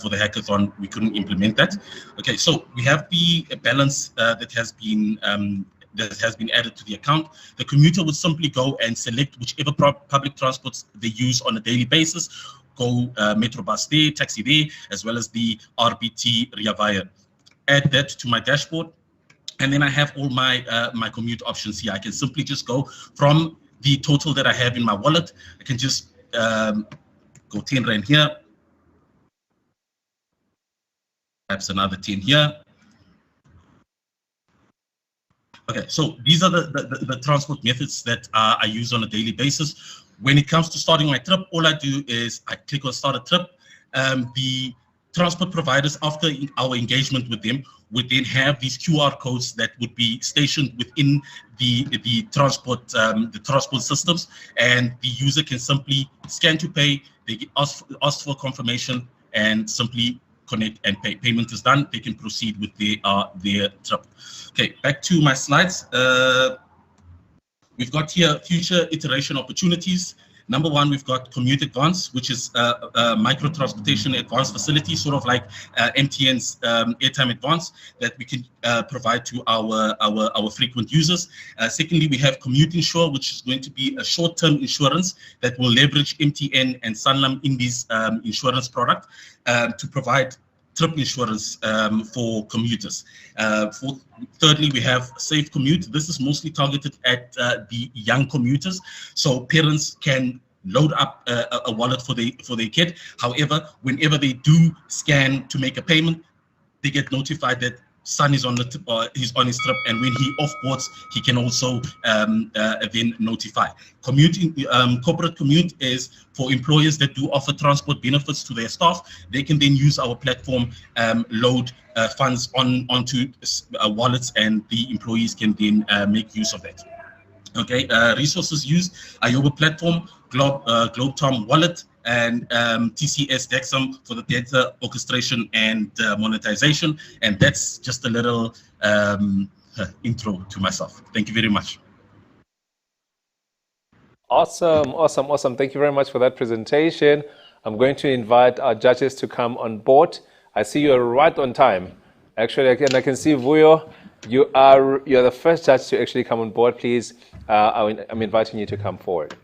for the hackathon, we couldn't implement that. Okay, so we have the balance that has been added to the account. The commuter would simply go and select whichever public transports they use on a daily basis. Go Metro bus there, taxi there, as well as the RBT Ria Vaya. Add that to my dashboard. And then I have all my my commute options here. I can simply just go from the total that I have in my wallet. I can just go 10 Rand here. Perhaps another 10 here. Okay, so these are the transport methods that I use on a daily basis. When it comes to starting my trip, all I do is I click on start a trip. The transport providers, after our engagement with them, would then have these QR codes that would be stationed within the transport systems, and the user can simply scan to pay. They get asked for confirmation and simply connect and pay. Payment is done. They can proceed with their trip. Okay, back to my slides. We've got here future iteration opportunities. Number one, we've got Commute Advance, which is a micro transportation advance facility, sort of like MTN's Airtime Advance, that we can provide to our frequent users. Secondly, we have Commute Insure, which is going to be a short-term insurance that will leverage MTN and Sanlam in this insurance product to provide trip insurance for commuters. Thirdly, we have Safe Commute. This is mostly targeted at the young commuters, so parents can load up a wallet for their kid. However, whenever they do scan to make a payment, they get notified that son is on he's on his trip, and when he offboards, he can also then notify. Corporate commute is for employers that do offer transport benefits to their staff. They can then use our platform, load funds onto wallets, and the employees can then make use of that. Okay, resources used: IOBA platform, GlobeTom wallet, and TADHackZA for the data orchestration and monetization. And that's just a little intro to myself. Thank you very much. Awesome. Thank you very much for that presentation. I'm going to invite our judges to come on board. I see you're right on time. Actually, I can see Vuyo, you're the first judge to actually come on board. Please, I'm inviting you to come forward.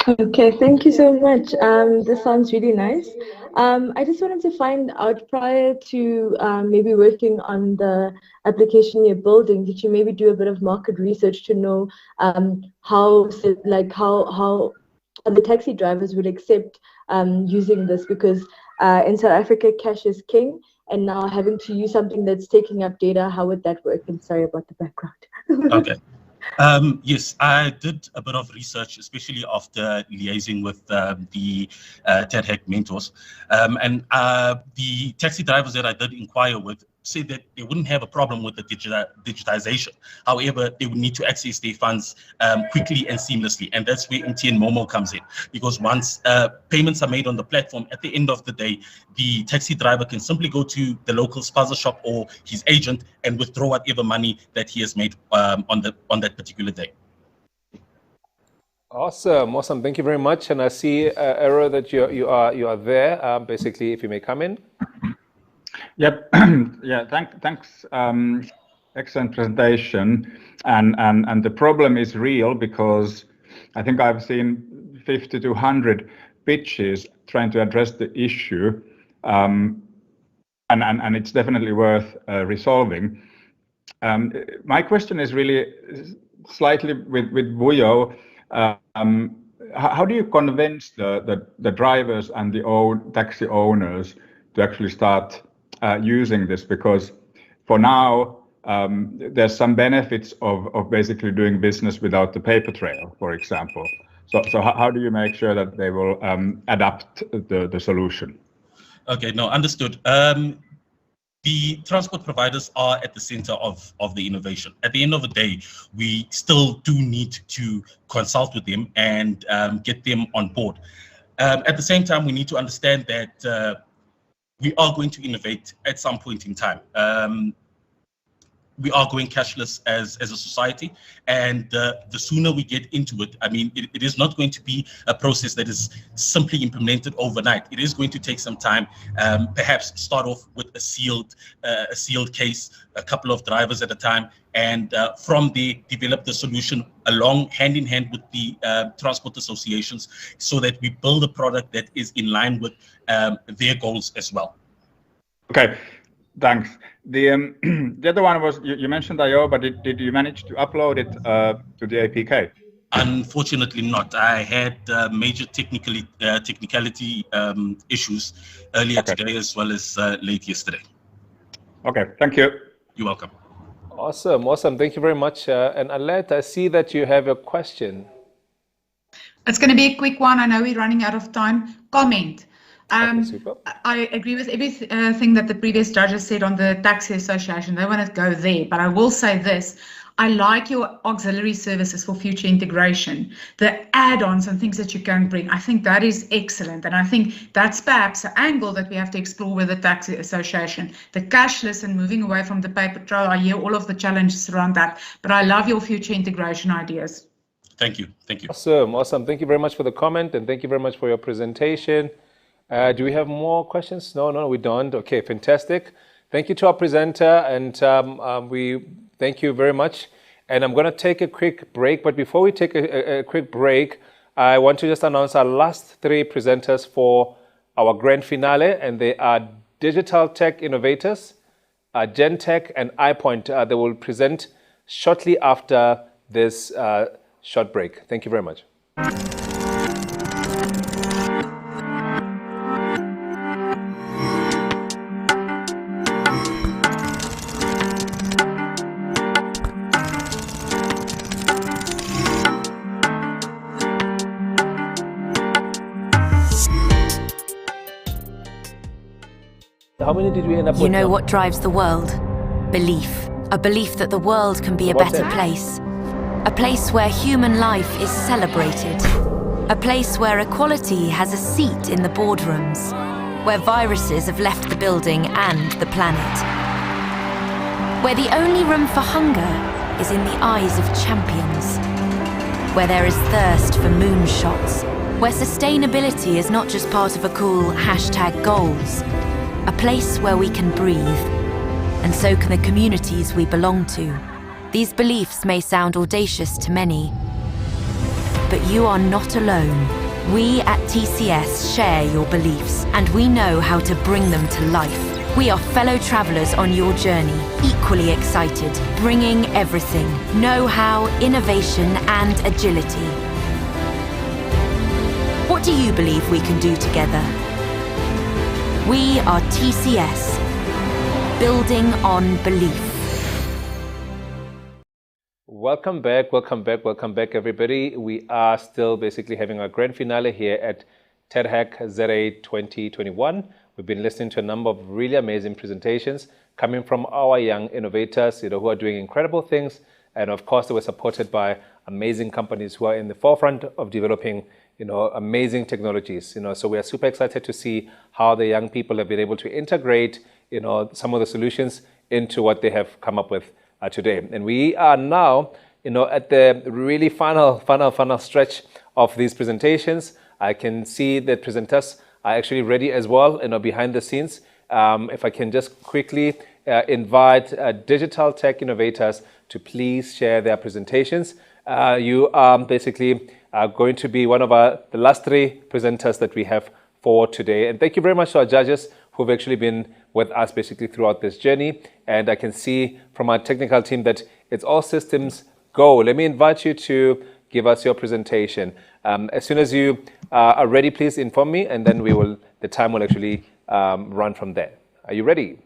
Okay, thank you so much. This sounds really nice. I just wanted to find out, prior to maybe working on the application you're building, did you maybe do a bit of market research to know how the taxi drivers would accept using this? Because in South Africa, cash is king, and now having to use something that's taking up data, how would that work? I'm sorry about the background. Okay. Yes, I did a bit of research, especially after liaising with the TADHack mentors. And the taxi drivers that I did inquire with said that they wouldn't have a problem with the digitization. However, they would need to access their funds quickly and seamlessly. And that's where MTN Momo comes in. Because once payments are made on the platform, at the end of the day, the taxi driver can simply go to the local spaza shop or his agent and withdraw whatever money that he has made on that particular day. Awesome. Thank you very much. And I see, Ero, that you are there. Basically, if you may come in. Yep. Yeah. Thanks. Excellent presentation. And the problem is real, because I think I've seen 50 to 100 pitches trying to address the issue, and it's definitely worth resolving. My question is really slightly with Vuyo. How do you convince the drivers and the taxi owners to actually start using this? Because for now, there's some benefits of basically doing business without the paper trail, for example. So how do you make sure that they will adapt the solution? Okay, no, understood. The transport providers are at the center of the innovation. At the end of the day, we still do need to consult with them and get them on board. At the same time, we need to understand that we are going to innovate at some point in time. We are going cashless as a society, and the sooner we get into it, I mean, it is not going to be a process that is simply implemented overnight. It is going to take some time. Perhaps start off with a sealed case, a couple of drivers at a time, and from there develop the solution along hand in hand with the transport associations, so that we build a product that is in line with their goals as well. Okay. Thanks. The other one was, you mentioned IO, but did you manage to upload it to the APK? Unfortunately not. I had major technicality issues earlier today, as well as late yesterday. Okay, thank you. You're welcome. Awesome. Thank you very much. And Alet, I see that you have a question. It's going to be a quick one. I know we're running out of time. Comment. Super. I agree with everything that the previous judges said on the taxi association. They want to go there, but I will say this. I like your auxiliary services for future integration, the add-ons and things that you can bring. I think that is excellent. And I think that's perhaps an angle that we have to explore with the taxi association, the cashless and moving away from the paper trail. I hear all of the challenges around that, but I love your future integration ideas. Thank you. Thank you. Awesome. Thank you very much for the comment, and thank you very much for your presentation. Do we have more questions? No, we don't. Okay, fantastic. Thank you to our presenter, and we thank you very much. And I'm going to take a quick break, but before we take a quick break, I want to just announce our last 3 presenters for our grand finale, and they are Digital Tech Innovators, Gentech, and iPoint. They will present shortly after this short break. Thank you very much. How many did we end up with? You know what drives the world? Belief. A belief that the world can be a better place. A place where human life is celebrated. A place where equality has a seat in the boardrooms. Where viruses have left the building and the planet. Where the only room for hunger is in the eyes of champions. Where there is thirst for moonshots. Where sustainability is not just part of a cool #goals. A place where we can breathe, and so can the communities we belong to. These beliefs may sound audacious to many, but you are not alone. We at TCS share your beliefs, and we know how to bring them to life. We are fellow travelers on your journey, equally excited, bringing everything, know-how, innovation, and agility. What do you believe we can do together? We are TCS, building on belief. Welcome back, everybody. We are still basically having our grand finale here at TADHackZA 2021. We've been listening to a number of really amazing presentations coming from our young innovators, who are doing incredible things. And of course, they were supported by amazing companies who are in the forefront of developing amazing technologies. So we are super excited to see how the young people have been able to integrate, some of the solutions into what they have come up with today. And we are now, at the really final stretch of these presentations. I can see that presenters are actually ready as well, behind the scenes. If I can just quickly invite Digital Tech Innovators to please share their presentations. You are basically going to be one of the last 3 presenters that we have for today. And thank you very much to our judges who've actually been with us basically throughout this journey. And I can see from our technical team that it's all systems go. Let me invite you to give us your presentation. As soon as you are ready, please inform me, and then the time will actually run from there. Are you ready?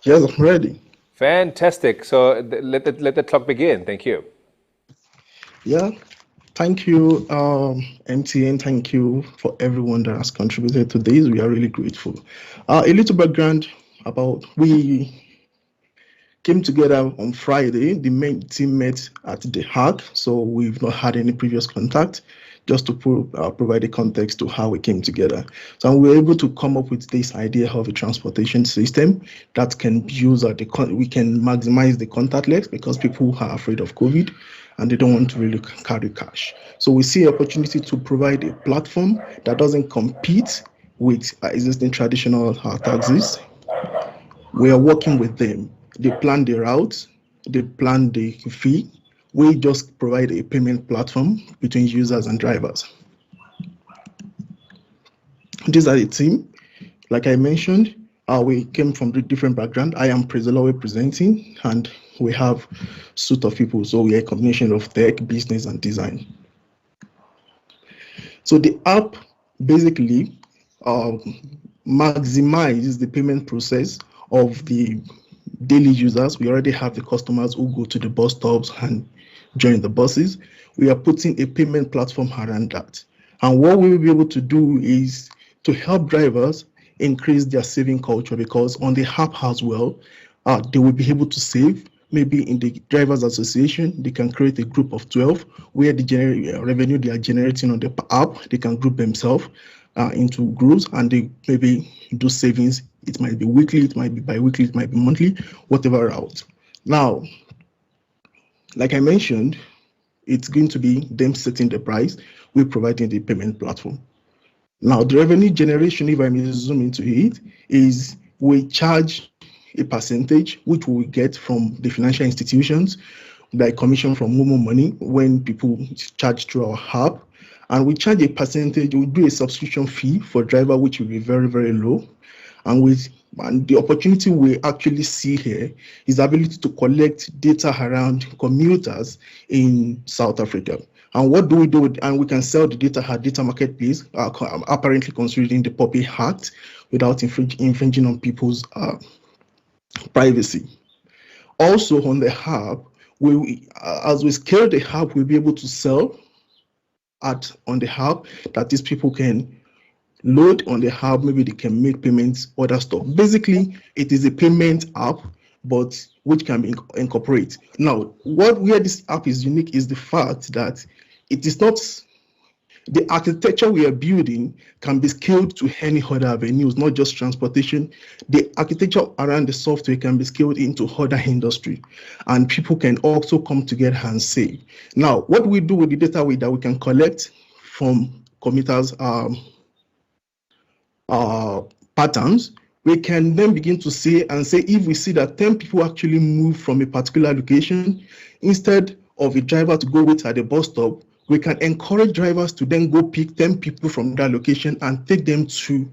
Yes, I'm ready. Fantastic. So let the clock begin. Thank you. Yeah. Thank you, MTN. Thank you for everyone that has contributed to this. We are really grateful. A little background about we came together on Friday. The main team met at the hack, so we've not had any previous contact. Just to provide a context to how we came together. So we were able to come up with this idea of a transportation system that can use we can maximize the contactless, because people are afraid of COVID and they don't want to really carry cash. So we see an opportunity to provide a platform that doesn't compete with existing traditional taxis. We are working with them. They plan the routes, they plan the fee. We just provide a payment platform between users and drivers. These are the team. Like I mentioned, we came from different backgrounds. I am Prezolowe presenting, and we have a suite of people. So we are a combination of tech, business, and design. So the app basically maximizes the payment process of the daily users. We already have the customers who go to the bus stops and join the buses. We are putting a payment platform around that. And what we will be able to do is to help drivers increase their saving culture, because on the app as well, they will be able to save. Maybe in the drivers association, they can create a group of 12 where the revenue they are generating on the app, they can group themselves into groups, and they maybe do savings. It might be weekly, it might be bi-weekly, it might be monthly, whatever route. Now, like I mentioned, it's going to be them setting the price, we're providing the payment platform. Now, the revenue generation, if I may zoom into it, is we charge a percentage which we get from the financial institutions, like commission from Momo Money when people charge through our app, and we charge a percentage. We do a subscription fee for driver, which will be very, very low, and the opportunity we actually see here is the ability to collect data around commuters in South Africa. And what do we do? And we can sell the data at data marketplace, apparently considering the POPI Act, without infringing on people's privacy. Also on the hub, as we scale the hub, we'll be able to sell on the hub, that these people can load on the hub, maybe they can make payments, other stuff. Basically, it is a payment app, but which can be incorporated. Now, where this app is unique is the fact that it is not, the architecture we are building can be scaled to any other avenues, not just transportation. The architecture around the software can be scaled into other industry, and people can also come together and save. Now, what we do with the data that we can collect from commuters' patterns, we can then begin to say if we see that 10 people actually move from a particular location, instead of a driver to go wait at the bus stop, we can encourage drivers to then go pick 10 people from that location and take them to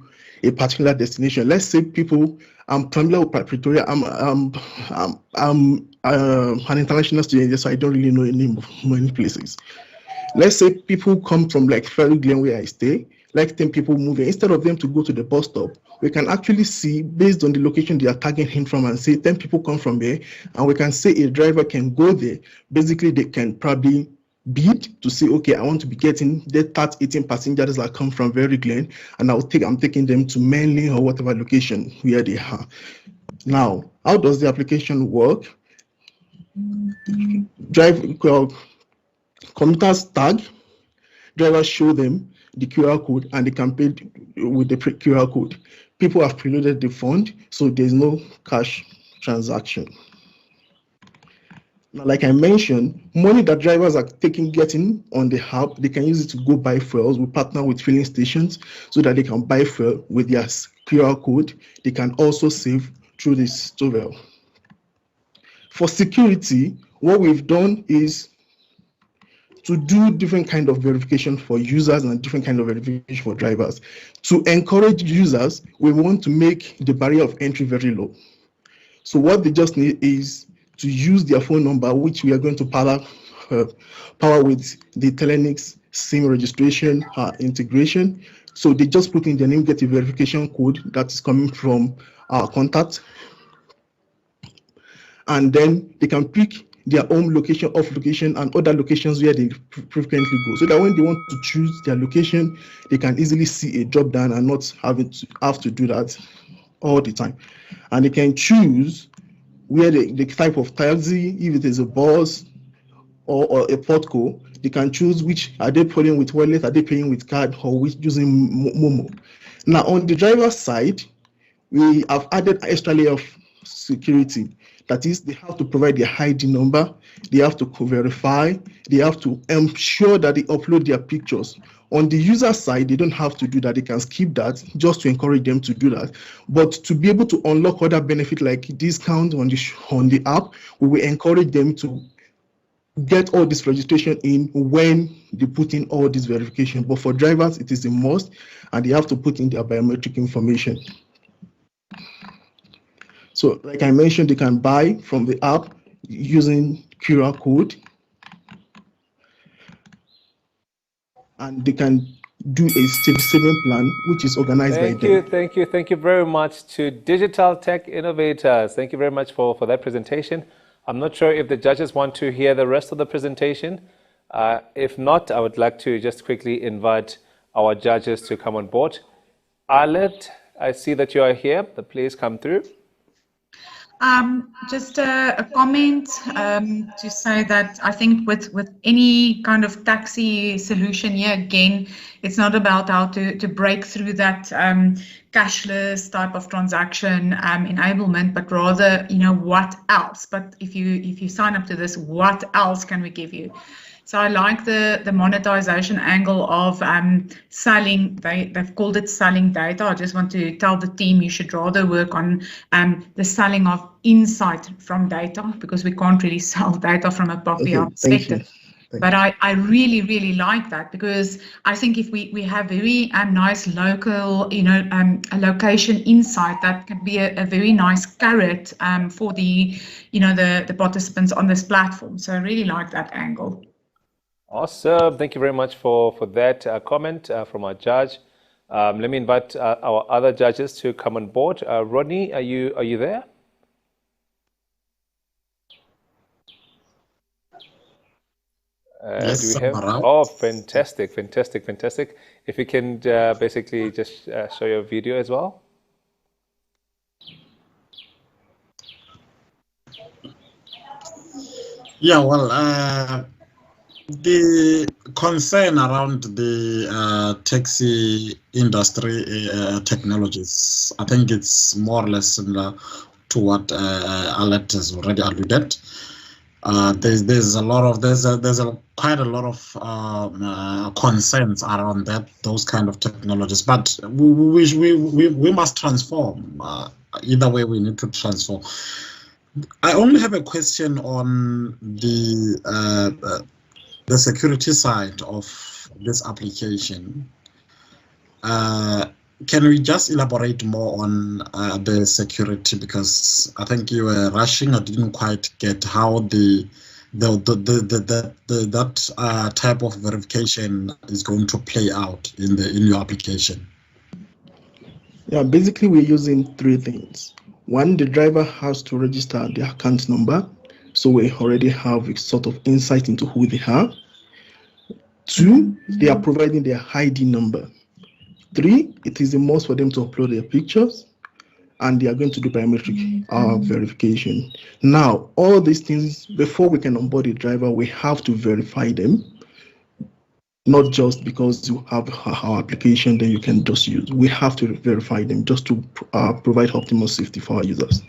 a particular destination. Let's say people, I'm familiar with Pretoria, I'm an international student, so I don't really know the name of many places. Let's say people come from like Ferry Glen, where I stay, like 10 people moving. Instead of them to go to the bus stop, we can actually see, based on the location they are tagging him from, and say 10 people come from there, and we can say a driver can go there. Basically, they can probably bid to say, okay, I want to be getting the 18 passengers that come from Very Glen, and I'm taking them to Manly or whatever location where they are. Now, how does the application work? Commuters tag, drivers show them the QR code, and they can pay with the QR code. People have preloaded the fund, so there's no cash transaction. Now, like I mentioned, money that drivers are getting on the hub, they can use it to go buy fuels. We partner with filling stations so that they can buy fuel with their QR code. They can also save through this tool. For security, what we've done is to do different kind of verification for users and different kind of verification for drivers. To encourage users, we want to make the barrier of entry very low. So what they just need is to use their phone number, which we are going to power with the Telenix SIM registration integration. So they just put in their name, get a verification code that is coming from our contact, and then they can pick their own location, off location, and other locations where they frequently go, so that when they want to choose their location, they can easily see a drop down and not have to do that all the time. And they can choose where the type of taxi, if it is a bus or a Portco, they can choose which, are they paying with wallet, are they paying with card, or which using Momo. Now, on the driver's side, we have added an extra layer of security. That is, they have to provide their ID number, they have to verify, they have to ensure that they upload their pictures. On the user side, they don't have to do that. They can skip that just to encourage them to do that. But to be able to unlock other benefits like discount on the app, we will encourage them to get all this registration in when they put in all this verification. But for drivers, it is a must, and they have to put in their biometric information. So like I mentioned, they can buy from the app using QR code, and they can do a saving plan, which is organized by them. Thank you very much to Digital Tech Innovators. Thank you very much for that presentation. I'm not sure if the judges want to hear the rest of the presentation. If not, I would like to just quickly invite our judges to come on board. Arlette, I see that you are here. Please come through. Just a comment to say that I think with any kind of taxi solution here, again, it's not about how to break through that cashless type of transaction enablement, but rather, what else? But if you sign up to this, what else can we give you? So I like the monetization angle of selling. They've called it selling data. I just want to tell the team you should rather work on the selling of insight from data, because we can't really sell data from a POPIA perspective. But I really, really like that, because I think if we have very nice local, a location insight, that can be a very nice carrot for the participants on this platform. So I really like that angle. Awesome. Thank you very much for that comment from our judge. Let me invite our other judges to come on board. Rodney, are you there? Yes, do we have? Oh, fantastic. If you can basically just show your video as well. Yeah, well, the concern around the taxi industry technologies, I think it's more or less similar to what Arlette has already alluded. There's quite a lot of concerns around those kind of technologies, but we must transform. Either way, we need to transform. I only have a question on the security side of this application. Can we just elaborate more on the security, because I think you were rushing. I didn't quite get how that type of verification is going to play out in your application. Yeah, basically we're using three things. One, the driver has to register the account number, so we already have a sort of insight into who they are. Two, they are providing their ID number. Three, it is a must for them to upload their pictures, and they are going to do biometric verification. Now, all these things, before we can onboard a driver, we have to verify them. Not just because you have our application, then you can just use. We have to verify them just to provide optimal safety for our users.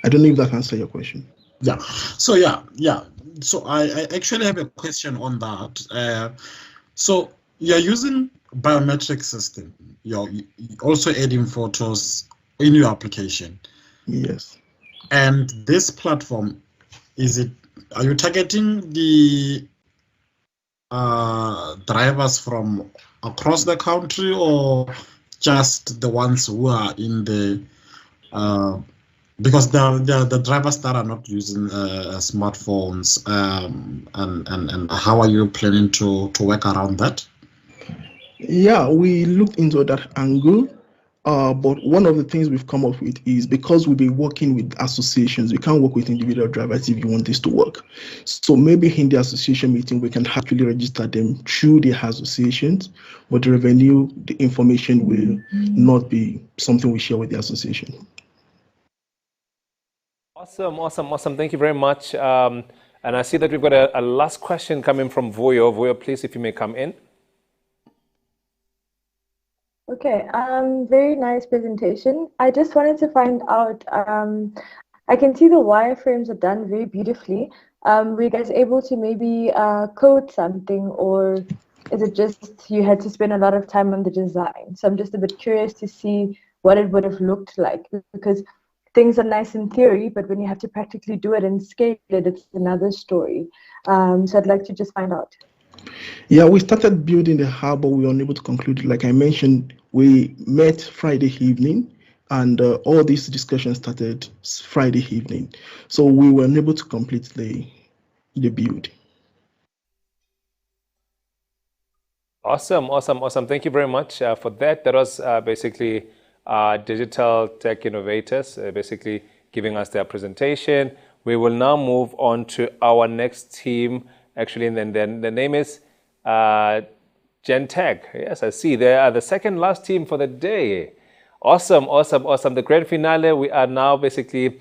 I don't know if that answers your question. Yeah. So So I actually have a question on that. So you're using biometric system. You're also adding photos in your application. Yes. And this platform, are you targeting the drivers from across the country, or just the ones who are in the because the drivers that are not using smartphones, and how are you planning to work around that? Yeah, we looked into that angle. But one of the things we've come up with is, because we'll be working with associations, we can't work with individual drivers if you want this to work. So maybe in the association meeting, we can actually register them through the associations, but the revenue, the information will not be something we share with the association. Awesome. Thank you very much. And I see that we've got a last question coming from Voyo. Voyo, please, if you may come in. Okay, very nice presentation. I just wanted to find out, I can see the wireframes are done very beautifully. Were you guys able to maybe code something, or is it just you had to spend a lot of time on the design? So I'm just a bit curious to see what it would have looked like, because things are nice in theory, but when you have to practically do it and scale it, it's another story. So I'd like to just find out. Yeah, we started building the hub, but we were unable to conclude it. Like I mentioned, we met Friday evening, and all these discussions started Friday evening. So we were unable to complete the build. Awesome. Thank you very much for that. That was basically Digital Tech Innovators basically giving us their presentation. We will now move on to our next team. Actually, and then the name is Gentech. Yes, I see. They are the second last team for the day. Awesome, awesome, awesome. The grand finale, we are now basically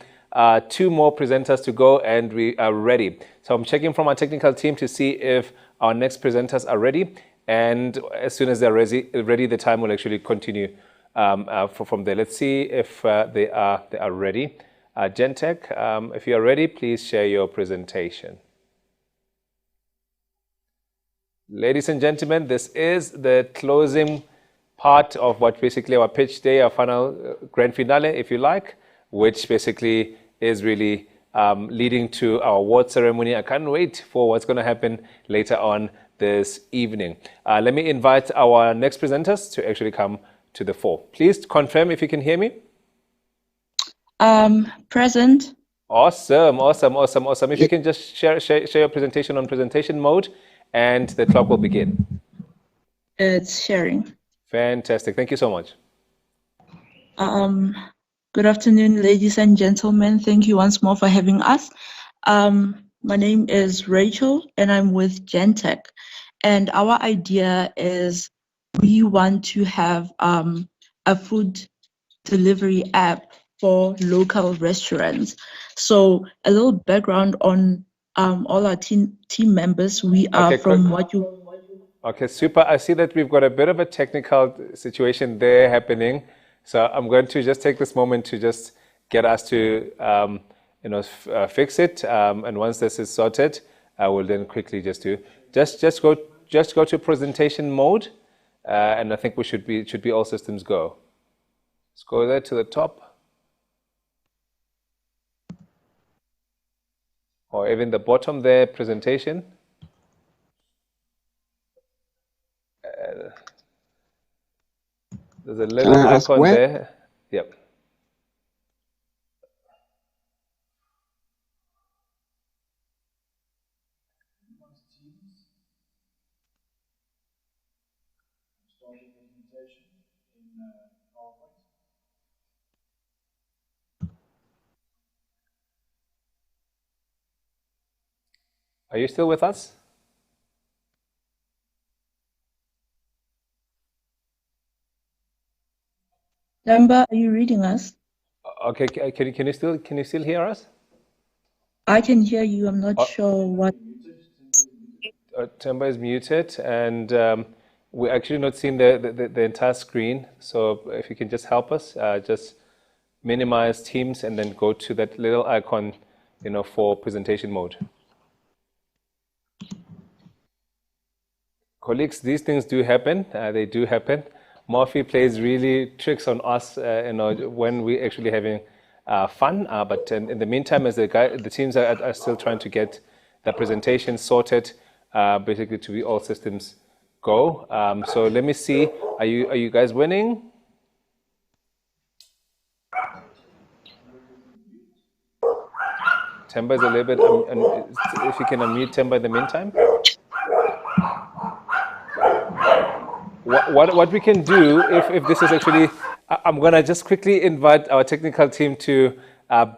2 more presenters to go and we are ready. So I'm checking from our technical team to see if our next presenters are ready. And as soon as they're ready, the time will actually continue from there. Let's see if they are ready. Gentech, if you are ready, please share your presentation. Ladies and gentlemen, this is the closing part of what basically our pitch day, our final grand finale, if you like, which basically is really leading to our award ceremony. I can't wait for what's going to happen later on this evening. Let me invite our next presenters to actually come to the fore. Please confirm if you can hear me. Present. Awesome, awesome, awesome, awesome. If you can just share your presentation on presentation mode, and the clock will begin. It's sharing. Fantastic. Thank you so much. Good afternoon, ladies and gentlemen. Thank you once more for having us. My name is Rachel, and I'm with Gentech. And our idea is we want to have a food delivery app for local restaurants. So a little background on all our team members. We are from what you... Okay, super. I see that we've got a bit of a technical situation there happening. So I'm going to just take this moment to just get us to fix it. And once this is sorted, I will then quickly just go to presentation mode. And I think we should be all systems go. Let's go there to the top. Or even the bottom there, presentation. There's a little icon there. Yep. Are you still with us? Demba, are you reading us? Okay, can you still hear us? I can hear you. I'm not sure what. Temba is muted, and we're actually not seeing the entire screen. So if you can just help us, just minimize Teams and then go to that little icon, for presentation mode. Colleagues, these things do happen. They do happen. Morphe plays really tricks on us, when we're actually having fun. But in the meantime, as the teams are still trying to get the presentation sorted, basically to be all systems go. So let me see. Are you guys winning? Temba is a little bit. If you can unmute Temba in the meantime. What we can do, if this is actually, I'm going to just quickly invite our technical team to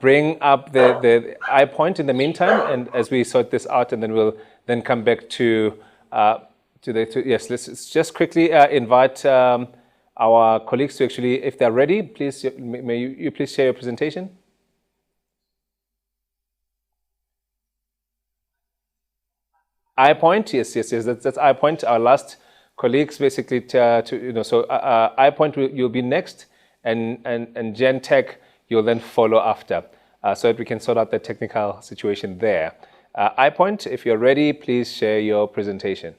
bring up the eye point in the meantime, and as we sort this out, and then we'll then come back to yes, let's just quickly invite our colleagues to actually, if they're ready, please, may you please share your presentation. Eye point, yes, that's eye point, our last colleagues basically so iPoint you'll be next, and Gentech you'll then follow after, so that we can sort out the technical situation there. iPoint, if you're ready, please share your presentation.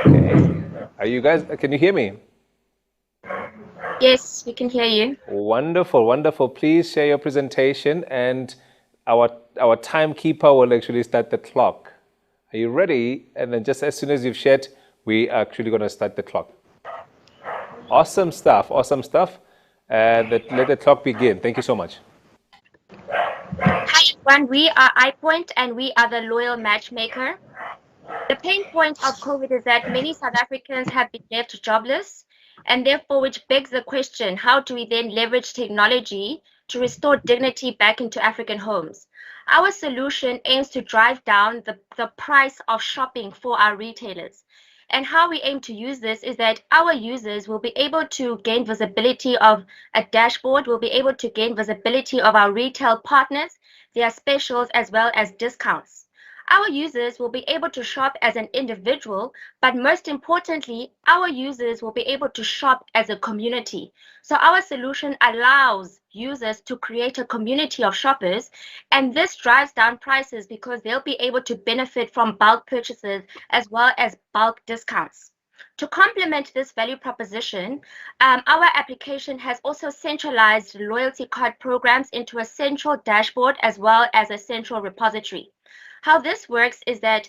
Okay, are you guys? Can you hear me? Yes, we can hear you. Wonderful, wonderful. Please share your presentation, and our timekeeper will actually start the clock. Are you ready? And then just as soon as you've shared, we are actually going to start the clock. Awesome stuff, awesome stuff. Let the clock begin. Thank you so much. Hi everyone, we are iPoint and we are the loyal matchmaker. The pain point of COVID is that many South Africans have been left jobless, and therefore which begs the question, how do we then leverage technology to restore dignity back into African homes. Our solution aims to drive down the price of shopping for our retailers. And how we aim to use this is that our users will be able to gain visibility of a dashboard, will be able to gain visibility of our retail partners, their specials, as well as discounts. Our users will be able to shop as an individual, but most importantly, our users will be able to shop as a community. So our solution allows users to create a community of shoppers, and this drives down prices because they'll be able to benefit from bulk purchases as well as bulk discounts. To complement this value proposition, our application has also centralized loyalty card programs into a central dashboard as well as a central repository. How this works is that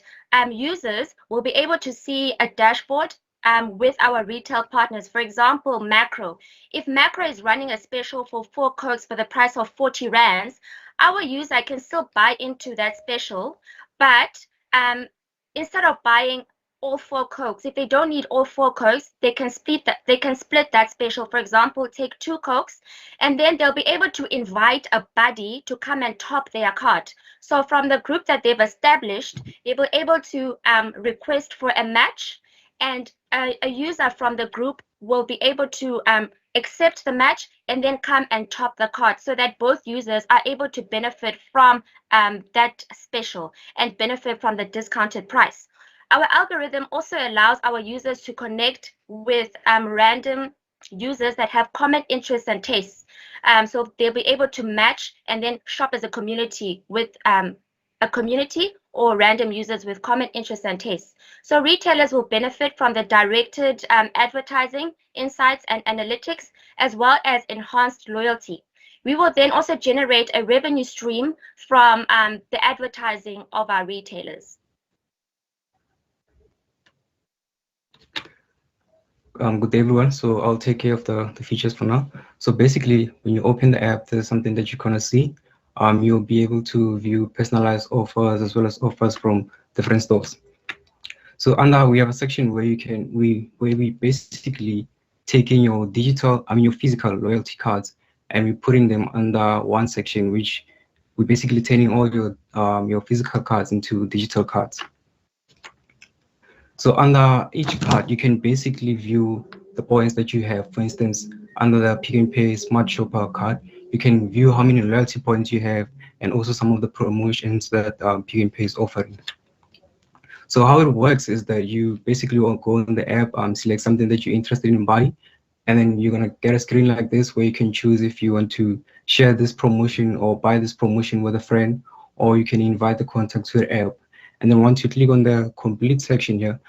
users will be able to see a dashboard with our retail partners. For example, Macro. If Macro is running a special for 4 Cokes for the price of 40 rands, our user can still buy into that special, but instead of buying all 4 Cokes, if they don't need all 4 Cokes, they can split that special. For example, take 2 Cokes, and then they'll be able to invite a buddy to come and top their cart. So from the group that they've established, they will be able to request for a match, and a user from the group will be able to accept the match and then come and top the cart, so that both users are able to benefit from that special and benefit from the discounted price. Our algorithm also allows our users to connect with random users that have common interests and tastes. So they'll be able to match and then shop as a community with a community or random users with common interests and tastes. So retailers will benefit from the directed advertising, insights, and analytics, as well as enhanced loyalty. We will then also generate a revenue stream from the advertising of our retailers. Good day, everyone. So I'll take care of the features for now. So basically, when you open the app, there's something that you're gonna see. You'll be able to view personalized offers as well as offers from different stores. So under we have a section where we basically taking your your physical loyalty cards, and we're putting them under one section, which we're basically turning all your physical cards into digital cards. So under each card, you can basically view the points that you have. For instance, under the Pick n Pay Smart Shopper card, you can view how many loyalty points you have and also some of the promotions that Pick n Pay is offering. So how it works is that you basically will go in the app, select something that you're interested in buying, and then you're gonna get a screen like this where you can choose if you want to share this promotion or buy this promotion with a friend, or you can invite the contact to your app. And then once you click on the complete section here,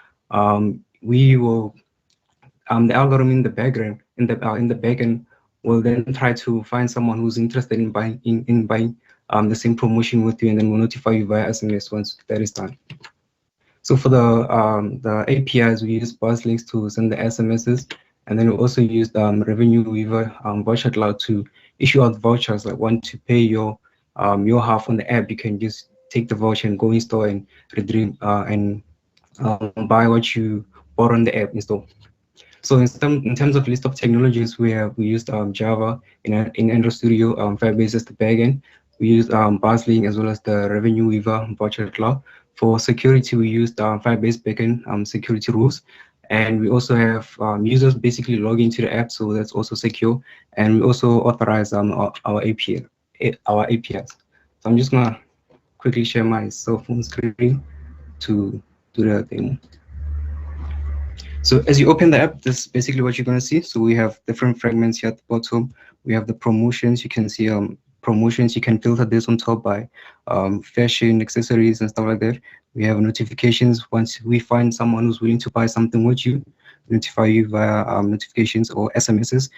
we will the algorithm in the background in the backend will then try to find someone who's interested in buying the same promotion with you, and then we'll notify you via SMS once that is done. So for the APIs, we use bus links to send the SMSs, and then we also use Revenue Weaver voucher cloud to issue out vouchers. Like want to pay your half on the app, you can just take the voucher and go in store and redeem and buy what you bought on the app install. So in terms of list of technologies, we used Java in Android Studio, Firebase as the backend. We used Buzzlink as well as the Revenue Weaver voucher cloud. For security, we used Firebase backend security rules, and we also have users basically log into the app, so that's also secure. And we also authorize our APIs. So I'm just gonna quickly share my cell phone screen to do the demo. So as you open the app, this is basically what you're going to see. So we have different fragments here at the bottom. We have the promotions. You can see promotions. You can filter this on top by fashion, accessories, and stuff like that. We have notifications. Once we find someone who's willing to buy something with you, notify you via notifications or SMSs.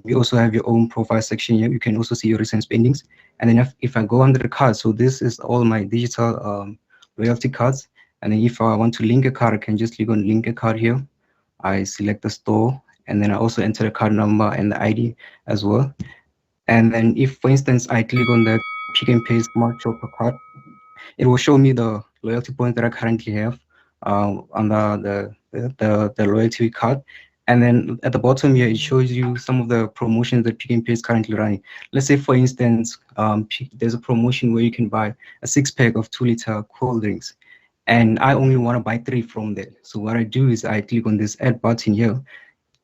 We also have your own profile section here. You can also see your recent spendings. And then if I go under the card, so this is all my digital loyalty cards. And then if I want to link a card, I can just click on link a card here. I select the store, and then I also enter the card number and the ID as well. And then if, for instance, I click on the Pick n Pay Smart Shopper card, it will show me the loyalty points that I currently have under the loyalty card. And then at the bottom here, it shows you some of the promotions that Pick n Pay is currently running. Let's say, for instance, there's a promotion where you can buy a 6-pack of 2-liter cold drinks. And I only want to buy 3 from there. So what I do is I click on this add button here.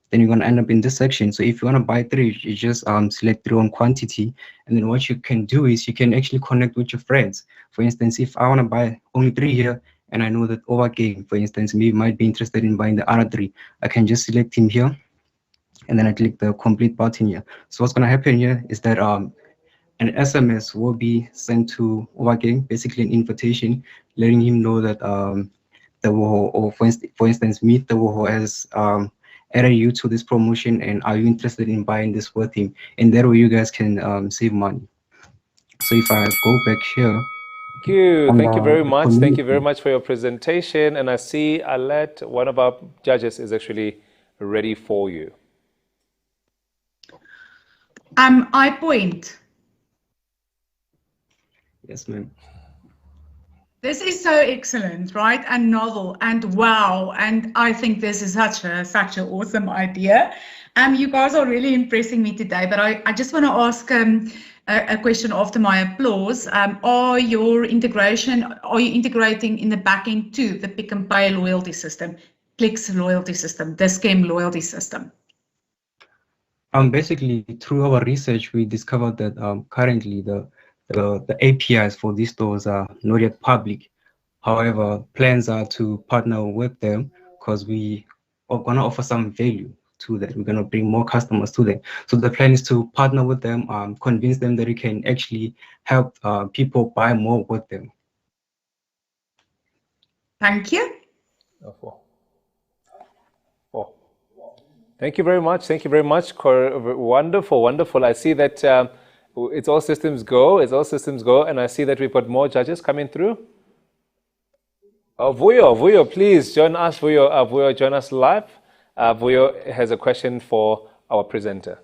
Then you're going to end up in this section. So if you want to buy 3, you just select 3 on quantity. And then what you can do is you can actually connect with your friends. For instance, if I want to buy only 3 here, and I know that over game, for instance, me might be interested in buying the other 3, I can just select him here. And then I click the complete button here. So what's going to happen here is that an SMS will be sent to Overgame, basically an invitation, letting him know that the WOHO, or for instance, meet the WOHO has added you to this promotion, and are you interested in buying this with him? And that way you guys can save money. So if I go back here. Thank you very much. Thank you very much for your presentation. And I see Alet, one of our judges, is actually ready for you. I point. Yes, ma'am. This is so excellent, right? And novel and wow. And I think this is such an awesome idea. You guys are really impressing me today, but I just want to ask a question after my applause. Are you integrating in the back end to the Pick n Pay loyalty system, Click's loyalty system, the Scheme loyalty system? Basically, through our research, we discovered that currently the APIs for these stores are not yet public. However, plans are to partner with them because we are going to offer some value to that. We're going to bring more customers to them. So the plan is to partner with them, convince them that we can actually help people buy more with them. Thank you. Thank you very much. Thank you very much. Wonderful, wonderful. I see that it's all systems go. It's all systems go. And I see that we've got more judges coming through. Vuyo, please join us. Vuyo, join us live. Vuyo has a question for our presenter.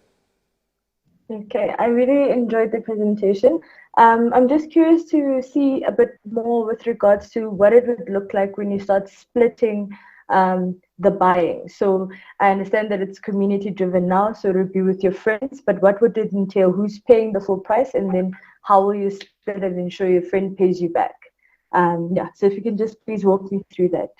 Okay, I really enjoyed the presentation. I'm just curious to see a bit more with regards to what it would look like when you start splitting the buying. So I understand that it's community driven now, so it would be with your friends, but what would it entail? Who's paying the full price, and then how will you split it and ensure your friend pays you back? Yeah, so if you can just please walk me through that.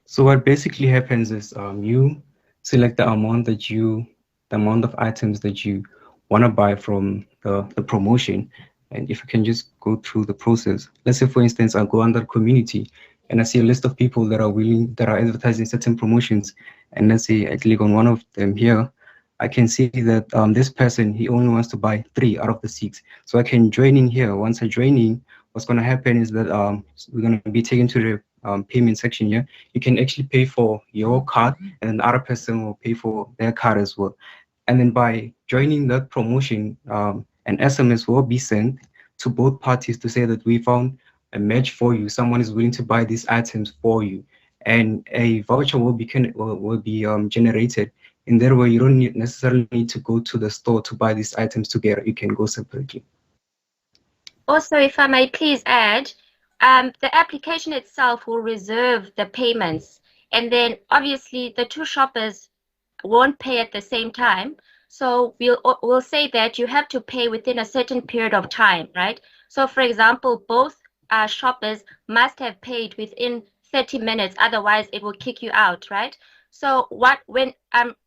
So what basically happens is you select the amount of items that you want to buy from the promotion. And if you can just go through the process, let's say, for instance, I go under community and I see a list of people that are advertising certain promotions. And let's say I click on one of them here, I can see that this person, he only wants to buy 3 out of the 6. So I can join in here. Once I join in, what's going to happen is that we're going to be taken to the payment section here. You can actually pay for your card, and the other person will pay for their card as well. And then by joining that promotion, an SMS will be sent to both parties to say that we found a match for you. Someone is willing to buy these items for you, and a voucher will be generated. In that way, you don't necessarily need to go to the store to buy these items together. You can go separately. Also, if I may please add, the application itself will reserve the payments, and then obviously the 2 shoppers won't pay at the same time. So we'll say that you have to pay within a certain period of time, right? So for example, both shoppers must have paid within 30 minutes, otherwise it will kick you out, right? So when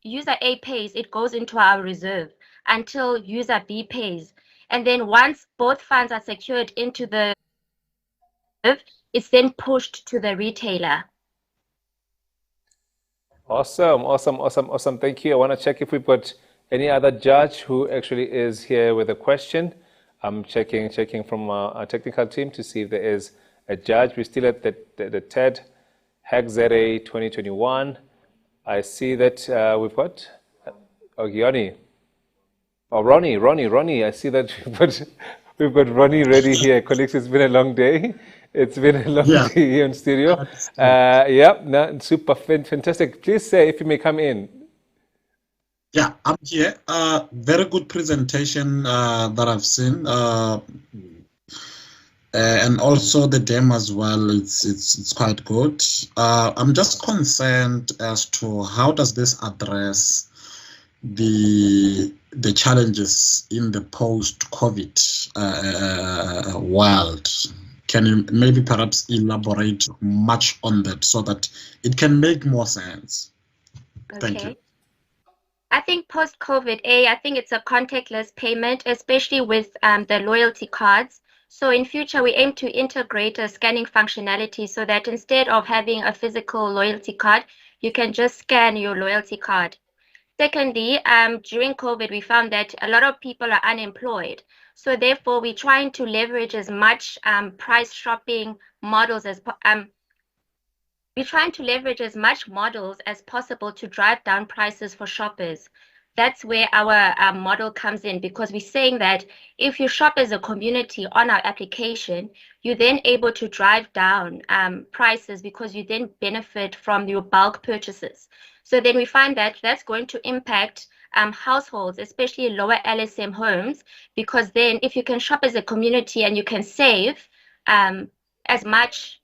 user A pays, it goes into our reserve until user B pays. And then once both funds are secured into the reserve, it's then pushed to the retailer. Awesome. Thank you. I want to check if we've got any other judge who actually is here with a question. I'm checking from our technical team to see if there is a judge. We're still at the TADHackZA 2021. I see that we've got Ronnie. I see that we've got Ronnie ready here. Colleagues, it's been a long day. It's been a long day here in studio. Super fantastic. Please say if you may come in. Yeah, I'm here. Very good presentation that I've seen. And also the demo as well, it's quite good. I'm just concerned as to how does this address the challenges in the post-COVID world. Can you maybe perhaps elaborate much on that so that it can make more sense? Thank you. I think post-COVID, I think it's a contactless payment, especially with the loyalty cards. So in future, we aim to integrate a scanning functionality so that instead of having a physical loyalty card, you can just scan your loyalty card. Secondly, during COVID, we found that a lot of people are unemployed. So therefore, we're trying to leverage as much price shopping models as we're trying to leverage as much models as possible to drive down prices for shoppers. That's where our model comes in, because we're saying that if you shop as a community on our application, you're then able to drive down prices because you then benefit from your bulk purchases. So then we find that that's going to impact households, especially lower LSM homes, because then if you can shop as a community and you can save as much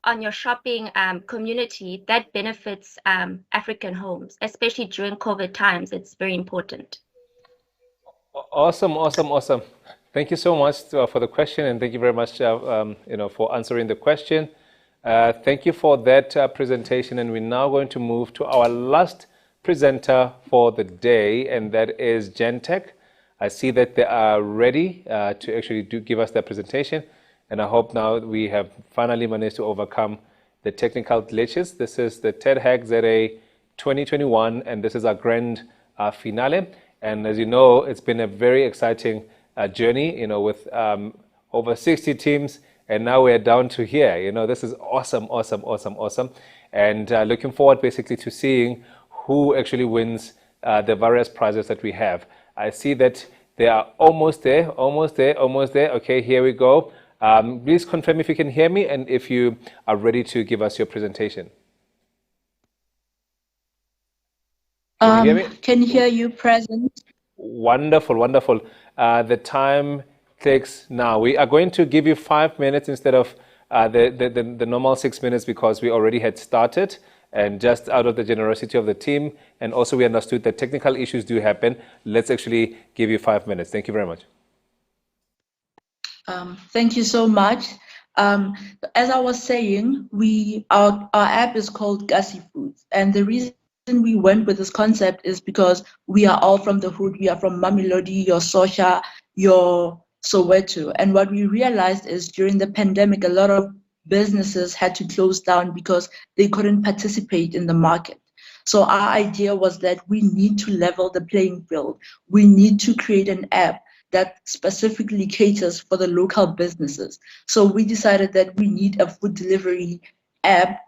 on your shopping community, that benefits African homes, especially during COVID times. It's very important. Awesome. Thank you so much for the question, and thank you very much, for answering the question. Thank you for that presentation, and we're now going to move to our last presenter for the day, and that is Gentech. I see that they are ready to actually give us their presentation. And I hope now we have finally managed to overcome the technical glitches. This is the TADHackZA 2021, and this is our grand finale. And as you know, it's been a very exciting journey, with over 60 teams, and now we're down to here. This is awesome. And looking forward basically to seeing who actually wins the various prizes that we have. I see that they are almost there. Okay, here we go. Please confirm if you can hear me and if you are ready to give us your presentation. Can you hear me? Can hear you, present. Wonderful. The time clicks now. We are going to give you 5 minutes instead of the normal 6 minutes, because we already had started, and just out of the generosity of the team, and also we understood that technical issues do happen. Let's actually give you 5 minutes. Thank you very much. Thank you so much. As I was saying, our app is called Gussie Foods, and the reason we went with this concept is because we are all from the hood. We are from Mamelodi, your Sosha, your Soweto, and what we realized is during the pandemic, a lot of businesses had to close down because they couldn't participate in the market. So our idea was that we need to level the playing field. We need to create an app that specifically caters for the local businesses. So we decided that we need a food delivery app,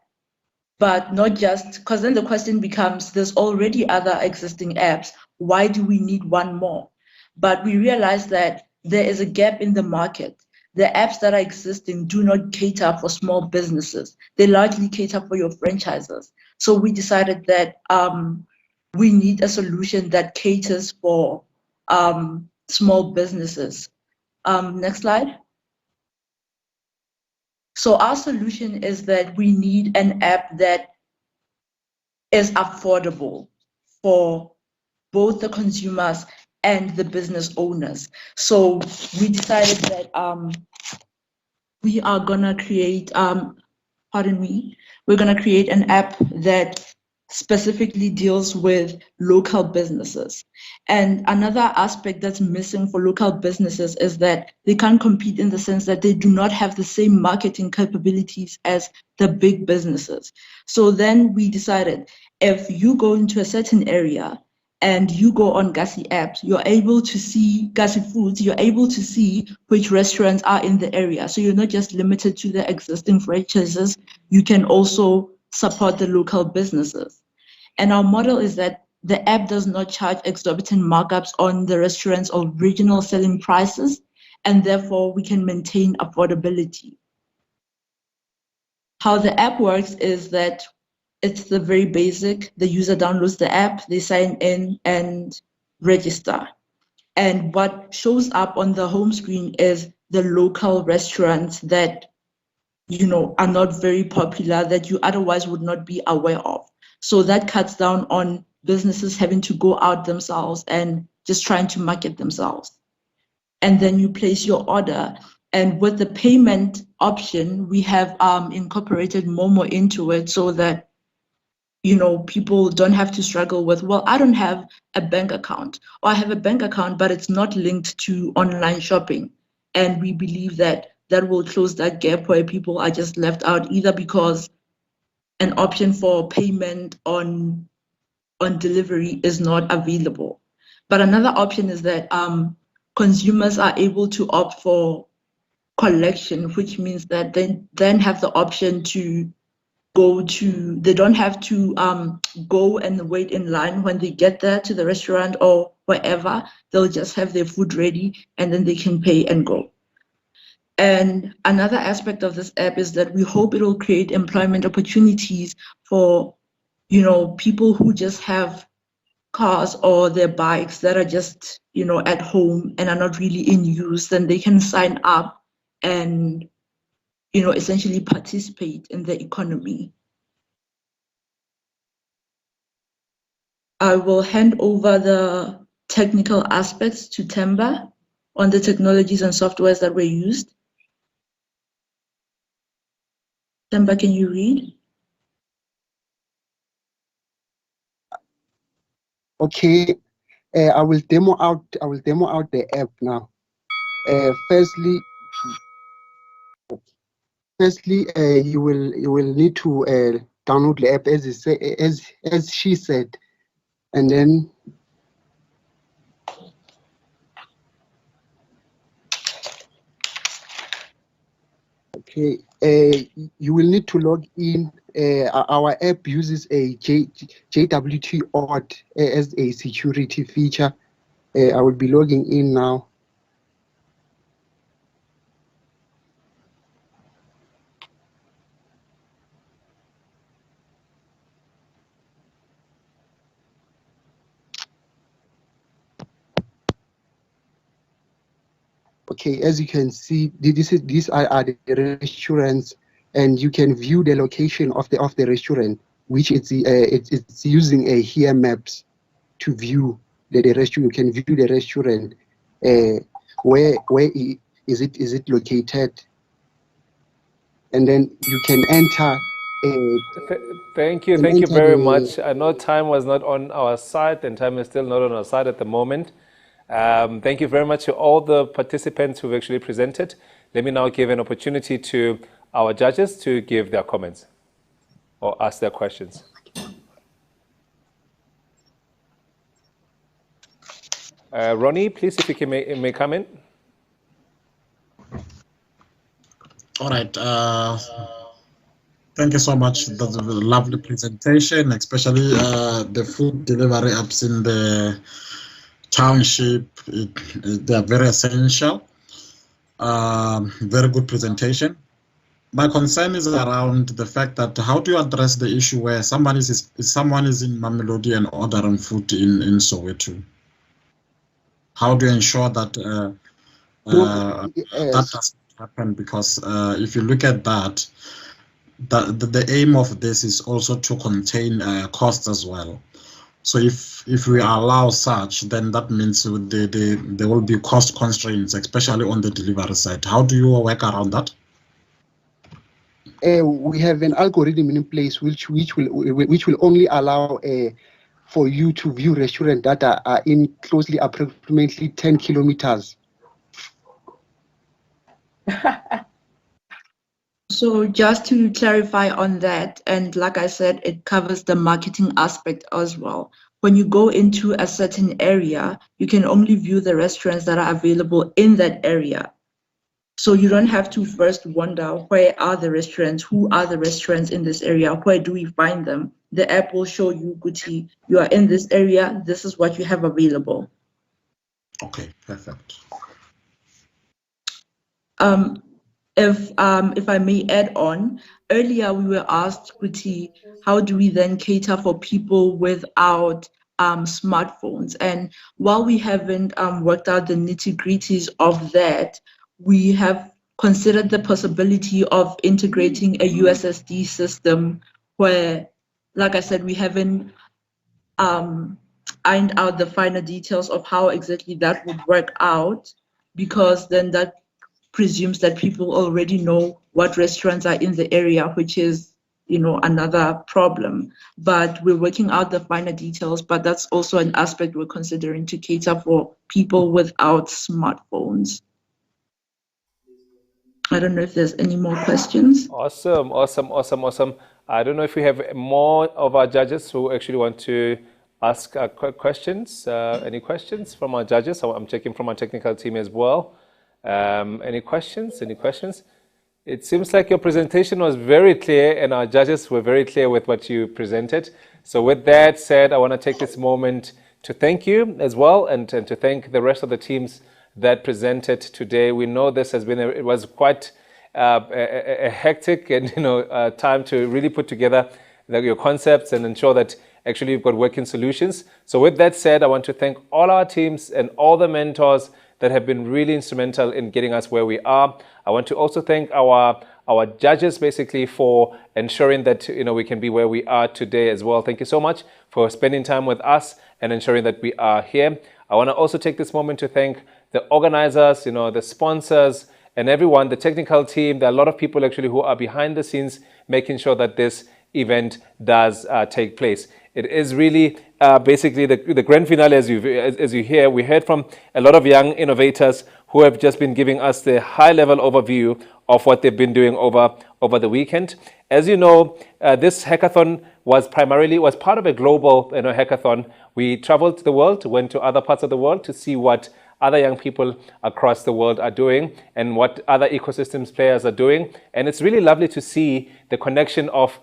but not just, because then the question becomes, there's already other existing apps. Why do we need one more? But we realized that there is a gap in the market. The apps that are existing do not cater for small businesses. They largely cater for your franchises. So we decided that we need a solution that caters for small businesses. Next slide. So our solution is that we need an app that is affordable for both the consumers and the business owners. So we decided that we are gonna create, we're gonna create an app that specifically deals with local businesses. And another aspect that's missing for local businesses is that they can't compete in the sense that they do not have the same marketing capabilities as the big businesses. So then we decided, if you go into a certain area and you go on Gussie apps, you're able to see Gussie Foods, you're able to see which restaurants are in the area. So you're not just limited to the existing franchises, you can also support the local businesses. And our model is that the app does not charge exorbitant markups on the restaurant's original selling prices, and therefore we can maintain affordability. How the app works is that it's the very basic. The user downloads the app, they sign in and register. And what shows up on the home screen is the local restaurants that, you know, are not very popular that you otherwise would not be aware of. So that cuts down on businesses having to go out themselves and just trying to market themselves. And then you place your order. And with the payment option, we have incorporated Momo into it so that, you know, people don't have to struggle with, well, I don't have a bank account, or I have a bank account, but it's not linked to online shopping. And we believe that that will close that gap where people are just left out, either because an option for payment on delivery is not available. But another option is that consumers are able to opt for collection, which means that they then have the option to they don't have to go and wait in line when they get there to the restaurant or wherever. They'll just have their food ready and then they can pay and go. And another aspect of this app is that we hope it will create employment opportunities for, you know, people who just have cars or their bikes that are just, you know, at home and are not really in use. Then they can sign up and, you know, essentially participate in the economy. I will hand over the technical aspects to Themba on the technologies and softwares that were used. Themba, can you read? Okay, I will demo out the app now. Firstly, you will need to download the app as she said, and then okay, you will need to log in. Our app uses a JWT auth as a security feature. I will be logging in now. Okay, as you can see, these are the restaurants, and you can view the location of the restaurant, which it's using a here maps to view the restaurant. You can view the restaurant, where is it located, and then you can enter. Thank you very much. I know time was not on our side, and time is still not on our side at the moment. Thank you very much to all the participants who've actually presented. Let me now give an opportunity to our judges to give their comments or ask their questions. Ronnie, please, if you may come in. All right. Thank you so much. That was a lovely presentation, especially the food delivery apps in the township. They are very essential. Very good presentation. My concern is around the fact that how do you address the issue where someone is in Mamelodi and ordering food in Soweto? How do you ensure that that doesn't happen? Because if you look at that, the aim of this is also to contain costs as well. So if we allow such, then that means there will be cost constraints, especially on the delivery side. How do you work around that? We have an algorithm in place which will only allow for you to view restaurants that are in closely approximately 10 kilometers. So just to clarify on that, and like I said, it covers the marketing aspect as well. When you go into a certain area, you can only view the restaurants that are available in that area. So you don't have to first wonder, where are the restaurants? Who are the restaurants in this area? Where do we find them? The app will show you, Guti, you are in this area. This is what you have available. Okay, perfect. If I may add on, earlier we were asked, Guti, how do we then cater for people without smartphones? And while we haven't worked out the nitty-gritties of that, we have considered the possibility of integrating a USSD system where, like I said, we haven't ironed out the finer details of how exactly that would work out, because then that presumes that people already know what restaurants are in the area, which is, another problem. But we're working out the finer details, but that's also an aspect we're considering to cater for people without smartphones. I don't know if there's any more questions. Awesome. I don't know if we have more of our judges who actually want to ask questions. Any questions from our judges? I'm checking from our technical team as well. Any questions? It seems like your presentation was very clear and our judges were very clear with what you presented. So with that said, I want to take this moment to thank you as well, and to thank the rest of the teams that presented today. We know this has been it was quite a hectic and time to really put together your concepts and ensure that actually you've got working solutions. So with that said, I want to thank all our teams and all the mentors that have been really instrumental in getting us where we are. I want to also thank our judges basically for ensuring that we can be where we are today as well. Thank you so much for spending time with us and ensuring that we are here. I want to also take this moment to thank the organizers, the sponsors, and everyone, the technical team. There are a lot of people actually who are behind the scenes making sure that this event does take place. It is really basically the grand finale, as you hear. We heard from a lot of young innovators who have just been giving us the high-level overview of what they've been doing over the weekend. As you know, this hackathon was part of a global hackathon. We traveled the world, went to other parts of the world to see what other young people across the world are doing and what other ecosystems players are doing. And it's really lovely to see the connection of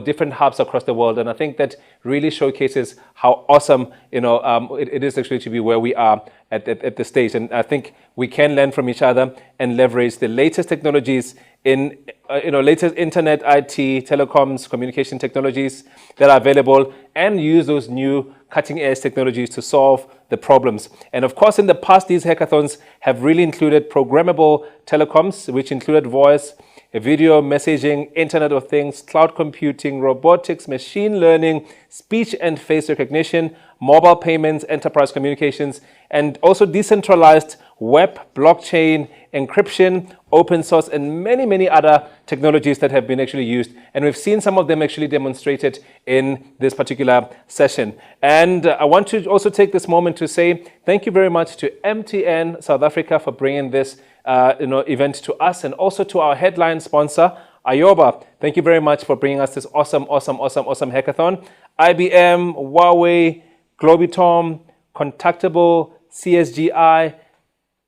different hubs across the world. And I think that really showcases how awesome it is actually to be where we are at the stage. And I think we can learn from each other and leverage the latest technologies in latest internet, IT, telecoms, communication technologies that are available, and use those new cutting-edge technologies to solve the problems. And of course, in the past, these hackathons have really included programmable telecoms, which included voice, video, messaging, Internet of Things, cloud computing, robotics, machine learning, speech and face recognition, mobile payments, enterprise communications, and also decentralized web, blockchain, encryption, open source, and many, many other technologies that have been actually used. And we've seen some of them actually demonstrated in this particular session. And I want to also take this moment to say thank you very much to MTN South Africa for bringing this event to us, and also to our headline sponsor, Ayoba. Thank you very much for bringing us this awesome hackathon. IBM, Huawei, Globitom, Contactable, CSGI,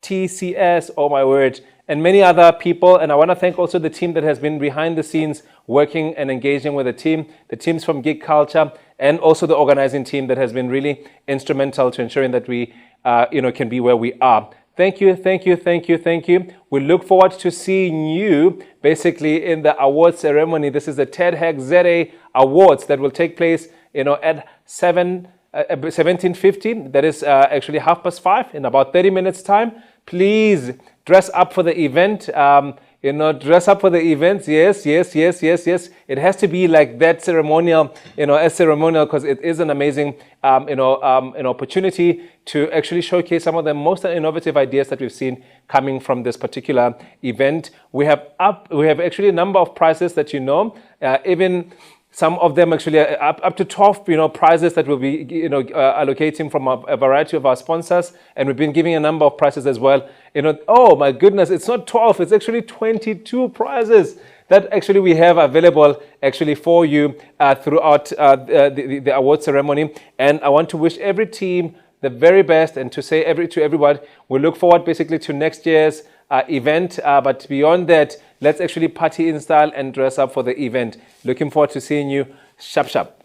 TCS, oh my word, and many other people. And I want to thank also the team that has been behind the scenes working and engaging with the teams from Gig Culture, and also the organizing team that has been really instrumental to ensuring that we can be where we are. Thank you. We look forward to seeing you basically in the awards ceremony. This is the TADHackZA Awards that will take place at 17:50. That is actually 5:30 in about 30 minutes time. Please dress up for the event. Dress up for the events. Yes. It has to be like that ceremonial, as ceremonial, because it is an amazing, an opportunity to actually showcase some of the most innovative ideas that we've seen coming from this particular event. We have actually a number of prizes that even some of them actually up to 12, prizes that we'll be, allocating from a variety of our sponsors. And we've been giving a number of prizes as well. Oh my goodness, it's not 12, it's actually 22 prizes that actually we have available actually for you throughout the award ceremony. And I want to wish every team the very best, and to say to everyone, we look forward basically to next year's event. But beyond that, let's actually party in style and dress up for the event. Looking forward to seeing you. Sharp.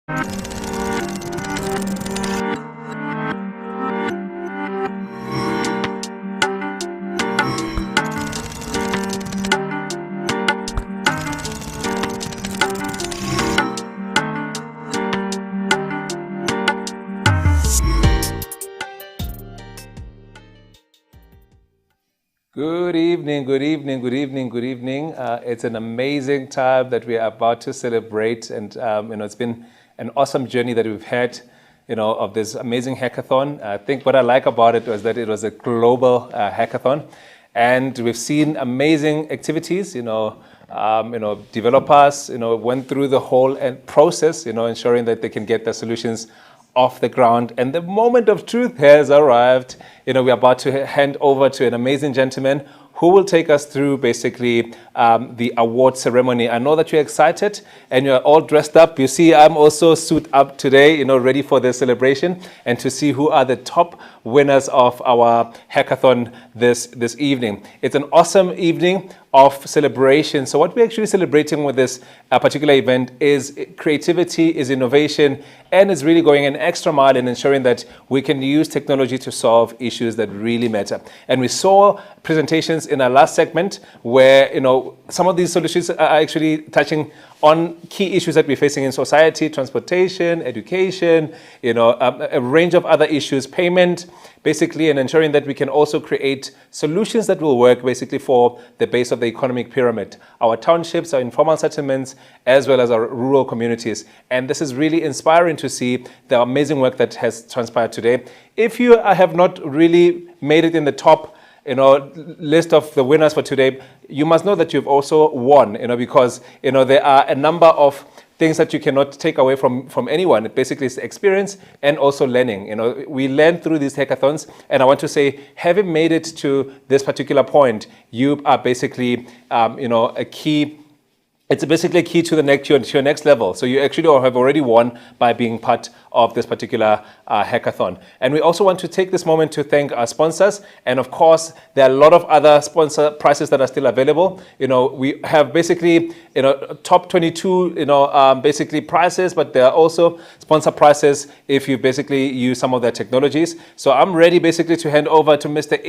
Good evening, good evening, good evening, good evening. It's an amazing time that we are about to celebrate, and it's been an awesome journey that we've had, of this amazing hackathon. I think what I like about it was that it was a global hackathon, and we've seen amazing activities. Developers, went through the whole process, ensuring that they can get their solutions off the ground, and the moment of truth has arrived. We're about to hand over to an amazing gentleman who will take us through basically the award ceremony. I know that you're excited and you're all dressed up. You see, I'm also suit up today, ready for the celebration and to see who are the top winners of our hackathon this evening. It's an awesome evening of celebration. So what we're actually celebrating with this particular event is creativity, is innovation, and is really going an extra mile in ensuring that we can use technology to solve issues that really matter. And we saw presentations in our last segment where, some of these solutions are actually touching on key issues that we're facing in society: transportation, education, a range of other issues, payment, basically, and ensuring that we can also create solutions that will work basically for the base of the economic pyramid, our townships, our informal settlements, as well as our rural communities. And this is really inspiring to see the amazing work that has transpired today. If you have not really made it in the top list of the winners for today, you must know that you've also won, because there are a number of things that you cannot take away from anyone. It basically is experience and also learning. We learn through these hackathons, and I want to say, having made it to this particular point, you are basically, a key. It's basically a key to your next level. So you actually have already won by being part of this particular hackathon. And we also want to take this moment to thank our sponsors. And of course, there are a lot of other sponsor prizes that are still available. We have basically, top 22, basically prizes, but there are also sponsor prizes if you basically use some of their technologies. So I'm ready basically to hand over to Mr.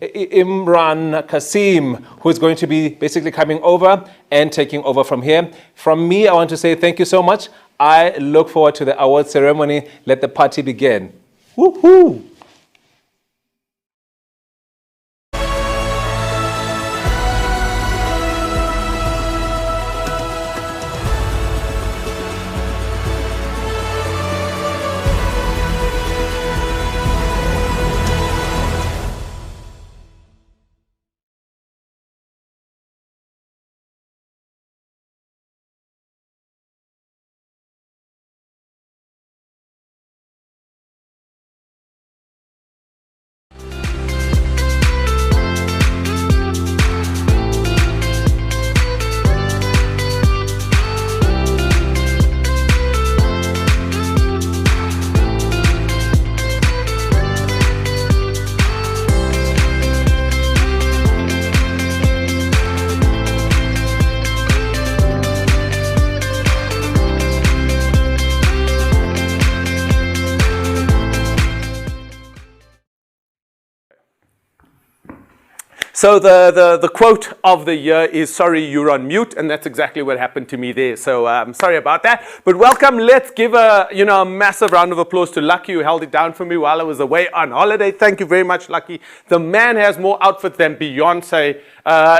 Imran Kasim, who is going to be basically coming over and taking over from here. From me, I want to say thank you so much. I look forward to the award ceremony. Let the party begin. Woohoo! So the quote of the year is, "Sorry, you're on mute," and that's exactly what happened to me there. So sorry about that. But welcome. Let's give a massive round of applause to Lucky, who held it down for me while I was away on holiday. Thank you very much, Lucky. The man has more outfit than Beyonce.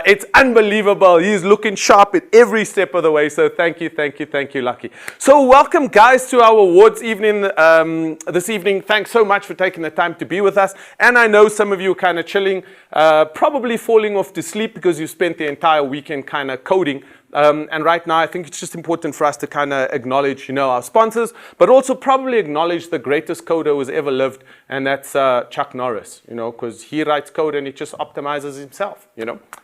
It's unbelievable. He's looking sharp at every step of the way. So thank you, Lucky. So welcome, guys, to our awards evening this evening. Thanks so much for taking the time to be with us. And I know some of you are kind of chilling, probably falling off to sleep because you spent the entire weekend kind of coding. And right now, I think it's just important for us to kind of acknowledge, our sponsors, but also probably acknowledge the greatest coder who's ever lived, and that's Chuck Norris, because he writes code and he just optimizes himself,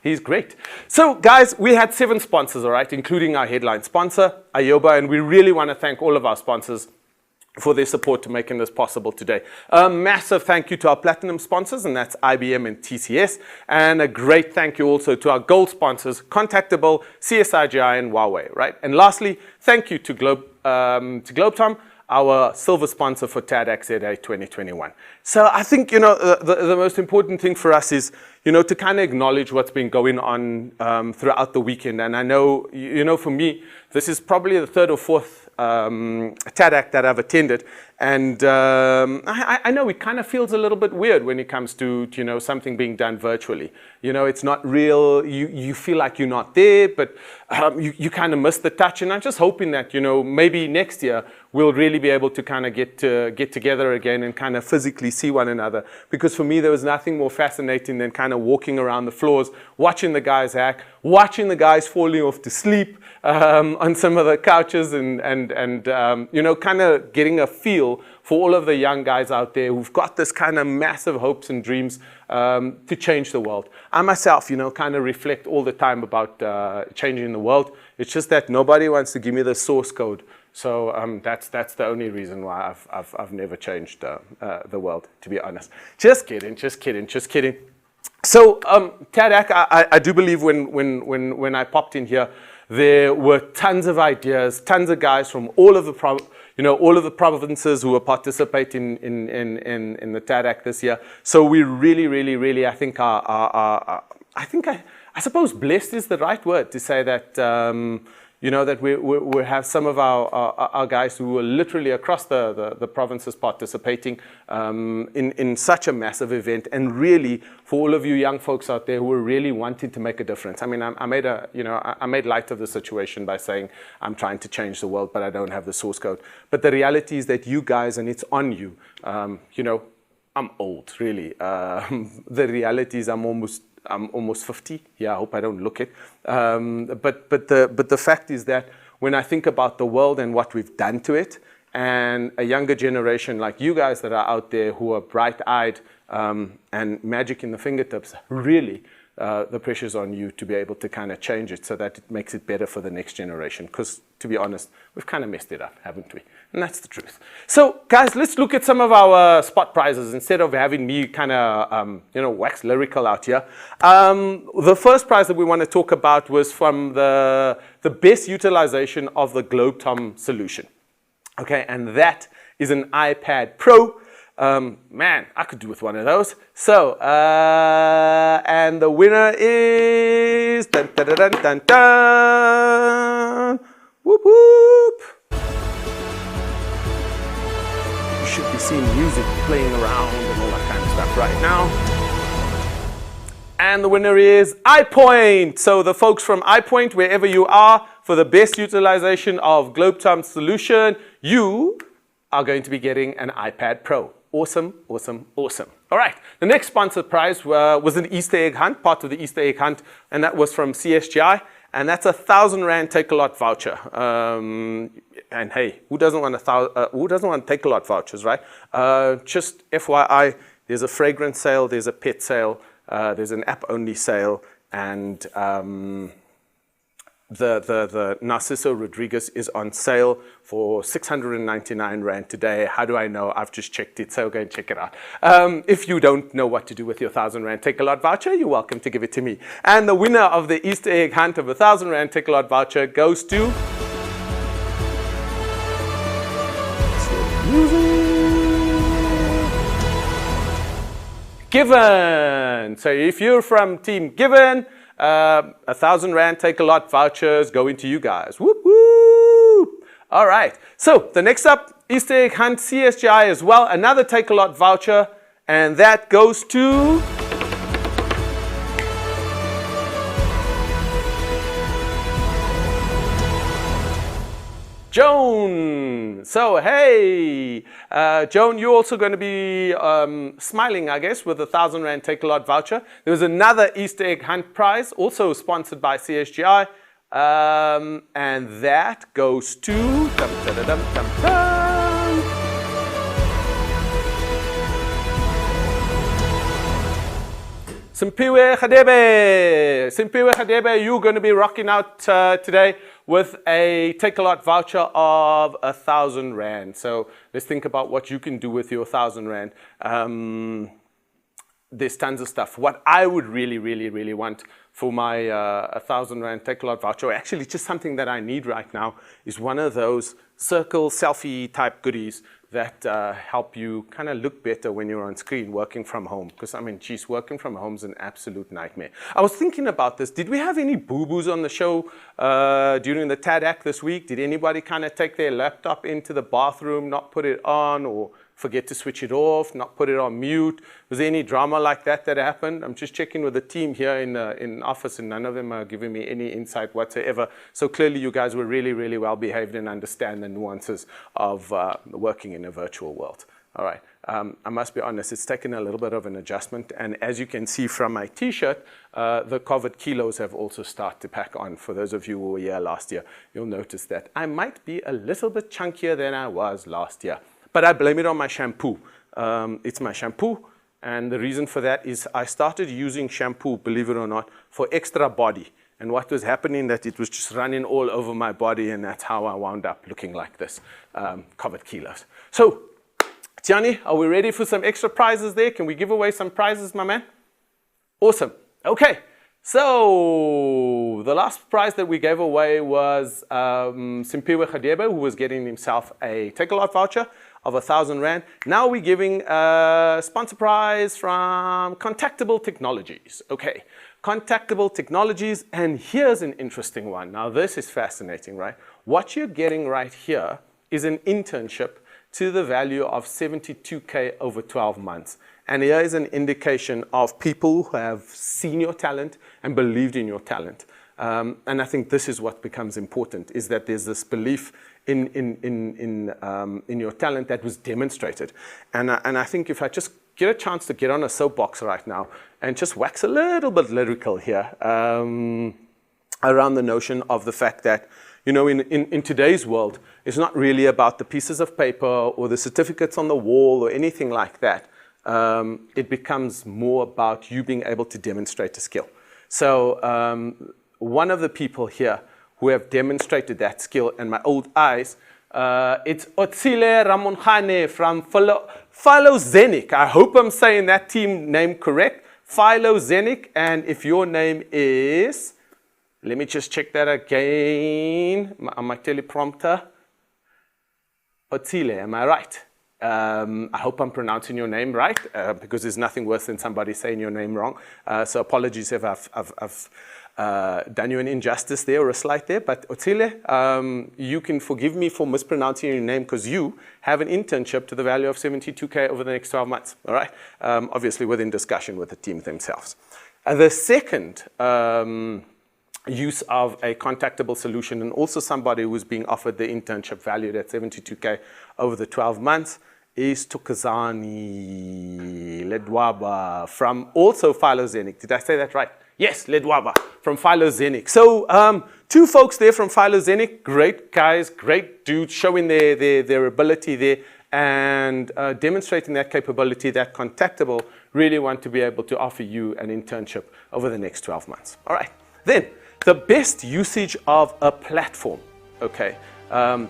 He's great. So, guys, we had 7 sponsors, all right, including our headline sponsor, Ayoba, and we really want to thank all of our sponsors for their support to making this possible today. A massive thank you to our platinum sponsors, and that's IBM and TCS. And a great thank you also to our gold sponsors, Contactable, CSIGI, and Huawei, right? And lastly, thank you to GlobeTom, our silver sponsor for TADHackZA 2021. So I think, the most important thing for us is, to kind of acknowledge what's been going on throughout the weekend. And I know, for me, this is probably the third or fourth TADHack that I've attended. And I know it kind of feels a little bit weird when it comes to, something being done virtually. It's not real. You feel like you're not there, but you kind of miss the touch. And I'm just hoping that, maybe next year we'll really be able to kind of get together again and kind of physically see one another. Because for me, there was nothing more fascinating than kind of walking around the floors, watching the guys hack, watching the guys falling off to sleep on some of the couches and kind of getting a feel for all of the young guys out there who've got this kind of massive hopes and dreams to change the world. I myself, kind of reflect all the time about changing the world. It's just that nobody wants to give me the source code. So that's the only reason why I've never changed the world, to be honest. Just kidding. So TADHack, I do believe when I popped in here, there were tons of ideas, tons of guys from all of the provinces who were participating in the TADHack this year. So we really, I think I suppose blessed is the right word to say that. That we have some of our guys who were literally across the provinces participating in such a massive event, and really for all of you young folks out there who are really wanting to make a difference. I mean, I made light of the situation by saying I'm trying to change the world, but I don't have the source code. But the reality is that you guys, and it's on you. I'm old, really. The reality is I'm almost 50. Yeah, I hope I don't look it. But the fact is that when I think about the world and what we've done to it, and a younger generation like you guys that are out there who are bright-eyed and magic in the fingertips, really, the pressure's on you to be able to kind of change it so that it makes it better for the next generation. Because, to be honest, we've kind of messed it up, haven't we? And that's the truth. So, guys, let's look at some of our spot prizes instead of having me kind of, wax lyrical out here. The first prize that we want to talk about was from the best utilization of the GlobeTom solution. Okay, and that is an iPad Pro. Man, I could do with one of those. So, and the winner is dun, dun, dun, dun, dun, dun. Whoop whoop. You should be seeing music playing around and all that kind of stuff right now. And the winner is iPoint. So the folks from iPoint, wherever you are, for the best utilization of GlobeTom's solution, you are going to be getting an iPad Pro. Awesome. All right, the next sponsored prize was an Easter egg hunt, part of the Easter egg hunt, and that was from CSGI, and that's a 1,000 Rand Take-A-Lot voucher. And hey, who doesn't want Take-A-Lot vouchers, right? Just FYI, there's a fragrance sale, there's a pet sale, there's an app-only sale, and the Narciso Rodriguez is on sale for 699 Rand today. How do I know? I've just checked it, so go and check it out. If you don't know what to do with your 1,000 Rand Take-A-Lot voucher, you're welcome to give it to me. And the winner of the Easter egg hunt of a 1,000 Rand Take-A-Lot voucher goes to... Given. So if you're from Team Given, 1,000 Rand Take-A-Lot vouchers going to you guys. Whoop, whoop. All right. So the next up, Easter egg hunt, CSGI as well. Another Take-A-Lot voucher. And that goes to... Joan. So, hey, Joan, you're also going to be smiling, I guess, with a 1,000 Rand Take-A-Lot voucher. There was another Easter egg hunt prize, also sponsored by CSGI, and that goes to... Simpiwe Khadebe. Simpiwe Khadebe, you're going to be rocking out today with a Take-A-Lot voucher of 1,000 Rand. So let's think about what you can do with your 1,000 Rand. There's tons of stuff. What I would really want for my 1,000 Rand Take-A-Lot voucher, or actually just something that I need right now, is one of those circle selfie type goodies that help you kind of look better when you're on screen working from home. Because I mean, geez, working from home is an absolute nightmare. I was thinking about this. Did we have any boo-boos on the show during the TADHack this week? Did anybody kind of take their laptop into the bathroom, not put it on, or forget to switch it off, not put it on mute? Was there any drama like that happened? I'm just checking with the team here in office, and none of them are giving me any insight whatsoever. So clearly you guys were really well behaved and understand the nuances of working in a virtual world. All right, I must be honest, it's taken a little bit of an adjustment, and as you can see from my t-shirt, the COVID kilos have also started to pack on. For those of you who were here last year, you'll notice that I might be a little bit chunkier than I was last year. But I blame it on my shampoo. It's my shampoo, and the reason for that is I started using shampoo, believe it or not, for extra body. And what was happening that it was just running all over my body, and that's how I wound up looking like this, COVID kilos. So, Tiani, are we ready for some extra prizes there? Can we give away some prizes, my man? Awesome. Okay. So the last prize that we gave away was Simpiwe Khadebe, who was getting himself a Take-A-Lot voucher of 1,000 Rand. Now we're giving a sponsor prize from Contactable Technologies. Okay, Contactable Technologies, and here's an interesting one. Now this is fascinating, right? What you're getting right here is an internship to the value of 72K over 12 months. And here is an indication of people who have seen your talent and believed in your talent. And I think this is what becomes important, is that there's this belief in your talent that was demonstrated. And I think if I just get a chance to get on a soapbox right now and just wax a little bit lyrical here around the notion of the fact that, you know, in today's world, it's not really about the pieces of paper or the certificates on the wall or anything like that. It becomes more about you being able to demonstrate a skill. So one of the people here who have demonstrated that skill, and my old eyes, it's Otsile Ramonkhane from Phylogenic. I hope I'm saying that team name correct. Phylogenic, and if your name is, let me just check that again on my teleprompter. Otsile, am I right? I hope I'm pronouncing your name right, because there's nothing worse than somebody saying your name wrong. So apologies if I've done you an injustice there or a slight there. But Otsile, you can forgive me for mispronouncing your name, because you have an internship to the value of 72K over the next 12 months. All right, obviously within discussion with the team themselves. The second use of a contactable solution, and also somebody who's being offered the internship valued at 72K over the 12 months, is Tukozani Ledwaba from also Phylogenic. Did I say that right? Yes, Ledwaba from Phylogenic. So two folks there from Phylogenic, great guys, great dudes, showing their ability there and demonstrating that capability that Contactable really want to be able to offer you an internship over the next 12 months. All right, then the best usage of a platform. Okay,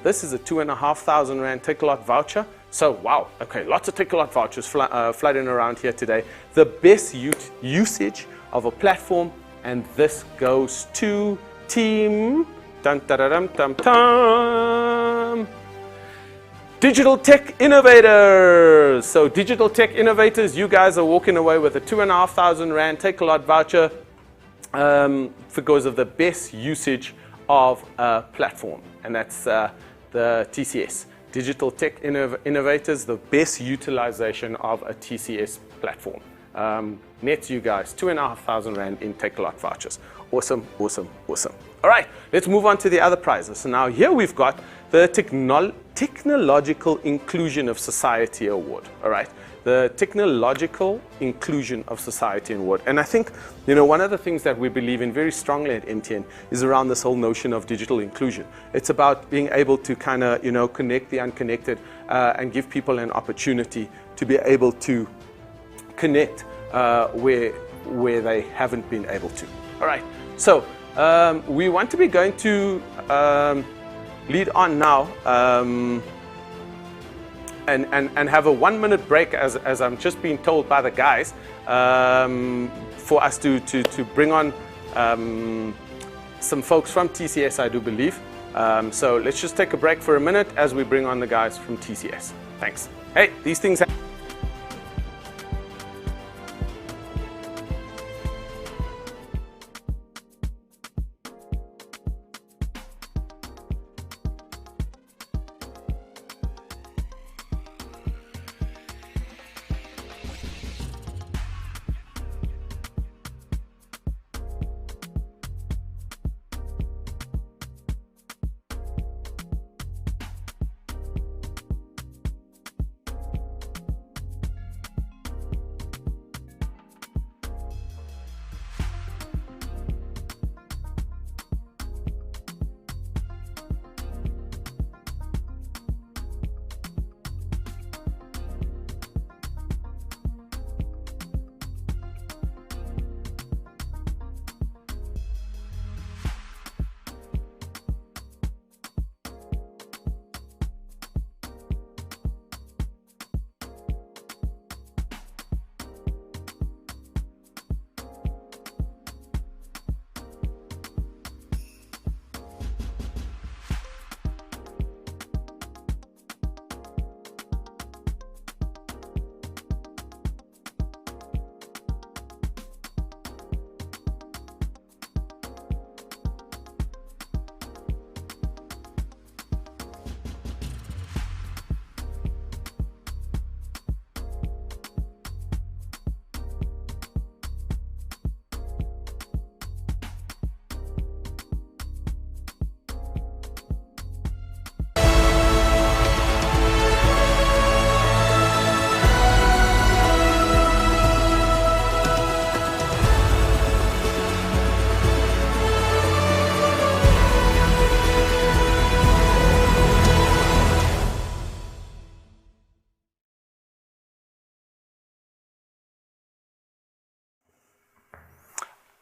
this is a 2,500 Rand Take-A-Lot voucher. So, wow, okay, lots of Take-A-Lot vouchers flooding around here today. The best usage of a platform, and this goes to Team Digital Tech Innovators. So, Digital Tech Innovators, you guys are walking away with a 2,500 Rand Take-A-Lot voucher because of the best usage of a platform, and that's the TCS. Digital Tech Innovators, the best utilization of a TCS platform. Nets you guys 2,500 Rand in Take-A-Lot vouchers. Awesome, awesome, awesome. All right, let's move on to the other prizes. So now here we've got the Technological Inclusion of Society Award. All right, the Technological Inclusion of Society Award. And I think, you know, one of the things that we believe in very strongly at MTN is around this whole notion of digital inclusion. It's about being able to kind of, you know, connect the unconnected and give people an opportunity to be able to connect where they haven't been able to. All right, so we want to be going to lead on now and have a 1-minute break, as I'm just being told by the guys, for us to bring on some folks from TCS, I do believe. So let's just take a break for a minute as we bring on the guys from TCS. Thanks. Hey, these things happen.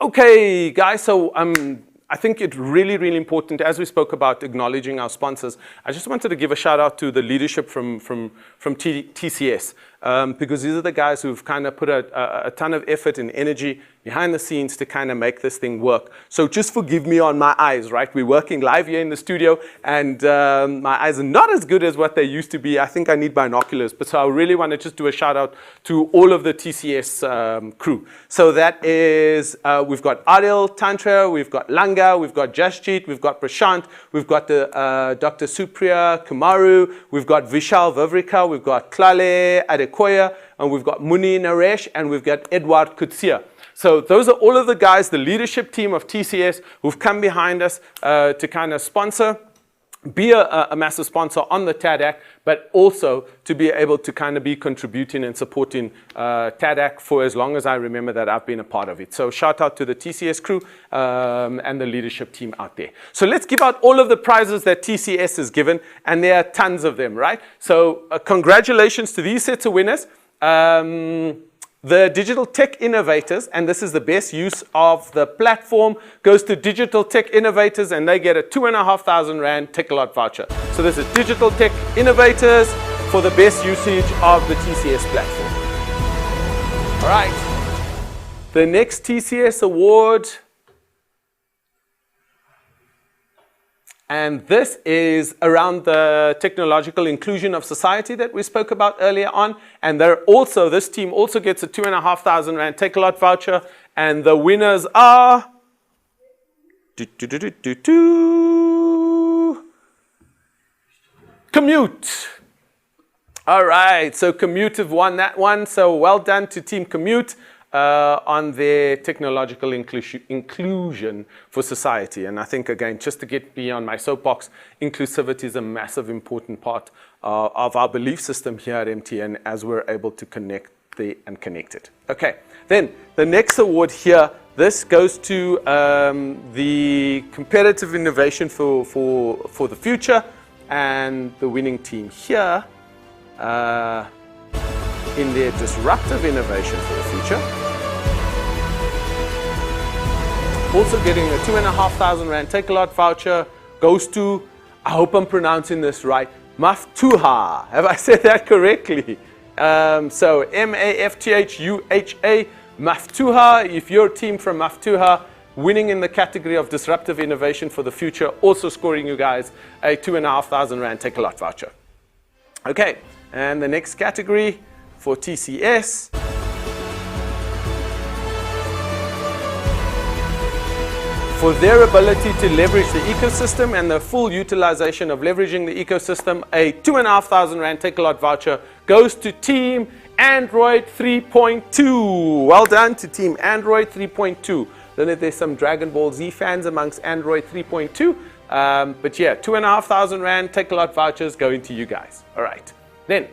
Okay, guys, so I think it's really, really important, as we spoke about acknowledging our sponsors, I just wanted to give a shout out to the leadership from TCS, because these are the guys who've kind of put a ton of effort and energy behind the scenes to kind of make this thing work. So just forgive me on my eyes, right? We're working live here in the studio, and my eyes are not as good as what they used to be. I think I need binoculars, but so I really want to just do a shout out to all of the TCS crew. So that is, we've got Adil Tantra, we've got Langa, we've got Jasjit, we've got Prashant, we've got the, Dr. Supriya Kumaru, we've got Vishal Vavrika, we've got Klale Adekoya, and we've got Muni Naresh, and we've got Edward Kutsia. So those are all of the guys, the leadership team of TCS, who've come behind us to kind of sponsor, be a massive sponsor on the TADHack, but also to be able to kind of be contributing and supporting TADHack for as long as I remember that I've been a part of it. So shout out to the TCS crew and the leadership team out there. So let's give out all of the prizes that TCS has given, and there are tons of them, right? So congratulations to these sets of winners. The Digital Tech Innovators, and this is the best use of the platform, goes to Digital Tech Innovators, and they get a 2,500 Rand Take-A-Lot voucher. So this is Digital Tech Innovators for the best usage of the TCS platform. All right. The next TCS award, and this is around the technological inclusion of society that we spoke about earlier on. And they're also, this team also gets a 2,500 Rand Take-A-Lot voucher. And the winners are Commute. All right, so Commute have won that one. So well done to Team Commute on their technological inclusion for society. And I think, again, just to get beyond my soapbox, inclusivity is a massive important part of our belief system here at MTN as we're able to connect and connect it. Okay, then the next award here, this goes to the competitive innovation for the future, and the winning team here in their disruptive innovation for the future. Also getting a 2,500 Rand Take-A-Lot voucher goes to, I hope I'm pronouncing this right, Maftuha. Have I said that correctly? So Maftuha, Maftuha. If you're a team from Maftuha, winning in the category of disruptive innovation for the future, also scoring you guys a 2,500 Rand Take-A-Lot voucher. Okay, and the next category for TCS. For their ability to leverage the ecosystem and the full utilization of leveraging the ecosystem, a 2,500 Rand Take-A-Lot voucher goes to Team Android 3.2. Well done to Team Android 3.2. Don't know if there's some Dragon Ball Z fans amongst Android 3.2. But yeah, 2,500 Rand Take-A-Lot vouchers going to you guys. All right. Then,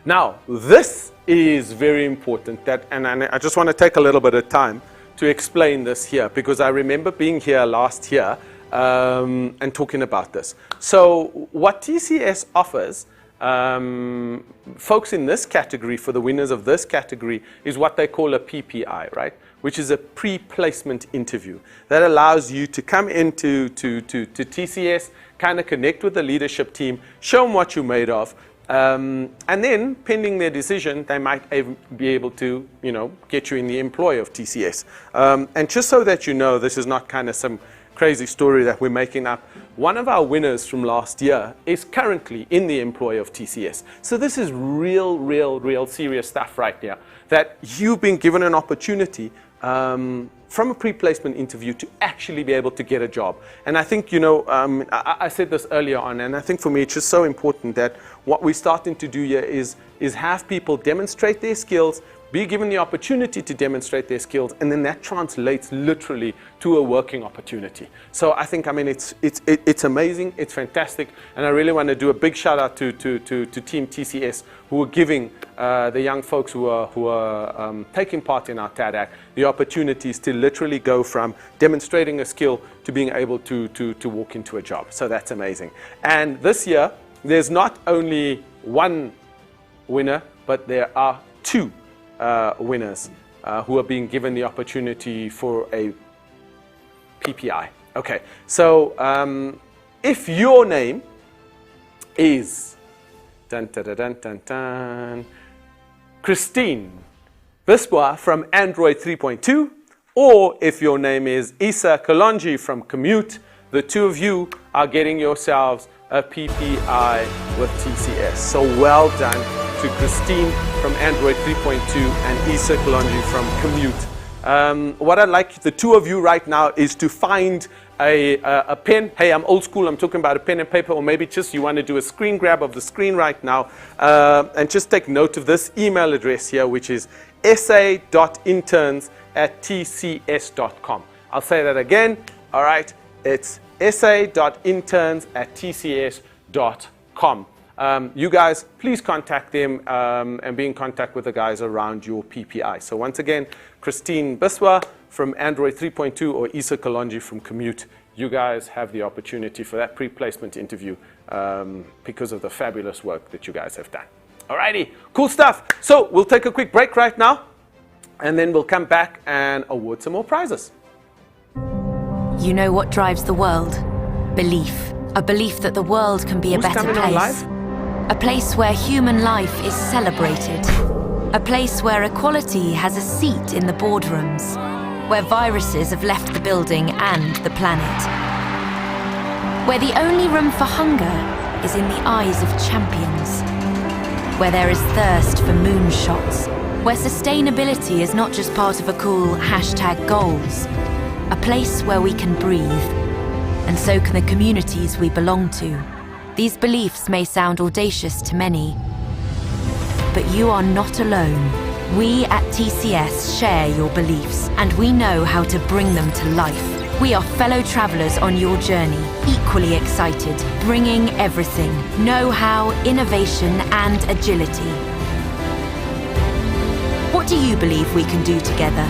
now this is very important. And I just want to take a little bit of time to explain this here, because I remember being here last year and talking about this. So what TCS offers folks in this category, for the winners of this category, is what they call a PPI, right? Which is a pre-placement interview that allows you to come into to TCS, kind of connect with the leadership team, show them what you're made of, and then, pending their decision, they might be able to, get you in the employ of TCS. And just so that you know, this is not kind of some crazy story that we're making up. One of our winners from last year is currently in the employ of TCS. So this is real serious stuff right here, that you've been given an opportunity from a pre-placement interview to actually be able to get a job. And I think, I said this earlier on, and I think for me it's just so important that what we're starting to do here is have people demonstrate their skills, be given the opportunity to demonstrate their skills, and then that translates literally to a working opportunity. So I think, it's amazing, it's fantastic, and I really want to do a big shout out to Team TCS, who are giving the young folks who are taking part in our TADHack the opportunities to literally go from demonstrating a skill to being able to walk into a job. So that's amazing. And this year, there's not only one winner, but there are two winners who are being given the opportunity for a PPI. Okay, so if your name is Christine Biswa from Android 3.2, or if your name is Isa Kalonji from Commute, the two of you are getting yourselves a PPI with TCS. So well done to Christine from Android 3.2 and Isa Kalonji from Commute. What I'd like the two of you right now is to find a pen. Hey, I'm old school, I'm talking about a pen and paper, or maybe just you want to do a screen grab of the screen right now, and just take note of this email address here, which is sa.interns@tcs.com. I'll say that again. All right, it's sa.interns@tcs.com. You guys, please contact them and be in contact with the guys around your PPI. So once again, Christine Biswa from Android 3.2 or Isa Kalonji from Commute, you guys have the opportunity for that pre-placement interview because of the fabulous work that you guys have done. Alrighty, cool stuff. So we'll take a quick break right now, and then we'll come back and award some more prizes. You know what drives the world? Belief. A belief that the world can be a better place. A place where human life is celebrated. A place where equality has a seat in the boardrooms. Where viruses have left the building and the planet. Where the only room for hunger is in the eyes of champions. Where there is thirst for moonshots. Where sustainability is not just part of a cool #goals. A place where we can breathe. And so can the communities we belong to. These beliefs may sound audacious to many, but you are not alone. We at TCS share your beliefs, and we know how to bring them to life. We are fellow travelers on your journey, equally excited, bringing everything: know-how, innovation, and agility. What do you believe we can do together?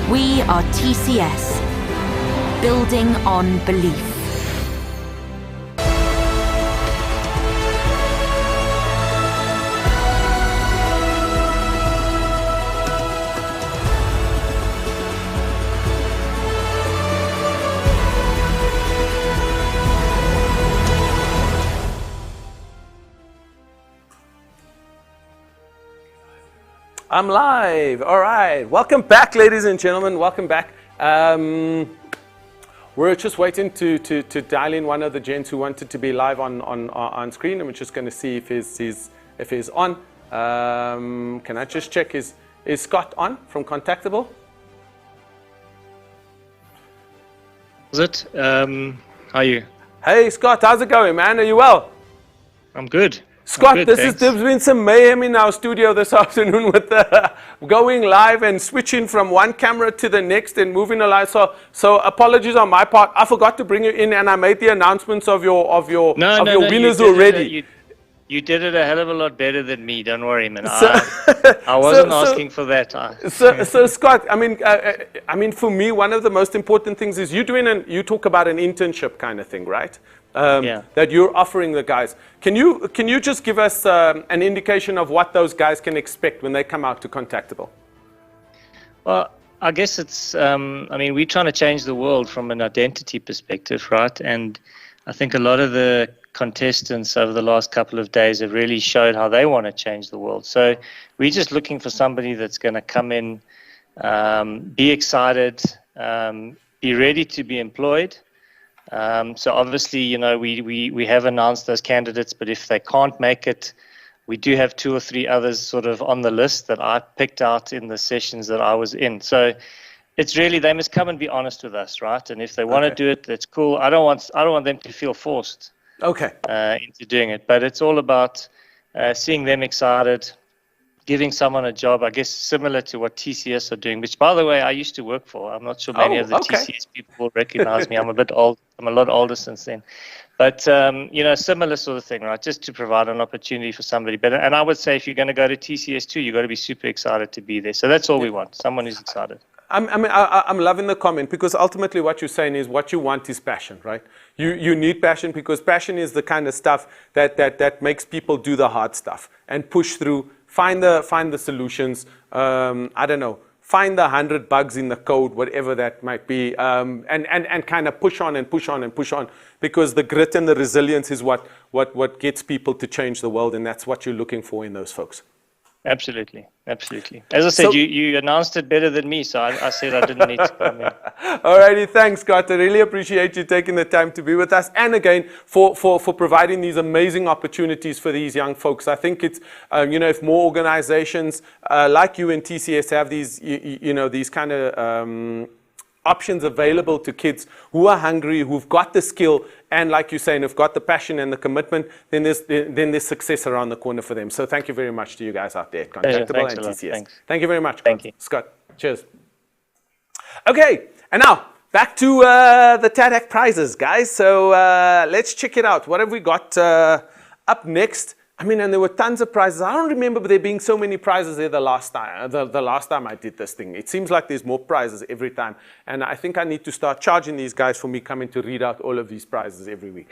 We are TCS, building on belief. I'm live. All right. Welcome back, ladies and gentlemen. Welcome back. We're just waiting to dial in one of the gents who wanted to be live on screen, and we're just going to see if he's on. Can I just check? Is Scott on from Contactable? Is it? How are you? Hey, Scott. How's it going, man? Are you well? I'm good. Scott, I'm good, there's been some mayhem in our studio this afternoon with going live and switching from one camera to the next and moving alive. So apologies on my part. I forgot to bring you in, and I made the announcements of your winners already. You did it a hell of a lot better than me. Don't worry, man. I wasn't asking for that. So Scott, I mean, for me, one of the most important things is you talk about an internship kind of thing, right? That you're offering the guys. Can you just give us an indication of what those guys can expect when they come out to Contactable? Well, I guess it's, I mean, we're trying to change the world from an identity perspective, right? And I think a lot of the contestants over the last couple of days have really showed how they want to change the world. So we're just looking for somebody that's going to come in, be excited, be ready to be employed. So obviously, you know, we have announced those candidates, but if they can't make it, we do have 2 or 3 others sort of on the list that I picked out in the sessions that I was in. So it's really, they must come and be honest with us, right? And if they want to do it, that's cool. I don't want them to feel forced into doing it. But it's all about seeing them excited, giving someone a job, I guess similar to what TCS are doing, which, by the way, I used to work for. I'm not sure many of the TCS people will recognize me. I'm a bit old. I'm a lot older since then. But, you know, similar sort of thing, right? Just to provide an opportunity for somebody better. And I would say if you're going to go to TCS too, you've got to be super excited to be there. So that's all we want, someone who's excited. I'm loving the comment, because ultimately what you're saying is what you want is passion, right? You need passion, because passion is the kind of stuff that makes people do the hard stuff and push through, find the solutions. I don't know, find the 100 bugs in the code, whatever that might be, and kind of push on and push on and push on, because the grit and the resilience is what gets people to change the world, and that's what you're looking for in those folks. Absolutely, absolutely. As I said, you announced it better than me, so I said I didn't need to come in. Alrighty, thanks, Scott. I really appreciate you taking the time to be with us, and again for providing these amazing opportunities for these young folks. I think it's you know, if more organizations like you and TCS have these these kind of options available to kids who are hungry, who've got the skill, and like you're saying, have got the passion and the commitment, then there's success around the corner for them. So thank you very much to you guys out there at Contactable and TCS. Thank you very much. Thank you, Scott. Cheers. Okay, and now back to the TADHack prizes, guys. So let's check it out. What have we got up next? I mean, and there were tons of prizes. I don't remember there being so many prizes there the last time. The last time I did this thing, it seems like there's more prizes every time. And I think I need to start charging these guys for me coming to read out all of these prizes every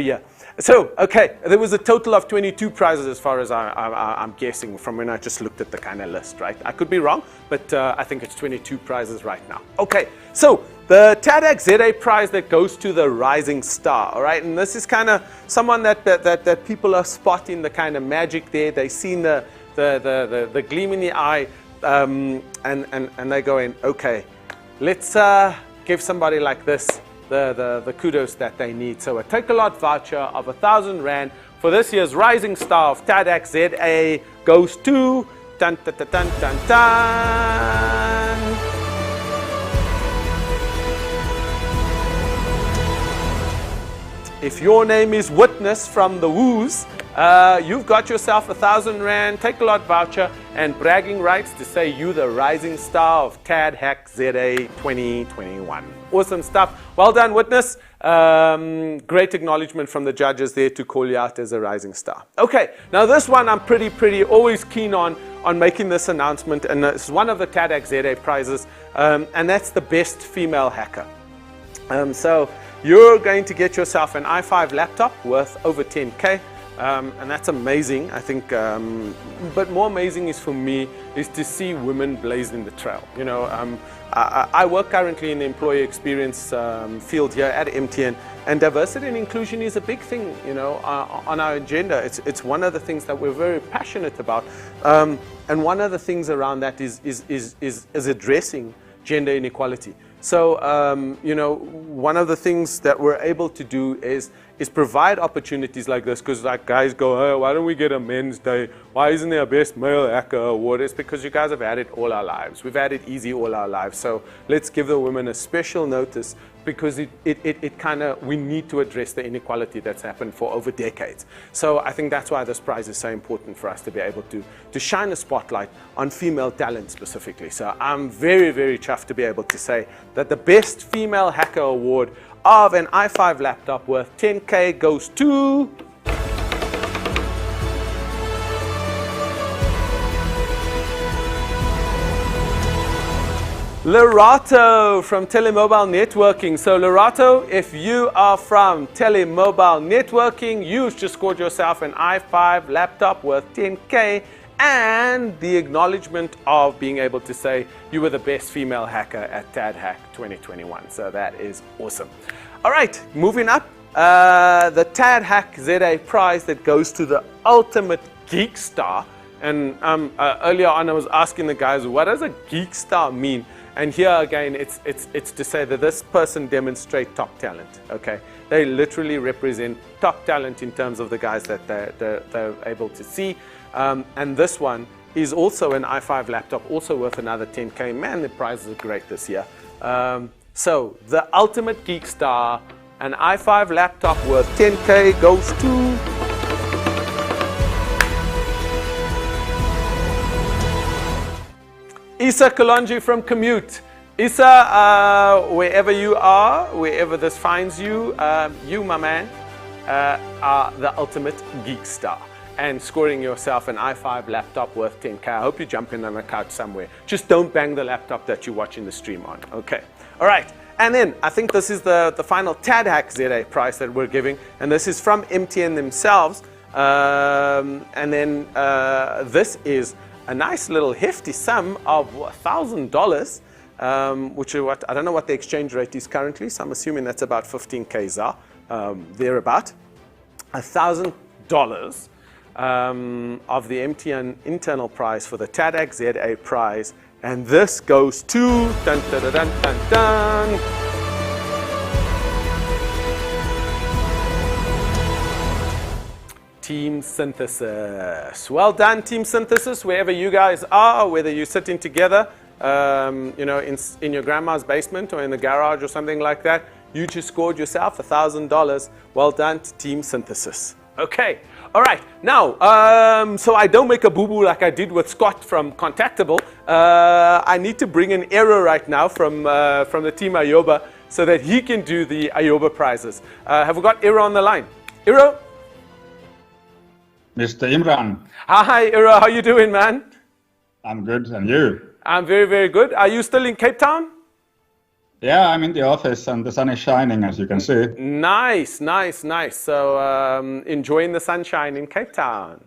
year. So, okay, there was a total of 22 prizes as far as I'm guessing from when I just looked at the kind of list, right? I could be wrong, but I think it's 22 prizes right now. Okay, so the TADHackZA prize that goes to the rising star, all right? And this is kind of someone that people are spotting the kind of magic there. They've seen the gleam in the eye, and they're going, okay, let's give somebody like this the kudos that they need. So a Take-A-Lot voucher of 1,000 Rand for this year's rising star of TADHackZA goes to dun, dun, dun, dun, dun, dun. If your name is Witness from the Woos, you've got yourself 1,000 Rand Take-A-Lot voucher and bragging rights to say you the rising star of TADHackZA 2021. Awesome stuff. Well done, Witness. Great acknowledgement from the judges there to call you out as a rising star. Okay, now this one I'm pretty always keen on making this announcement, and it's one of the TADHackZA prizes, and that's the best female hacker. So you're going to get yourself an i5 laptop worth over 10K. And that's amazing, I think. But more amazing is for me is to see women blazing the trail. You know, I work currently in the employee experience field here at MTN, and diversity and inclusion is a big thing, you know, on our agenda. It's one of the things that we're very passionate about. And one of the things around that is addressing gender inequality. So, you know, one of the things that we're able to do is provide opportunities like this, because like guys go, oh, why don't we get a men's day? Why isn't there a best male hacker award? It's because you guys have had it all our lives. We've had it easy all our lives. So let's give the women a special notice, because it kind of, we need to address the inequality that's happened for over decades. So I think that's why this prize is so important for us to be able to shine a spotlight on female talent specifically. So I'm very, very chuffed to be able to say that the best female hacker award of an i5 laptop worth 10K goes to Lerato from Telemobile Networking. So Lerato, if you are from Telemobile Networking, you've just scored yourself an i5 laptop worth 10K and the acknowledgement of being able to say you were the best female hacker at TADHack 2021. So that is awesome. All right, moving up, the TADHackZA prize that goes to the ultimate geek star. And earlier on I was asking the guys, what does a geek star mean? And here again, it's to say that this person demonstrates top talent, okay? They literally represent top talent in terms of the guys that they're able to see. And this one is also an i5 laptop, also worth another 10K. Man, the prizes are great this year. So the ultimate geek star, an i5 laptop worth 10K goes to Isa Kalonji from Commute. Isa, wherever you are, wherever this finds you, you, my man, are the ultimate geek star. And scoring yourself an i5 laptop worth 10K. I hope you jump in on a couch somewhere. Just don't bang the laptop that you're watching the stream on. Okay. All right. And then I think this is the final TADHackZA prize that we're giving. And this is from MTN themselves. And then this is a nice little hefty sum of $1,000, which is what, I don't know what the exchange rate is currently, so I'm assuming that's about 15K ZAR, thereabout. $1,000 of the MTN internal prize for the TADHackZA prize, and this goes to dun, dun, dun, dun, dun, dun. Team Synthesis. Well done, Team Synthesis, wherever you guys are, whether you're sitting together, you know, in your grandma's basement or in the garage or something like that. You just scored yourself $1,000. Well done to Team Synthesis. Okay, all right. Now, so I don't make a boo-boo like I did with Scott from Contactable. I need to bring an error right now from the Team Ayoba so that he can do the Ayoba prizes. Have we got Iro on the line? Iro? Mr. Imran. Hi, Iro. How you doing, man? I'm good, and you? I'm very, very good. Are you still in Cape Town? Yeah, I'm in the office, and the sun is shining, as you can see. Nice, nice, nice. So enjoying the sunshine in Cape Town.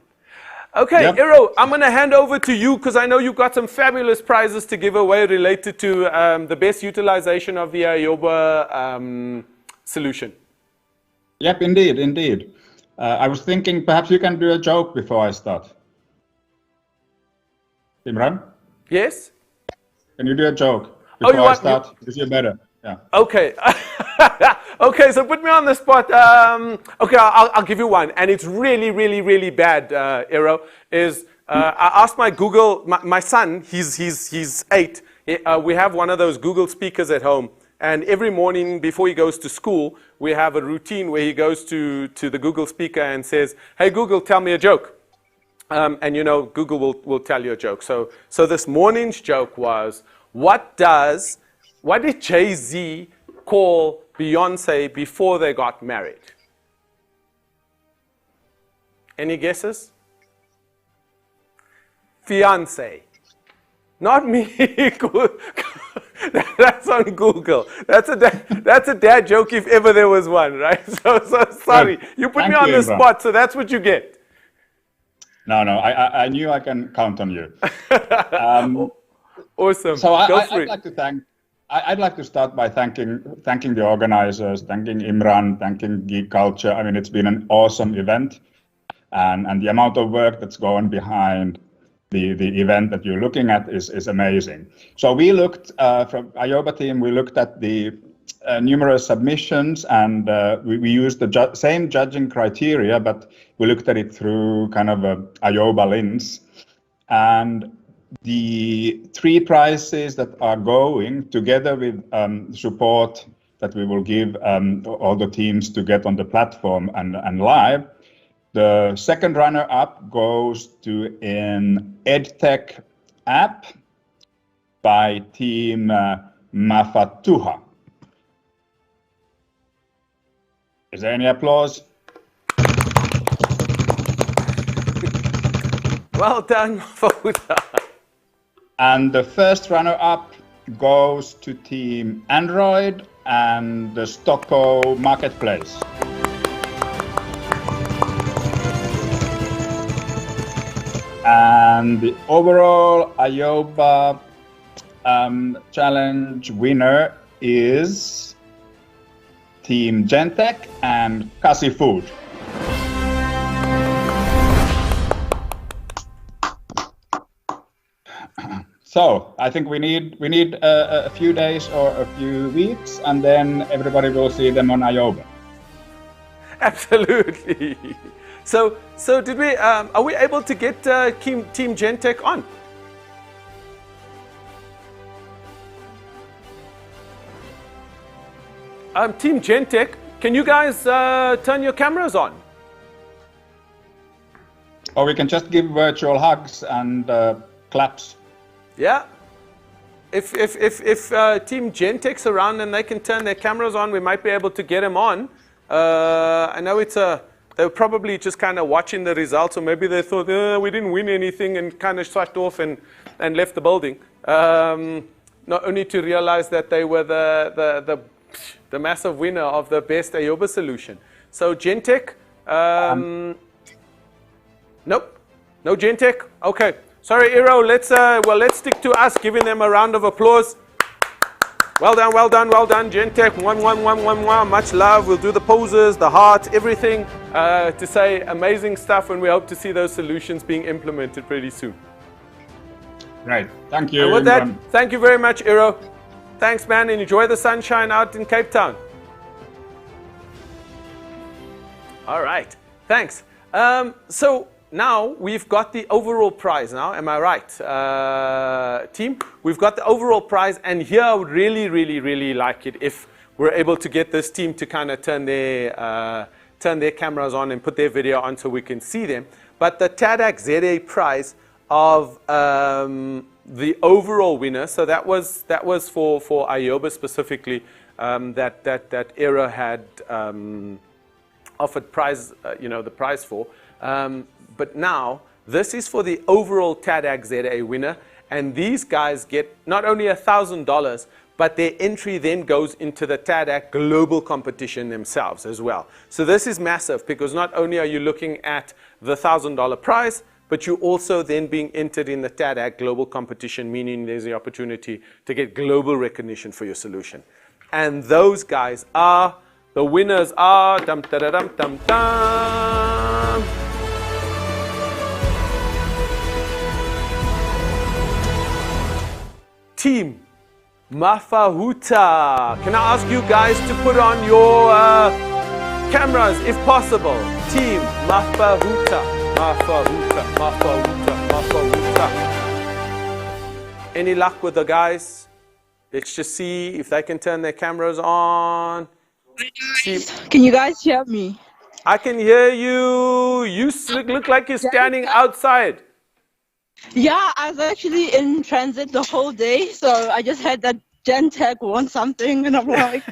Okay, yep. Iro, I'm going to hand over to you because I know you've got some fabulous prizes to give away related to the best utilization of the Ayoba solution. Yep, indeed, indeed. I was thinking perhaps you can do a joke before I start. Imran? Yes? Can you do a joke before I start? Because you're better. Yeah. Okay. Okay, so put me on the spot. Okay, I'll give you one. And it's really, really, really bad, Iro. I asked my Google, my son, he's 8. We have one of those Google speakers at home. And every morning before he goes to school, we have a routine where he goes to the Google speaker and says, hey, Google, tell me a joke. And you know, Google will tell you a joke. So this morning's joke was, what did Jay-Z call Beyonce before they got married? Any guesses? Fiance. Not me. That's on Google. That's a dad joke if ever there was one, right? So sorry. You put me on the spot, so that's what you get. No, I knew I can count on you. Awesome. So I'd like to thank. I'd like to start by thanking the organizers, thanking Imran, thanking Geek Culture. I mean, it's been an awesome event, and the amount of work that's gone behind the event that you're looking at is amazing. So we looked from IOBA team. We looked at the numerous submissions, and we used the same judging criteria, but we looked at it through kind of a IOBA lens, and the 3 prizes that are going together with support that we will give all the teams to get on the platform and live. The second runner-up goes to an EdTech app by Team Mafatuha. Is there any applause? Well done, Mafatuha. And the first runner-up goes to Team Android and the Stocko Marketplace. And the overall IOBA challenge winner is Team Gentech and Kasi Food. So I think we need a few days or a few weeks, and then everybody will see them on IOBA. Absolutely. So did we? Are we able to get Team Gentech on? Team Gentech, can you guys turn your cameras on? Or we can just give virtual hugs and claps. Yeah. If Team Gentech's around and they can turn their cameras on, we might be able to get them on. I know they were probably just kind of watching the results, or maybe they thought we didn't win anything and kind of shut off and left the building. Not only to realize that they were the massive winner of the best IOBA solution. So Gentech, nope, no Gentech. Okay. Sorry, Iro, let's stick to us, giving them a round of applause. Well done, Gentech, one, much love. We'll do the poses, the heart, everything to say amazing stuff, and we hope to see those solutions being implemented pretty soon. Right, thank you. And with that, thank you very much, Iro. Thanks, man, and enjoy the sunshine out in Cape Town. All right, thanks. So now we've got the overall prize now, am I right, team? We've got the overall prize, and here I would really like it if we're able to get this team to kind of turn their cameras on and put their video on so we can see them. But the TADHackZA prize of the overall winner, so that was for IOBA specifically, that Era had offered prize, the prize for. But now, this is for the overall TADHackZA winner, and these guys get not only $1,000, but their entry then goes into the TADHack global competition themselves as well. So this is massive, because not only are you looking at the $1,000 prize, but you're also then being entered in the TADHack global competition, meaning there's the opportunity to get global recognition for your solution. And those guys are, the winners are, Team Mafatuha. Can I ask you guys to put on your cameras if possible? Team Mafatuha. Any luck with the guys? Let's just see if they can turn their cameras on. Can you guys hear me? I can hear you. You look like you're standing outside. Yeah, I was actually in transit the whole day, so I just heard that Gentech won something, and I'm like,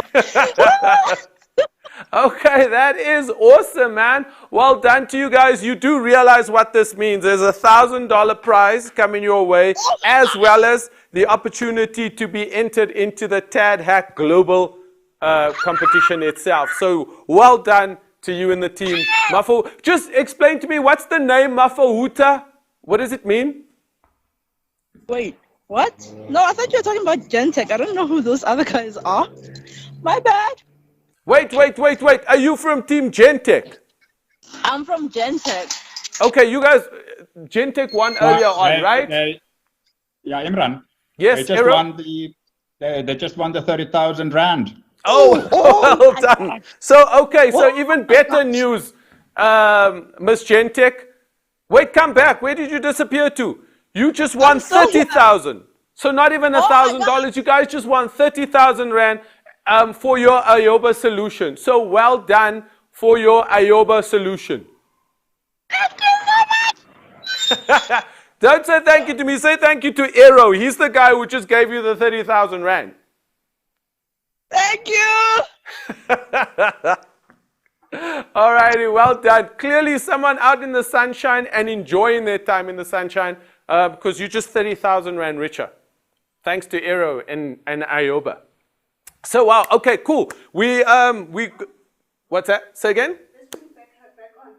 Okay, that is awesome, man. Well done to you guys. You do realize what this means. There's a $1,000 prize coming your way, as well as the opportunity to be entered into the TADHack Global competition itself. So well done to you and the team. Just explain to me, what's the name Mafahuta? What does it mean? Wait, what? No, I thought you were talking about Gentech. I don't know who those other guys are. My bad. Wait. Are you from Team Gentech? I'm from Gentech. Okay, you guys, Gentech won earlier on, right? Yeah, Imran. Yes, they just won the 30,000 rand. Oh, well done. So, okay, so even better news, Miss Gentech. Wait, come back. Where did you disappear to? You just won 30,000. So not even $1,000. You guys just won 30,000 rand for your Ayoba solution. So well done for your Ayoba solution. Thank you so much. Don't say thank you to me. Say thank you to Aero. He's the guy who just gave you the 30,000 rand. Thank you. All righty, well done. Clearly someone out in the sunshine and enjoying their time in the sunshine because you're just 30,000 rand richer. Thanks to Aero and Ayoba. So wow, okay, cool. We what's that? Say again? Let's bring back on.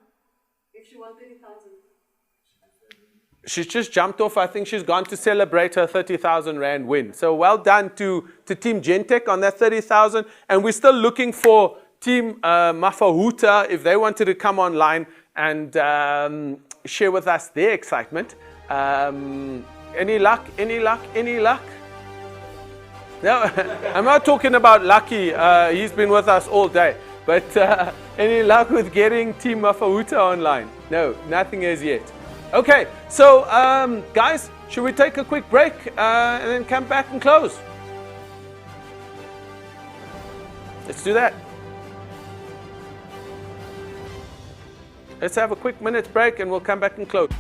If she won 30,000. She's just jumped off. I think she's gone to celebrate her 30,000 rand win. So well done to Team Gentech on that 30,000. And we're still looking for Team Mafahuta if they wanted to come online and share with us their excitement. Any luck? No, I'm not talking about Lucky. He's been with us all day. But any luck with getting Team Mafahuta online? No, nothing as yet. Okay, so guys, should we take a quick break and then come back and close? Let's do that. Let's have a quick minute's break and we'll come back and close.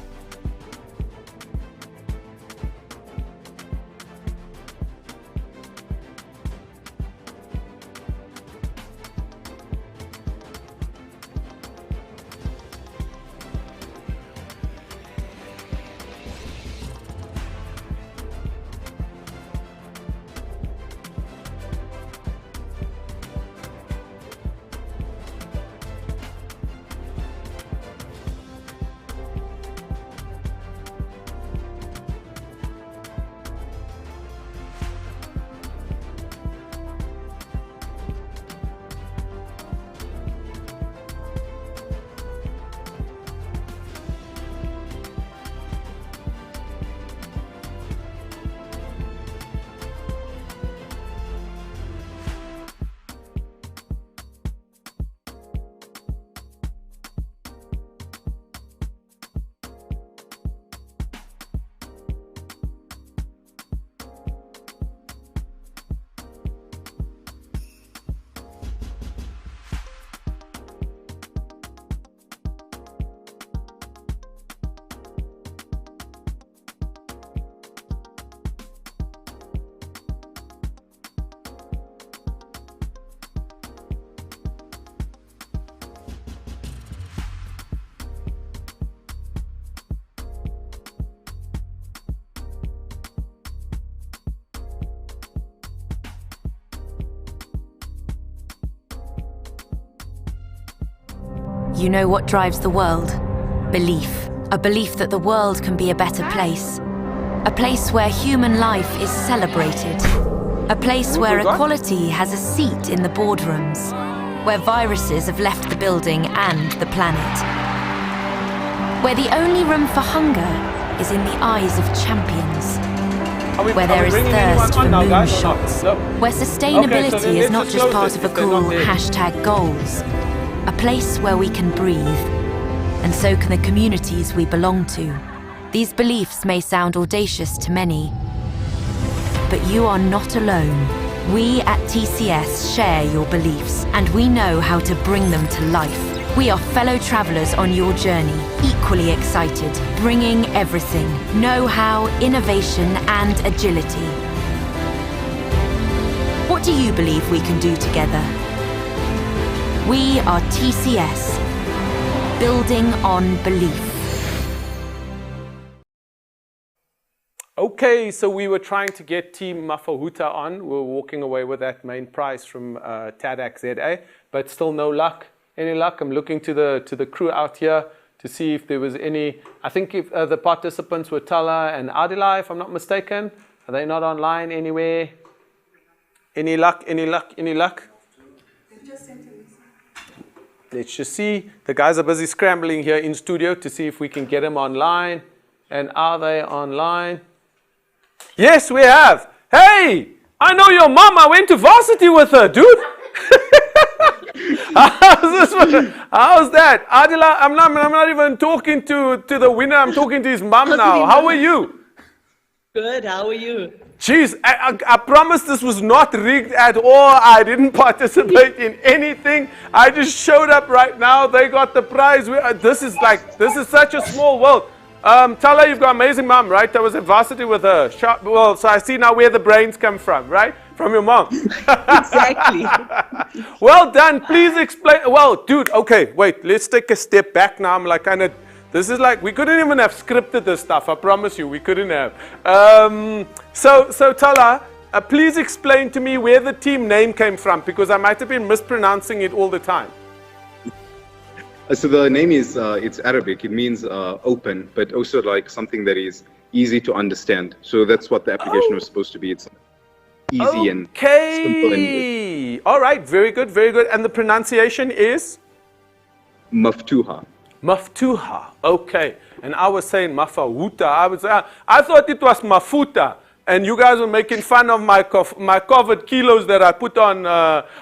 You know what drives the world? Belief. A belief that the world can be a better place. A place where human life is celebrated. A place where equality has a seat in the boardrooms. Where viruses have left the building and the planet. Where the only room for hunger is in the eyes of champions. Where there is thirst for moonshots. Where sustainability is not just part of a cool hashtag goals. A place where we can breathe, and so can the communities we belong to. These beliefs may sound audacious to many, but you are not alone. We at TCS share your beliefs, and we know how to bring them to life. We are fellow travelers on your journey, equally excited, bringing everything: know-how, innovation, and agility. What do you believe we can do together? We are TCS, building on belief. Okay, so we were trying to get Team Mafahuta on. We were walking away with that main prize from TADHackZA, but still no luck. Any luck? I'm looking to the crew out here to see if there was any. I think if the participants were Tala and Adila, if I'm not mistaken. Are they not online anywhere? Any luck? Any luck? Any luck? Let's just see. The guys are busy scrambling here in studio to see if we can get them online. And are they online? Yes, we have. Hey, I know your mom. I went to varsity with her, dude. How's that? Adila, I'm not even talking to the winner. I'm talking to his mom now. How are you? Good. How are you? Jeez, I promise this was not rigged at all. I didn't participate in anything. I just showed up right now. They got the prize. This is such a small world. Tala, you've got amazing mom, right? I was at varsity with her. Well, so I see now where the brains come from, right? From your mom. Exactly. Well done. Please explain. Well, dude, okay, wait. Let's take a step back now. I'm like kind of, this is like, we couldn't even have scripted this stuff. I promise you, we couldn't have. So Tala, please explain to me where the team name came from, because I might have been mispronouncing it all the time. So the name is, it's Arabic. It means open, but also like something that is easy to understand. So that's what the application was supposed to be. It's easy and simple. And all right, very good, very good. And the pronunciation is? Maftuha. Maftuha, okay. And I was saying Mafawuta. I thought it was Mafuta. And you guys were making fun of my COVID kilos that I put on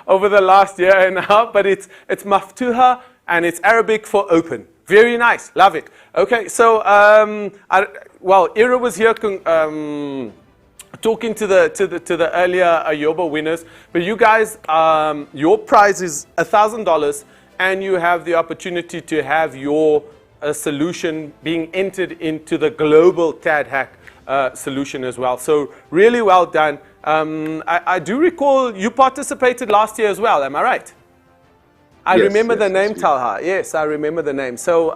over the last year and a half. But it's Maftuha, and it's Arabic for open. Very nice, love it. Okay, so Ira was here talking to the earlier Ayoba winners, but you guys, your prize is $1,000, and you have the opportunity to have your solution being entered into the global TADHack solution as well. So really well done. I do recall you participated last year as well. Am I right? I remember the name, Talha. Yes, I remember the name. So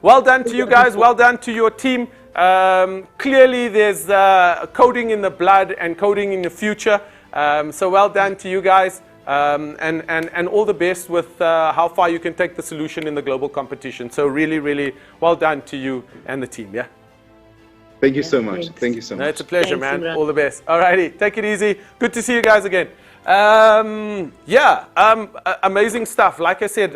well done to you guys. Well done to your team. Clearly there's coding in the blood and coding in the future. So well done to you guys. And all the best with how far you can take the solution in the global competition. So really, really well done to you and the team. Yeah. Thank you so much. Thank you so much. No, it's a pleasure, man. All the best. All righty. Take it easy. Good to see you guys again. Amazing stuff. Like I said,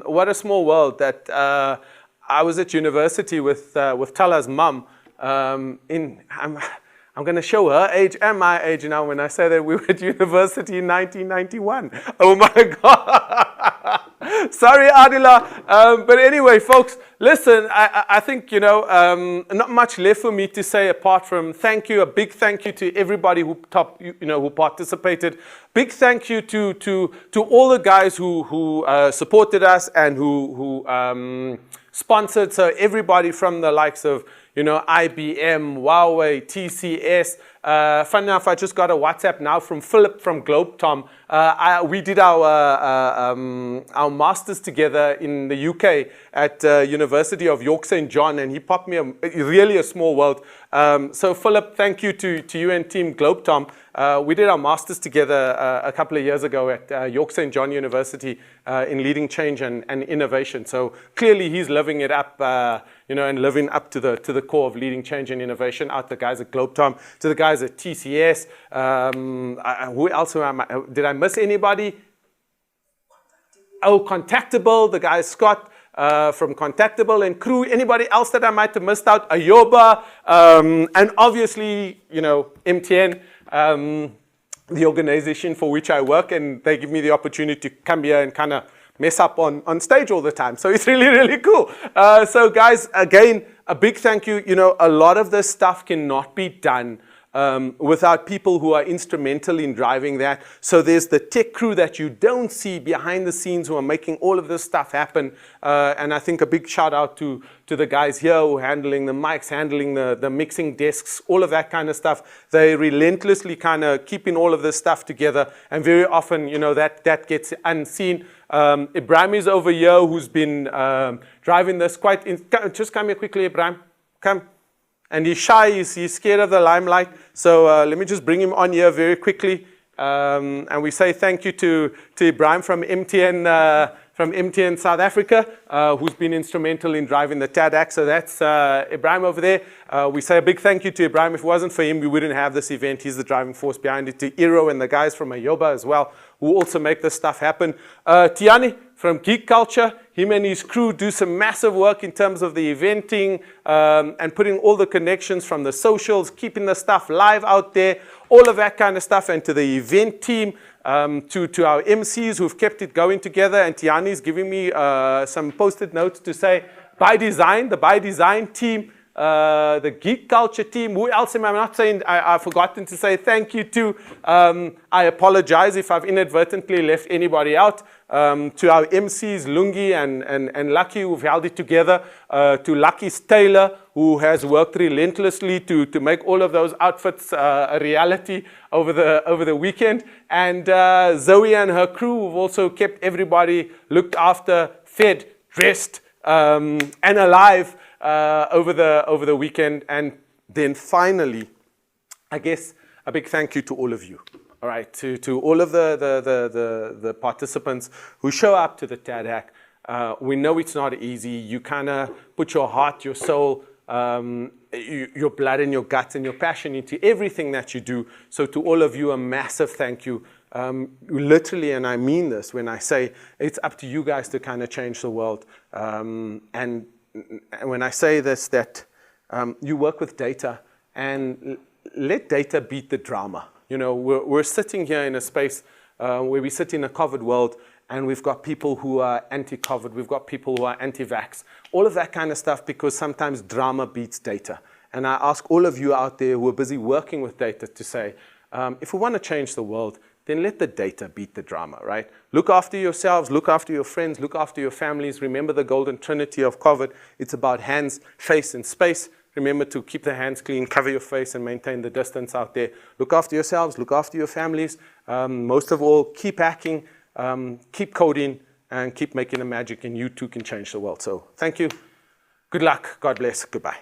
what a small world that I was at university with Tala's mum. I'm going to show her age and my age now when I say that we were at university in 1991. Oh my God. Sorry, Adila. But anyway, folks, listen, I think, not much left for me to say apart from thank you, a big thank you to everybody who participated. Big thank you to all the guys who supported us and who sponsored. So everybody from the likes of, IBM, Huawei, TCS. Funny enough, I just got a WhatsApp now from Philip from GlobeTom. We did our masters together in the UK at University of York St. John, and he popped me really a small world. So Philip, thank you to you and team GlobeTom. We did our masters together a couple of years ago at York St. John University in leading change and innovation. So clearly he's living it up, and living up to the core of leading change and innovation. Out the guys at GlobeTom, to the guys at TCS. Who else did I miss anybody? Oh, Contactable, the guy Scott from Contactable and crew. Anybody else that I might have missed out? Ayoba, and obviously, MTN. The organization for which I work, and they give me the opportunity to come here and kind of mess up on stage all the time. So it's really, really cool. So guys, again, a big thank you. A lot of this stuff cannot be done without people who are instrumental in driving that. So there's the tech crew that you don't see behind the scenes who are making all of this stuff happen. And I think a big shout out to the guys here who are handling the mics, handling the mixing desks, all of that kind of stuff. They relentlessly kind of keeping all of this stuff together. And very often, you know, that gets unseen. Ibrahim is over here who's been driving this quite... Just come here quickly, Ibrahim. Come. And he's shy, he's scared of the limelight. So let me just bring him on here very quickly. And we say thank you to Ibrahim from MTN South Africa, who's been instrumental in driving the TADHackZA. So that's Ibrahim over there. We say a big thank you to Ibrahim. If it wasn't for him, we wouldn't have this event. He's the driving force behind it. To Iro and the guys from Ayoba as well, who also make this stuff happen. Tiani from Geek Culture, him and his crew do some massive work in terms of the eventing and putting all the connections from the socials, keeping the stuff live out there, all of that kind of stuff. And to the event team, to our MCs who've kept it going together. And Tiani's giving me some post-it notes to say, by design, the by design team, the Geek Culture team. Who else am I not saying? I've forgotten to say thank you to. I apologize if I've inadvertently left anybody out. To our MCs, Lungi and Lucky, who've held it together. To Lucky's Taylor, who has worked relentlessly to make all of those outfits a reality over the weekend. And Zoe and her crew, who've also kept everybody looked after, fed, dressed, and alive over the weekend. And then finally, I guess a big thank you to all of you. All right, to all of the participants who show up to the TADHack. We know it's not easy. You kind of put your heart, your soul, your blood and your guts and your passion into everything that you do. So to all of you, a massive thank you. Literally, and I mean this when I say it's up to you guys to kind of change the world. And when I say this, that you work with data and let data beat the drama. You know, we're sitting here in a space where we sit in a COVID world, and we've got people who are anti-COVID, we've got people who are anti-vax, all of that kind of stuff, because sometimes drama beats data. And I ask all of you out there who are busy working with data to say, if we want to change the world, then let the data beat the drama, right? Look after yourselves, look after your friends, look after your families. Remember the golden trinity of COVID. It's about hands, face, and space. Remember to keep the hands clean, cover your face, and maintain the distance out there. Look after yourselves, look after your families. Most of all, keep hacking, keep coding, and keep making the magic, and you too can change the world. So thank you. Good luck. God bless. Goodbye.